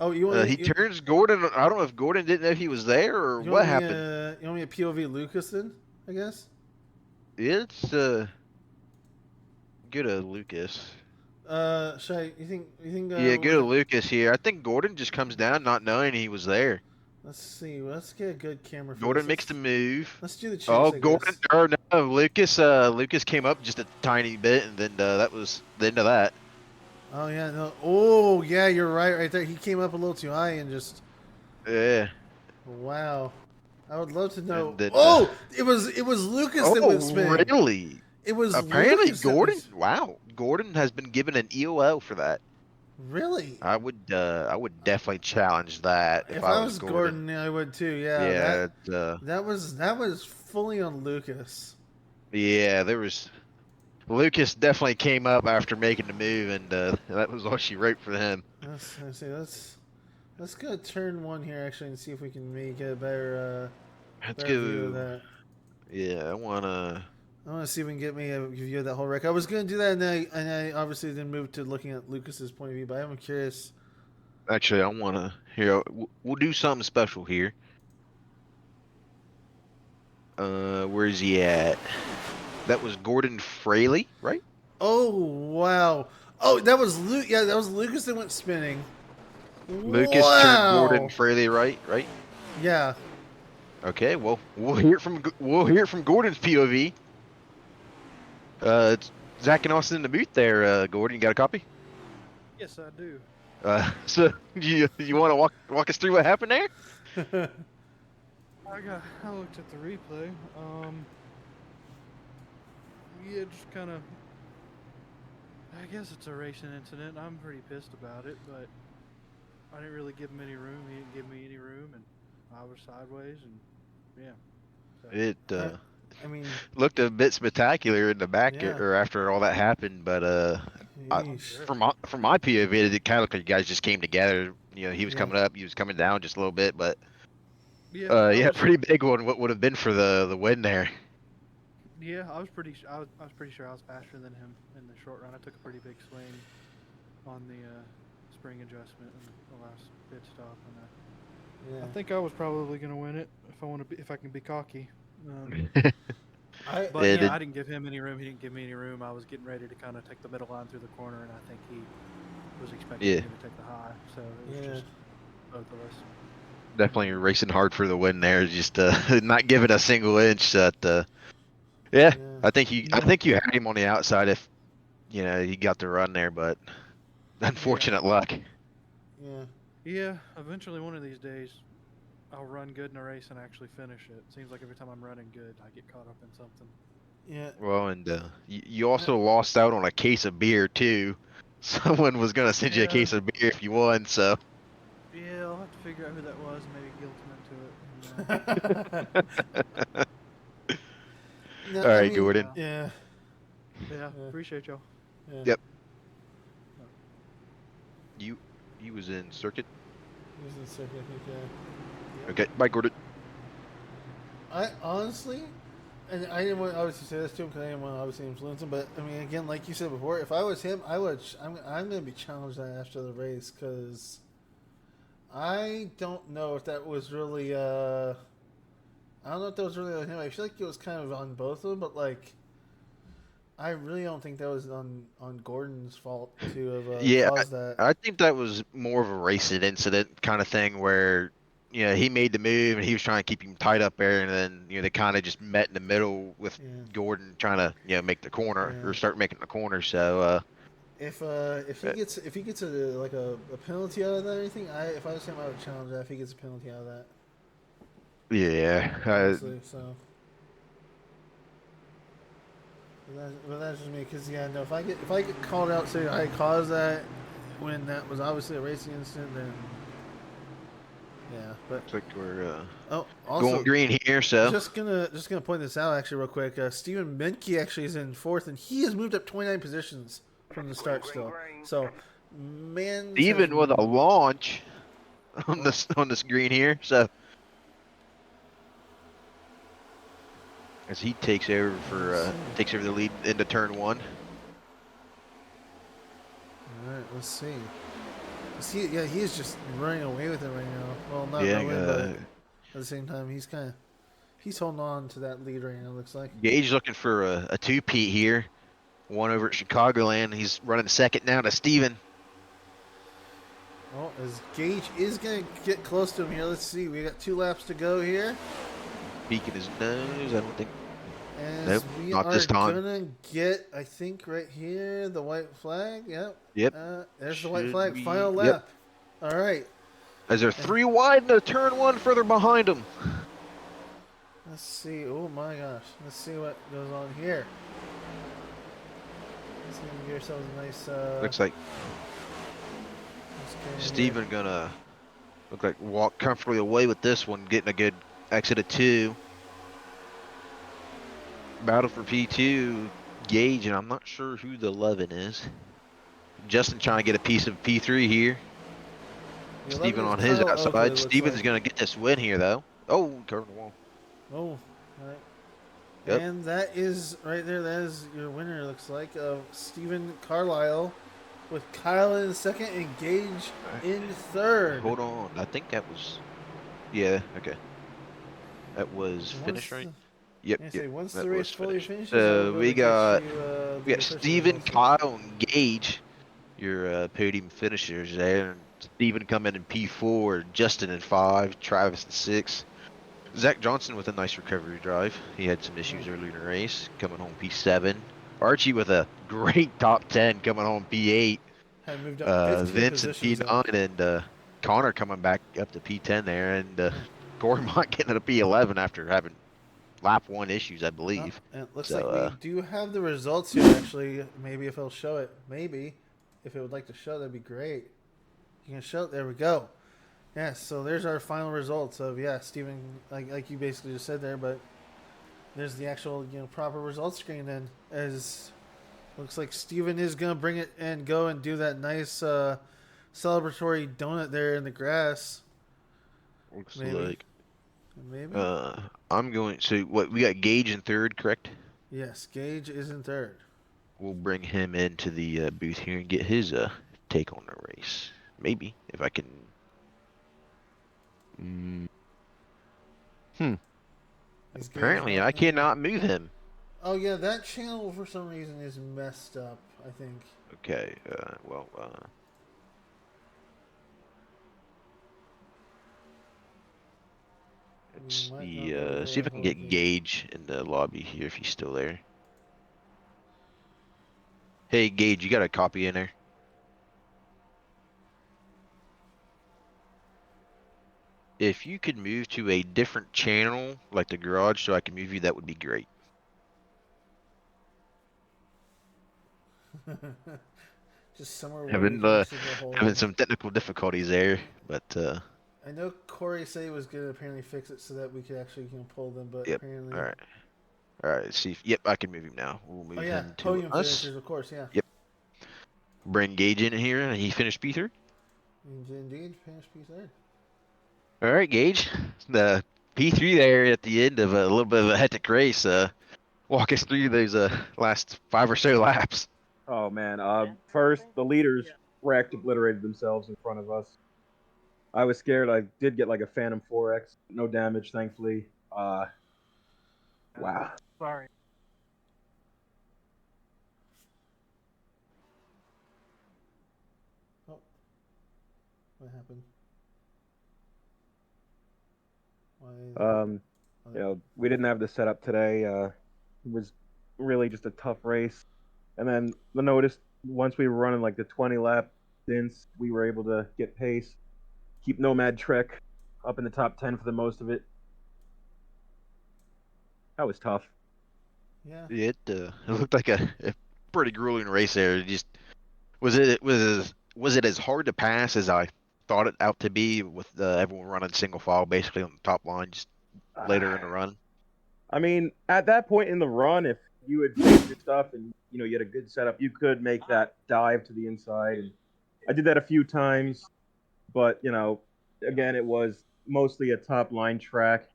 Oh, you want? He turns Gordon. I don't know if Gordon didn't know if he was there or what happened. You want me to POV Lucas then? I guess. It's go to Lucas. You think? Yeah, go to Lucas here. I think Gordon just comes down not knowing he was there. Let's see. Let's get a good camera. Gordon makes the move. Let's do the chase. Oh, Gordon or no, Lucas. Lucas came up just a tiny bit, and then that was the end of that. Oh yeah, no. Oh yeah, you're right there. He came up a little too high and just. Yeah. Wow. I would love to know. Then, it was Lucas that went spinning. Really? It was apparently Lucas Gordon. Wow, Gordon has been given an EOL for that. Really? I would definitely challenge that if I was Gordon, I would too. Yeah. Yeah. That was fully on Lucas. Yeah, there was. Lucas definitely came up after making the move, and that was all she wrote for him. Let's go turn 1 here actually and see if we can maybe get a better. Let's better view of that. Yeah, I wanna see if we can get me a view of that whole wreck. I was gonna do that, and I obviously then moved to looking at Lucas's point of view. But I'm curious. Actually, I wanna here. We'll do something special here. Where is he at? That was Gordon Fraley, right? Oh wow! Oh, that was Luke. Yeah, that was Lucas that went spinning. Lucas turned Gordon Fraley, right? Right? Yeah. Okay. Well, we'll hear it from Gordon's POV. It's Zach and Austin in the booth there. Gordon, you got a copy? Yes, I do. So you want to walk us through what happened there? I looked at the replay. Yeah, just kind of. I guess it's a racing incident. I'm pretty pissed about it, but I didn't really give him any room. He didn't give me any room, and I was sideways, and yeah. So. I mean, looked a bit spectacular in the back or after all that happened, but from my POV, it kind of looked like you guys just came together. You know, he was coming up, he was coming down just a little bit, but pretty big one. What would have been for the win there? Yeah, I was pretty sure I was faster than him in the short run. I took a pretty big swing. on the spring adjustment and the last pit stop. And Yeah. I think I was probably going to win it if I can be cocky. I But Yeah, I didn't give him any room. He didn't give me any room. I was getting ready to kind of take the middle line through the corner, and I think he was expecting Yeah. me to take the high. So it was just both of us. definitely racing hard for the win there. Just not giving a single inch. That yeah, I think you had him on the outside if he got the run there, but unfortunate luck. Yeah. Yeah, eventually one of these days, I'll run good in a race and actually finish it. Seems like every time I'm running good, I get caught up in something. Yeah. Well, and you also lost out on a case of beer too. Someone was gonna send you a case of beer if you won, so. Yeah, I'll have to figure out who that was and maybe guilt him into it. No, All I right, mean, Gordon. Yeah. Yeah, appreciate y'all. Yeah. Yep. You was in circuit. He was in second, I think. Yeah. Okay, bye, Gordon. I honestly, and I didn't want to obviously say this to him because I didn't want to obviously influence him. But I mean, again, like you said before, if I was him, I would. I'm going to be challenged that after the race because I don't know if that was really. I don't know if that was really on him. I feel like it was kind of on both of them, but like, I really don't think that was on Gordon's fault to have caused that. I think that was more of a racing incident kind of thing where, he made the move and he was trying to keep him tight up there, and then they kind of just met in the middle with Gordon trying to make the corner or start making the corner. So if he gets a penalty out of that or anything, if I was him, I would challenge that if he gets a penalty out of that. yeah, Honestly, so. But that's just me, because no, if I get called out saying I caused that when that was obviously a racing incident, then yeah. But looks like we're also going green here. So just gonna point this out actually real quick. Stephen Menke actually is in fourth, and he has moved up 29 positions from the start still. So man, even with a launch on this green here, so. As he takes over the lead into turn one. All right, let's see. Yeah, he's just running away with it right now. Well, not really, but at the same time, he's holding on to that lead right now. Looks like Gage looking for a two-peat here. One over at Chicagoland. He's running second now to Steven. Well, as Gage is going to get close to him here. Let's see. We got 2 laps to go here. Peeking his nose, I don't think. As nope, we not are this time. gonna get, I think, right here, the white flag. Yep. Yep. There's the white flag. Final lap. All right. As they're 3 wide into turn 1 further behind him. Let's see. Oh my gosh. Let's see what goes on here. Let's give ourselves a nice. Looks like Steven gonna walk comfortably away with this one, getting a good exit of 2. Battle for P2, Gage, and I'm not sure who the 11 is. Justin trying to get a piece of P3 here. Steven on his outside. Oakley, Steven's going to get this win here, though. Oh, covered the wall. Oh, all right. Yep. And that is right there. That is your winner, looks like, of Stephen Carlile, with Kyle in second and Gage in third. Hold on. I think that was... Yeah, okay. That was finished, right? Yep. Once the race fully finishes, we got Steven, Kyle, and Gage, your podium finishers there. And Steven coming in P4, Justin in 5, Travis in 6. Zach Johnson with a nice recovery drive. He had some issues earlier in the race, coming home P7. Archie with a great top 10, coming home P8. Had moved up Vince in P9, and Connor coming back up to P10 there, and Gormont getting to P11 after having lap 1 issues, I believe. And it looks like we do have the results here, actually. Maybe if it'll show it. Maybe. If it would like to show, that'd be great. You can show it. There we go. Yeah, so there's our final results of, Steven, like you basically just said there, but there's the actual, proper results screen then. As looks like Steven is going to bring it and go and do that nice celebratory donut there in the grass. Looks like. Maybe. I'm going. So what we got? Gage in third, correct? Yes, Gage is in third. We'll bring him into the booth here and get his take on the race. Maybe if I can. Is Gage Apparently, not I in? cannot move him. Oh yeah, that channel for some reason is messed up. I think. Okay. Well. Let's You might see. not be able to See if I can get hold Gage. Gage in the lobby here if he's still there. Hey, Gage, you got a copy in there? If you could move to a different channel, like the garage, so I can move you, that would be great. Just somewhere where we Having can actually go hold having him. some technical difficulties there, but I know Corey said he was gonna apparently fix it so that we could actually pull them, but yep. apparently. All right. All right. See. Yep, I can move him now. We'll Oh move yeah, him to podium us. finishers, of course, yeah. Yep. Bring Gage in here, and he finished P3. Indeed, finish piece there. All right, Gage. The P3 there at the end of a little bit of a hectic race. Walk us through those last 5 or so laps. Oh man. First the leaders wrecked, obliterated themselves in front of us. I was scared. I did get like a Phantom 4X, no damage, thankfully. Wow. Sorry. Oh, what happened? Why? We didn't have the setup today. It was really just a tough race. And then I noticed once we were running like the 20 lap stints, we were able to get pace, keep Nomad Trek up in the top 10 for the most of it. That was tough. Yeah. It looked like a pretty grueling race there. Just was it as hard to pass as I thought it out to be with everyone running single file basically on the top line just later in the run? I mean, at that point in the run, if you had saved your stuff and you had a good setup, you could make that dive to the inside. And I did that a few times, but again, it was mostly a top line track.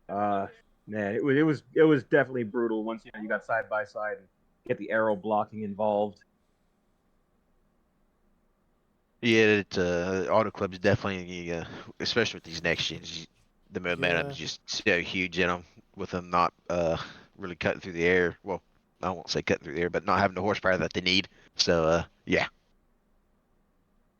Man, it was definitely brutal once you got side by side and get the arrow blocking involved. Yeah, Auto Club's definitely, especially with these next gens, the momentum is just so huge in them with them not really cutting through the air. Well, I won't say cutting through the air, but not having the horsepower that they need. So, yeah.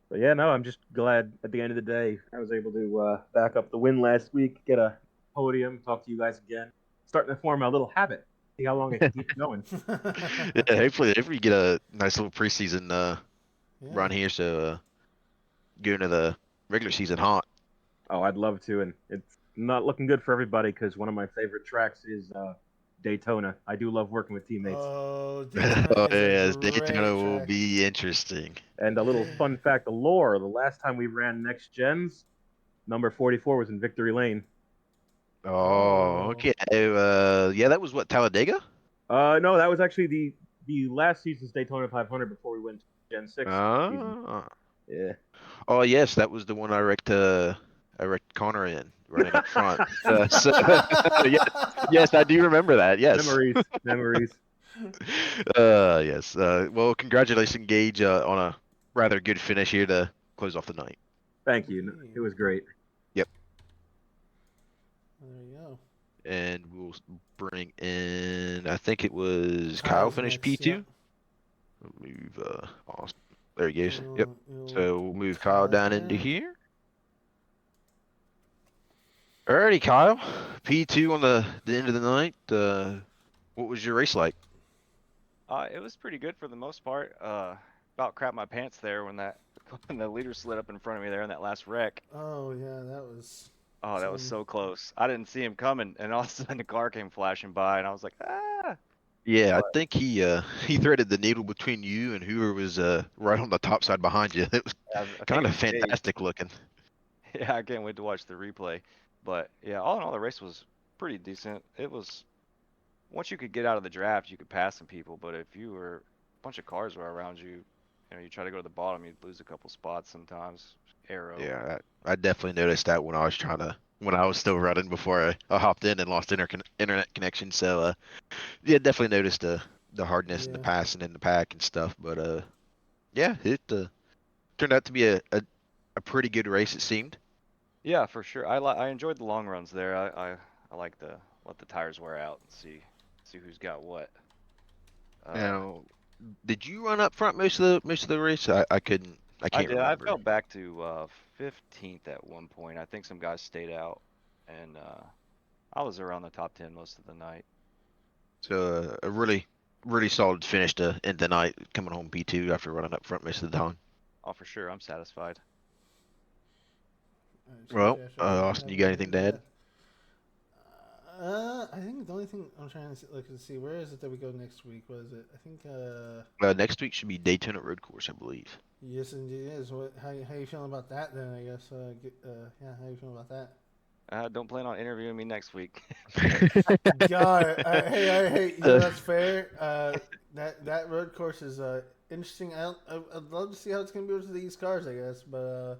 But yeah, no, I'm just glad at the end of the day I was able to back up the win last week, get a podium, talk to you guys again. Starting to form a little habit. See how long I can keep going. Yeah, hopefully you get a nice little preseason run here, so go into the regular season hot. Oh, I'd love to, and it's not looking good for everybody because one of my favorite tracks is Daytona. I do love working with teammates. Oh, Daytona Oh, is yes, a Daytona great will track. be interesting. And a little fun fact, the lore, the last time we ran Next Gens, number 44 was in Victory Lane. Oh, okay. Yeah, that was what, Talladega? No, that was actually the last season's Daytona 500 before we went to Gen 6 season. Yeah. Oh, yes, that was the one I wrecked Connor in, running up front. Yes, I do remember that. Yes. Memories. Yes. Well, congratulations, Gage, on a rather good finish here to close off the night. Thank you. It was great. Yep. There you go. And we'll bring in, I think it was Kyle Kyle's finished next, P2. yeah. We'll move Austin. There he goes. Yep. You'll So we'll move Kyle down there. into here. Alrighty, Kyle. P2 on the end of the night. What was your race like? It was pretty good for the most part. About crap my pants there when when the leader slid up in front of me there in that last wreck. Oh yeah, that was. Oh, that was so close. I didn't see him coming, and all of a sudden the car came flashing by, and I was like, ah. Yeah, I think he threaded the needle between you and whoever was right on the top side behind you. It was I think kind it of was Gage. fantastic looking. Yeah, I can't wait to watch the replay. But yeah, all in all, the race was pretty decent. It was once you could get out of the draft, you could pass some people. But if a bunch of cars were around you, you try to go to the bottom, you'd lose a couple spots sometimes. Arrow. Yeah, I definitely noticed that when I was still running before I hopped in and lost internet connection. So yeah, definitely noticed the hardness and the passing in the pack and stuff. But yeah, Turned out to be a pretty good race, it seemed. Yeah, for sure. I enjoyed the long runs there. I like to let the tires wear out and see who's got what. Uh, Now, did you run up front most of the race? I I can't did. I remember. fell back to 15th at one point. I think some guys stayed out, and I was around the top 10 most of the night. So a really solid finish to end the night, coming home P2 after running up front most of the time. Oh, for sure. I'm satisfied. Well, Actually, Austin, you got anything to add? I think the only thing I'm trying to look to see, where is it that we go next week? What is it? I think Next week should be Daytona Road Course, I believe. yes, indeed it is. How you feeling about that then? I guess yeah, how you feeling about that? Don't plan on interviewing me next week. Got it. Hey, Uh, that's fair. That road course is interesting. I'd love to see how it's gonna be with these cars, I guess, but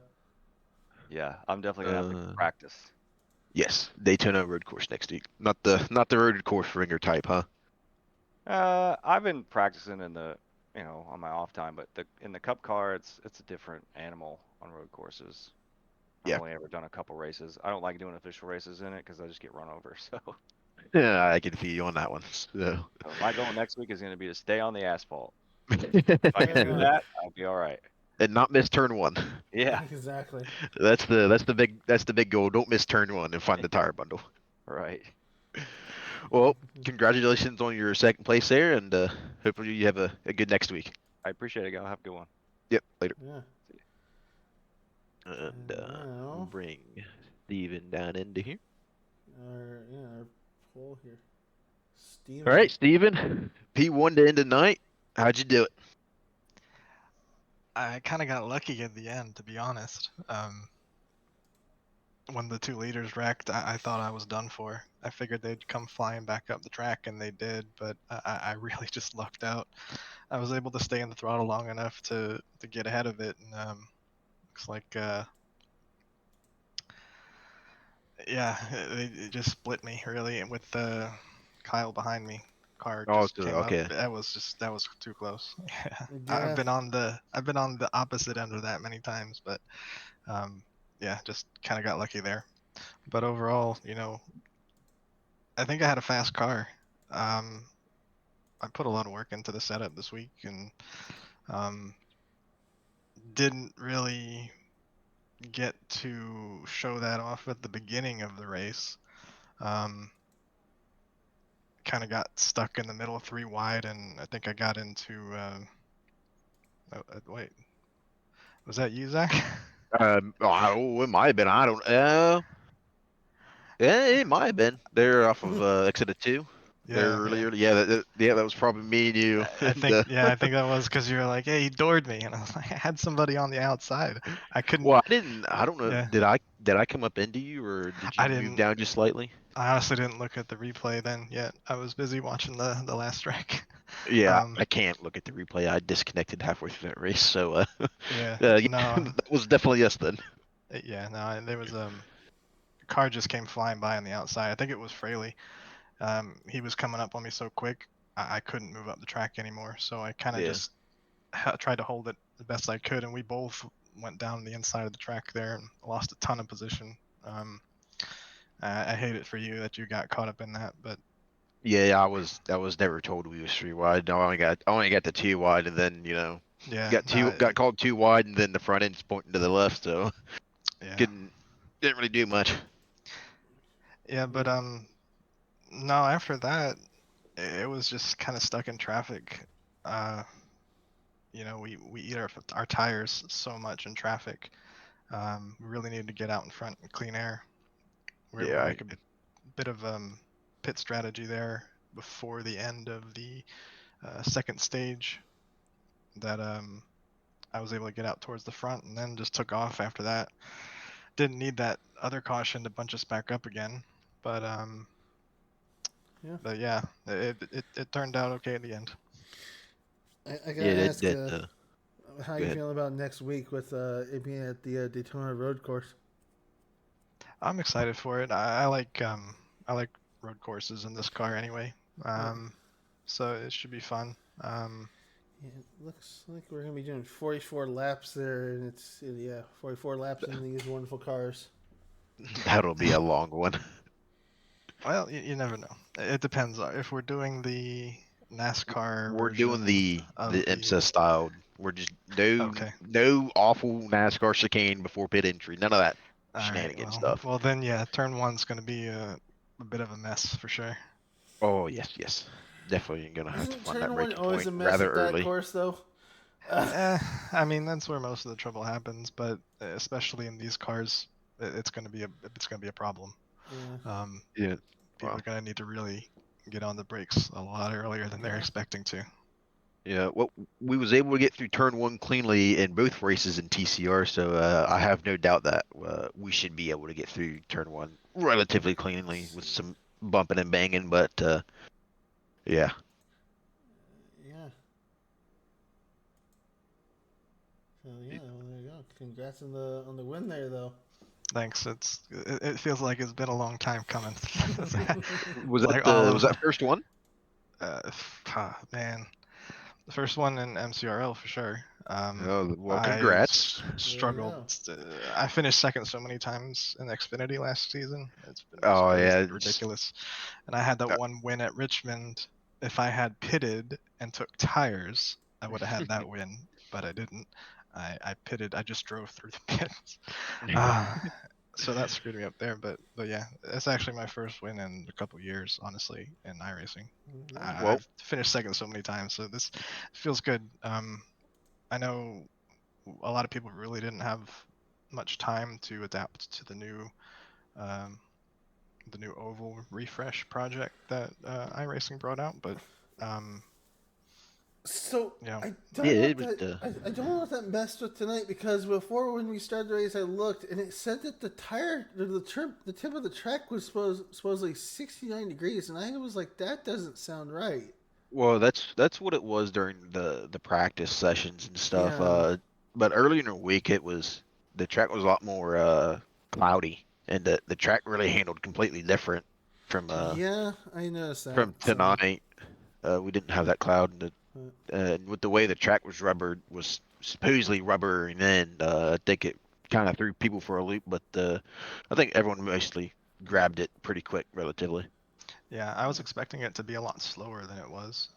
Yeah, I'm definitely gonna have to uh, practice. yes, Daytona Road Course next week. Not the road course ringer type, huh? I've been practicing in the, on my off time, but in the cup car, it's a different animal on road courses. I've Yeah. only ever done a couple races. I don't like doing official races in it because I just get run over. So, Yeah, I can feel you on that one. So. so my goal next week is going to be to stay on the asphalt. If I fair can do enough. that, I'll be all right. And not miss turn one. Yeah, Exactly. That's the big goal. Don't miss turn one and find the tire bundle. right. Well, congratulations on your second place there, and hopefully you have a good next week. I appreciate it, guys. Have a good one. Yep, later. Yeah. And And now, bring Steven down into here. our poll here, All Steven. right, Steven. P1 to end the night. How'd you do it? I kind of got lucky at the end, to be honest. When the two leaders wrecked, I thought I was done for. I figured they'd come flying back up the track, and they did, but I really just lucked out. I was able to stay in the throttle long enough to get ahead of it, and looks like, yeah, it just split me, really, and with Kyle behind me. Car Oh, just so, came up. okay. That was too close. Yeah. Yeah. I've been on the opposite end of that many times, but yeah, just kind of got lucky there. But overall, I think I had a fast car. Um, I put a lot of work into the setup this week and um, didn't really get to show that off at the beginning of the race. Kind of got stuck in the middle, three wide, and I think I got into. Wait, was that you, Zach? It might have been. I don't. Yeah, it might have been. They're off of exit of 2. They're Yeah, really yeah. early. Yeah, that was probably me and you. I And, think yeah, I think that was because you were like, "Hey, he doored me," and I was like, I had somebody on the outside. I couldn't. well, I didn't. I don't know. Yeah, Did I come up into you, or did I you move didn't. down just slightly? I honestly didn't look at the replay then yet. I was busy watching the last wreck. Yeah, Um, I can't look at the replay. I disconnected halfway through that race, so yeah, yeah, no, that was definitely us then. yeah, no. There was a car just came flying by on the outside. I think it was Fraley. He was coming up on me so quick, I couldn't move up the track anymore. So I kind of Yeah, just tried to hold it the best I could, and we both went down the inside of the track there and lost a ton of position. I hate it for you that you got caught up in that, but yeah. I was never told we was 3 wide. No, I only got the 2 wide, and then yeah, got called 2 wide, and then the front end's pointing to the left, so yeah, couldn't didn't really do much. yeah. But no, after that, it was just kind of stuck in traffic. Uh, we eat our tires so much in traffic. We really needed to get out in front and clean air. We were able Yeah, to make a bit of pit strategy there before the end of the second stage that I was able to get out towards the front and then just took off after that. Didn't need that other caution to bunch us back up again, but Yeah. yeah, it turned out okay at the end. I yeah. gotta ask, how Go you ahead. feeling about next week with it being at the Daytona Road Course? I'm excited for it. I like road courses in this car anyway. Yeah. So it should be fun. Yeah, it looks like we're gonna be doing 44 laps there, and it's 44 laps in these wonderful cars. That'll be a long one. Well, you never know. It depends. If we're doing the NASCAR We're doing version the of IMSA style. We're just no awful NASCAR chicane before pit entry. None of that All right. shenanigan stuff. Well, then yeah, turn one's going to be a bit of a mess for sure. Oh yes. Definitely gonna have to Isn't find that turn one breaking always point a mess rather at that early. course, though? I mean, that's where most of the trouble happens, but especially in these cars, it's going to be a problem. Yeah. Yeah. People are going to need to really get on the brakes a lot earlier than they're expecting to. Yeah, well, we was able to get through turn one cleanly in both races in TCR, so I have no doubt that we should be able to get through turn one relatively cleanly with some bumping and banging. But yeah, Yeah. So yeah, well, there you go. Congrats on the win there, though. Thanks. It feels like it's been a long time coming. was Like that was that first one? Man, the first one in MCRL for sure. Oh, well, I congrats. struggled. I finished second so many times in Xfinity last season. It's been Oh really yeah, ridiculous. And I had that one win at Richmond. If I had pitted and took tires, I would have had that win, but I didn't. I pitted. I just drove through the pits. So that screwed me up there. But yeah, it's actually my first win in a couple years, honestly, in iRacing. Yeah. I've finished second so many times, so this feels good. I know a lot of people really didn't have much time to adapt to the new oval refresh project that iRacing brought out, but So you know, I don't know I don't know what that messed with tonight, because before, when we started the race, I looked and it said that the tip of the track was supposedly 69 degrees, and I was like, that doesn't sound right. Well, that's what it was during the practice sessions and stuff. Yeah. But earlier in the week, the track was a lot more cloudy, and the track really handled completely different from Yeah, I noticed that. from tonight. We didn't have that cloud, and with the way the track was supposedly rubbering in, I think it kind of threw people for a loop. But I think everyone mostly grabbed it pretty quick, relatively. yeah, I was expecting it to be a lot slower than it was.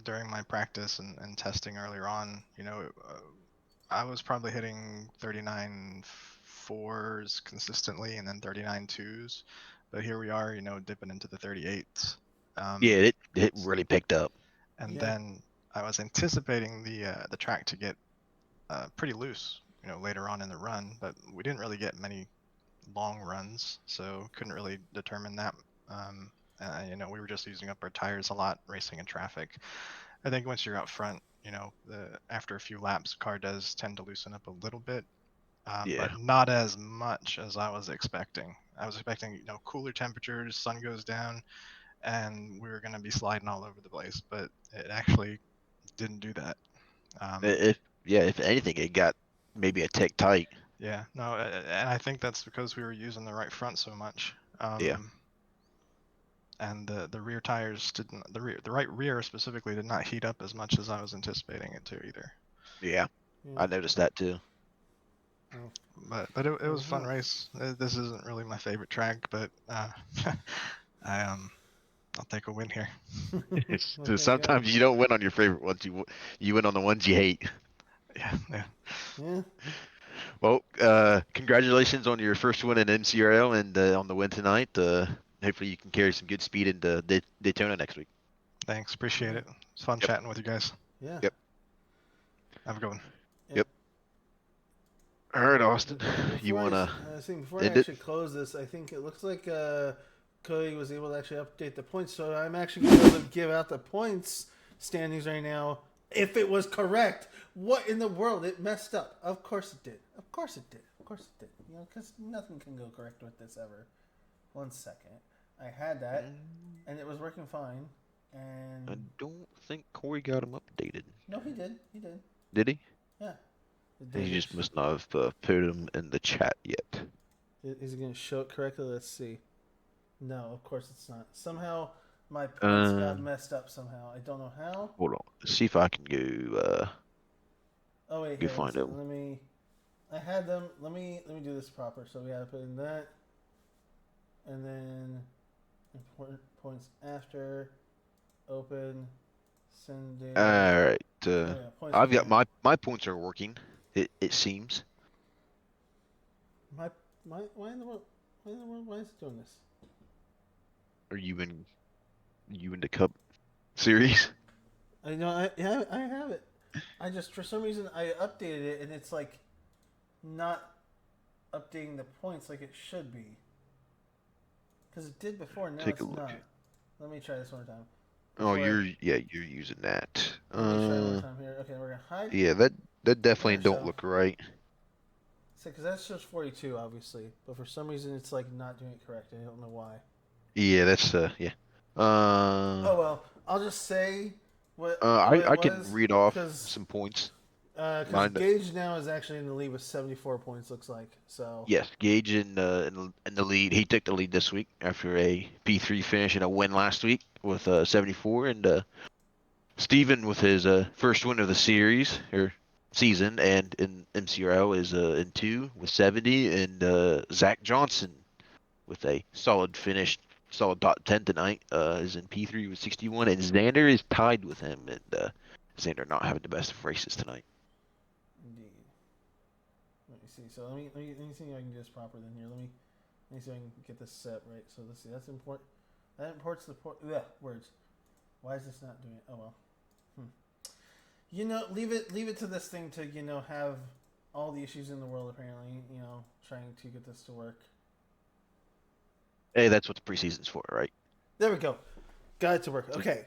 During my practice and testing earlier on, I was probably hitting 39 fours consistently and then 39 twos, but here we are, dipping into the 38s. Yeah, it really picked up. And then I was anticipating the track to get pretty loose, later on in the run, but we didn't really get many long runs, so couldn't really determine that. We were just using up our tires a lot, racing in traffic. I think once you're out front, after a few laps, car does tend to loosen up a little bit, but not as much as I was expecting. I was expecting, cooler temperatures, sun goes down, and we were going to be sliding all over the place, but it actually didn't do that. If anything, it got maybe a tick tight. Yeah, no, and I think that's because we were using the right front so much. And the rear tires didn't, the right rear specifically did not heat up as much as I was anticipating it to either. Yeah. I noticed that too. But it was a fun race. This isn't really my favorite track, but I'll take a win here. So sometimes you don't win on your favorite ones. You win on the ones you hate. Yeah. Well, congratulations on your first win in MCRL and on the win tonight. Hopefully you can carry some good speed into Daytona next week. Thanks, appreciate it. It's fun chatting with you guys. Yeah. Yep. Have a good one. Yep. All right, Austin. You wanna? Before I actually close this, I think it looks like Cody was able to actually update the points, so I'm actually going to be able to give out the points standings right now. If it was correct, what in the world? It messed up. Of course it did. Of course it did. Of course it did. Because nothing can go correct with this ever. 1 second. I had that, and it was working fine. And I don't think Corey got him updated. No, he did. He did. Did he? Yeah. He just must not have put him in the chat yet. Is he going to show it correctly? Let's see. No, of course it's not. Somehow My points got messed up somehow. I don't know how. Hold on. Let's see if I can go. Oh wait, Go here. find them. Let me. I had them. Let me do this proper. So we gotta put in that, and then important points after. Open. Send data. All right. Oh, yeah, points I've from got here. my points are working. It seems. Why in the world? Why is it doing this? Are you in the Cup series? I know. I have it. I just for some reason I updated it and it's like not updating the points like it should be. Because it did before. Now Take it's a look. not. Let me try this one more time. Oh, Before you're using that. Let me try one more time here. Okay, we're gonna hide. Yeah, that definitely There, don't so. look right. So, because that's just 42, obviously, but for some reason it's like not doing it correct. I don't know why. Yeah, that's yeah. Oh well, I'll just say what it I can was read off because some points. Gage now is actually in the lead with 74 points. Looks like so. Yes, Gage in the lead. He took the lead this week after a P3 finish and a win last week with 74, and Steven with his first win of the series or season and in MCRL is in 2 with 70, and Zach Johnson with a solid finish, solid top 10 tonight is in P3 with 61, and Xander is tied with him, and Xander not having the best of races tonight. Indeed. Let me see. So let me see if I can do this proper. Then here, let me see if I can get this set right. So let's see. That's important. That imports the words. Why is this not doing it? Oh well. You know, leave it to this thing to have all the issues in the world. Apparently, trying to get this to work. Hey, that's what the preseason's for, right? There we go. Got it to work. Okay.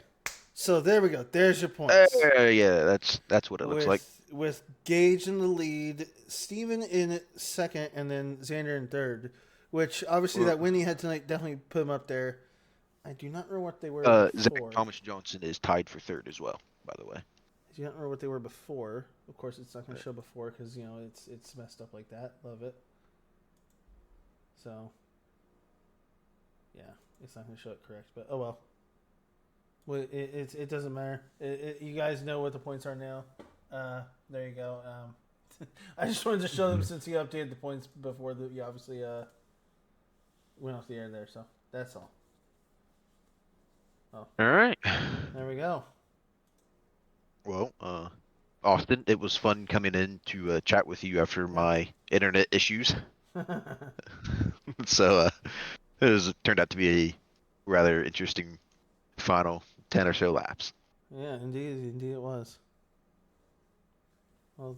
So there we go. There's your points. Yeah, that's what it looks like. With Gage in the lead, Steven in second, and then Xander in third. Which obviously that win he had tonight definitely put him up there. I do not know what they were Zach before. Thomas Johnson is tied for third as well, by the way. I do not remember what they were before. Of course, it's not going to show before because it's messed up like that. Love it. So, yeah, it's not going to show it correct, but oh well. Well, it doesn't matter. You guys know what the points are now. There you go. I just wanted to show them since you updated the points before you obviously went off the air there. So that's all. Oh. All right. There we go. Well, Austin, it was fun coming in to chat with you after my internet issues. So it turned out to be a rather interesting final 10 or so laps. Yeah, indeed it was. Well,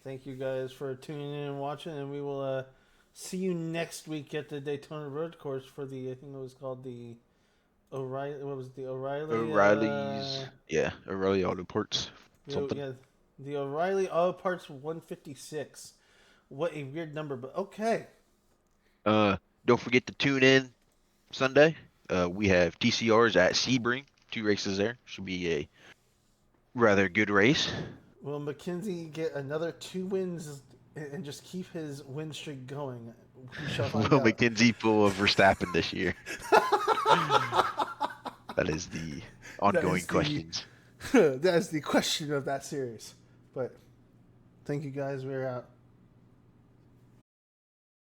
thank you guys for tuning in and watching, and we will see you next week at the Daytona Road Course for the, I think it was called the O'Reilly. What was it, the O'Reilly? O'Reilly's, O'Reilly Auto Parts. Something. Yeah, the O'Reilly Auto Parts 156. What a weird number, but okay. Don't forget to tune in Sunday. We have TCRs at Sebring. 2 races there. Should be a rather good race. Will McKenzie get another 2 wins and just keep his win streak going? We shall find Will out. McKenzie pull a Verstappen this year? That is the ongoing questions. That is the question of that series. But thank you guys. We're out.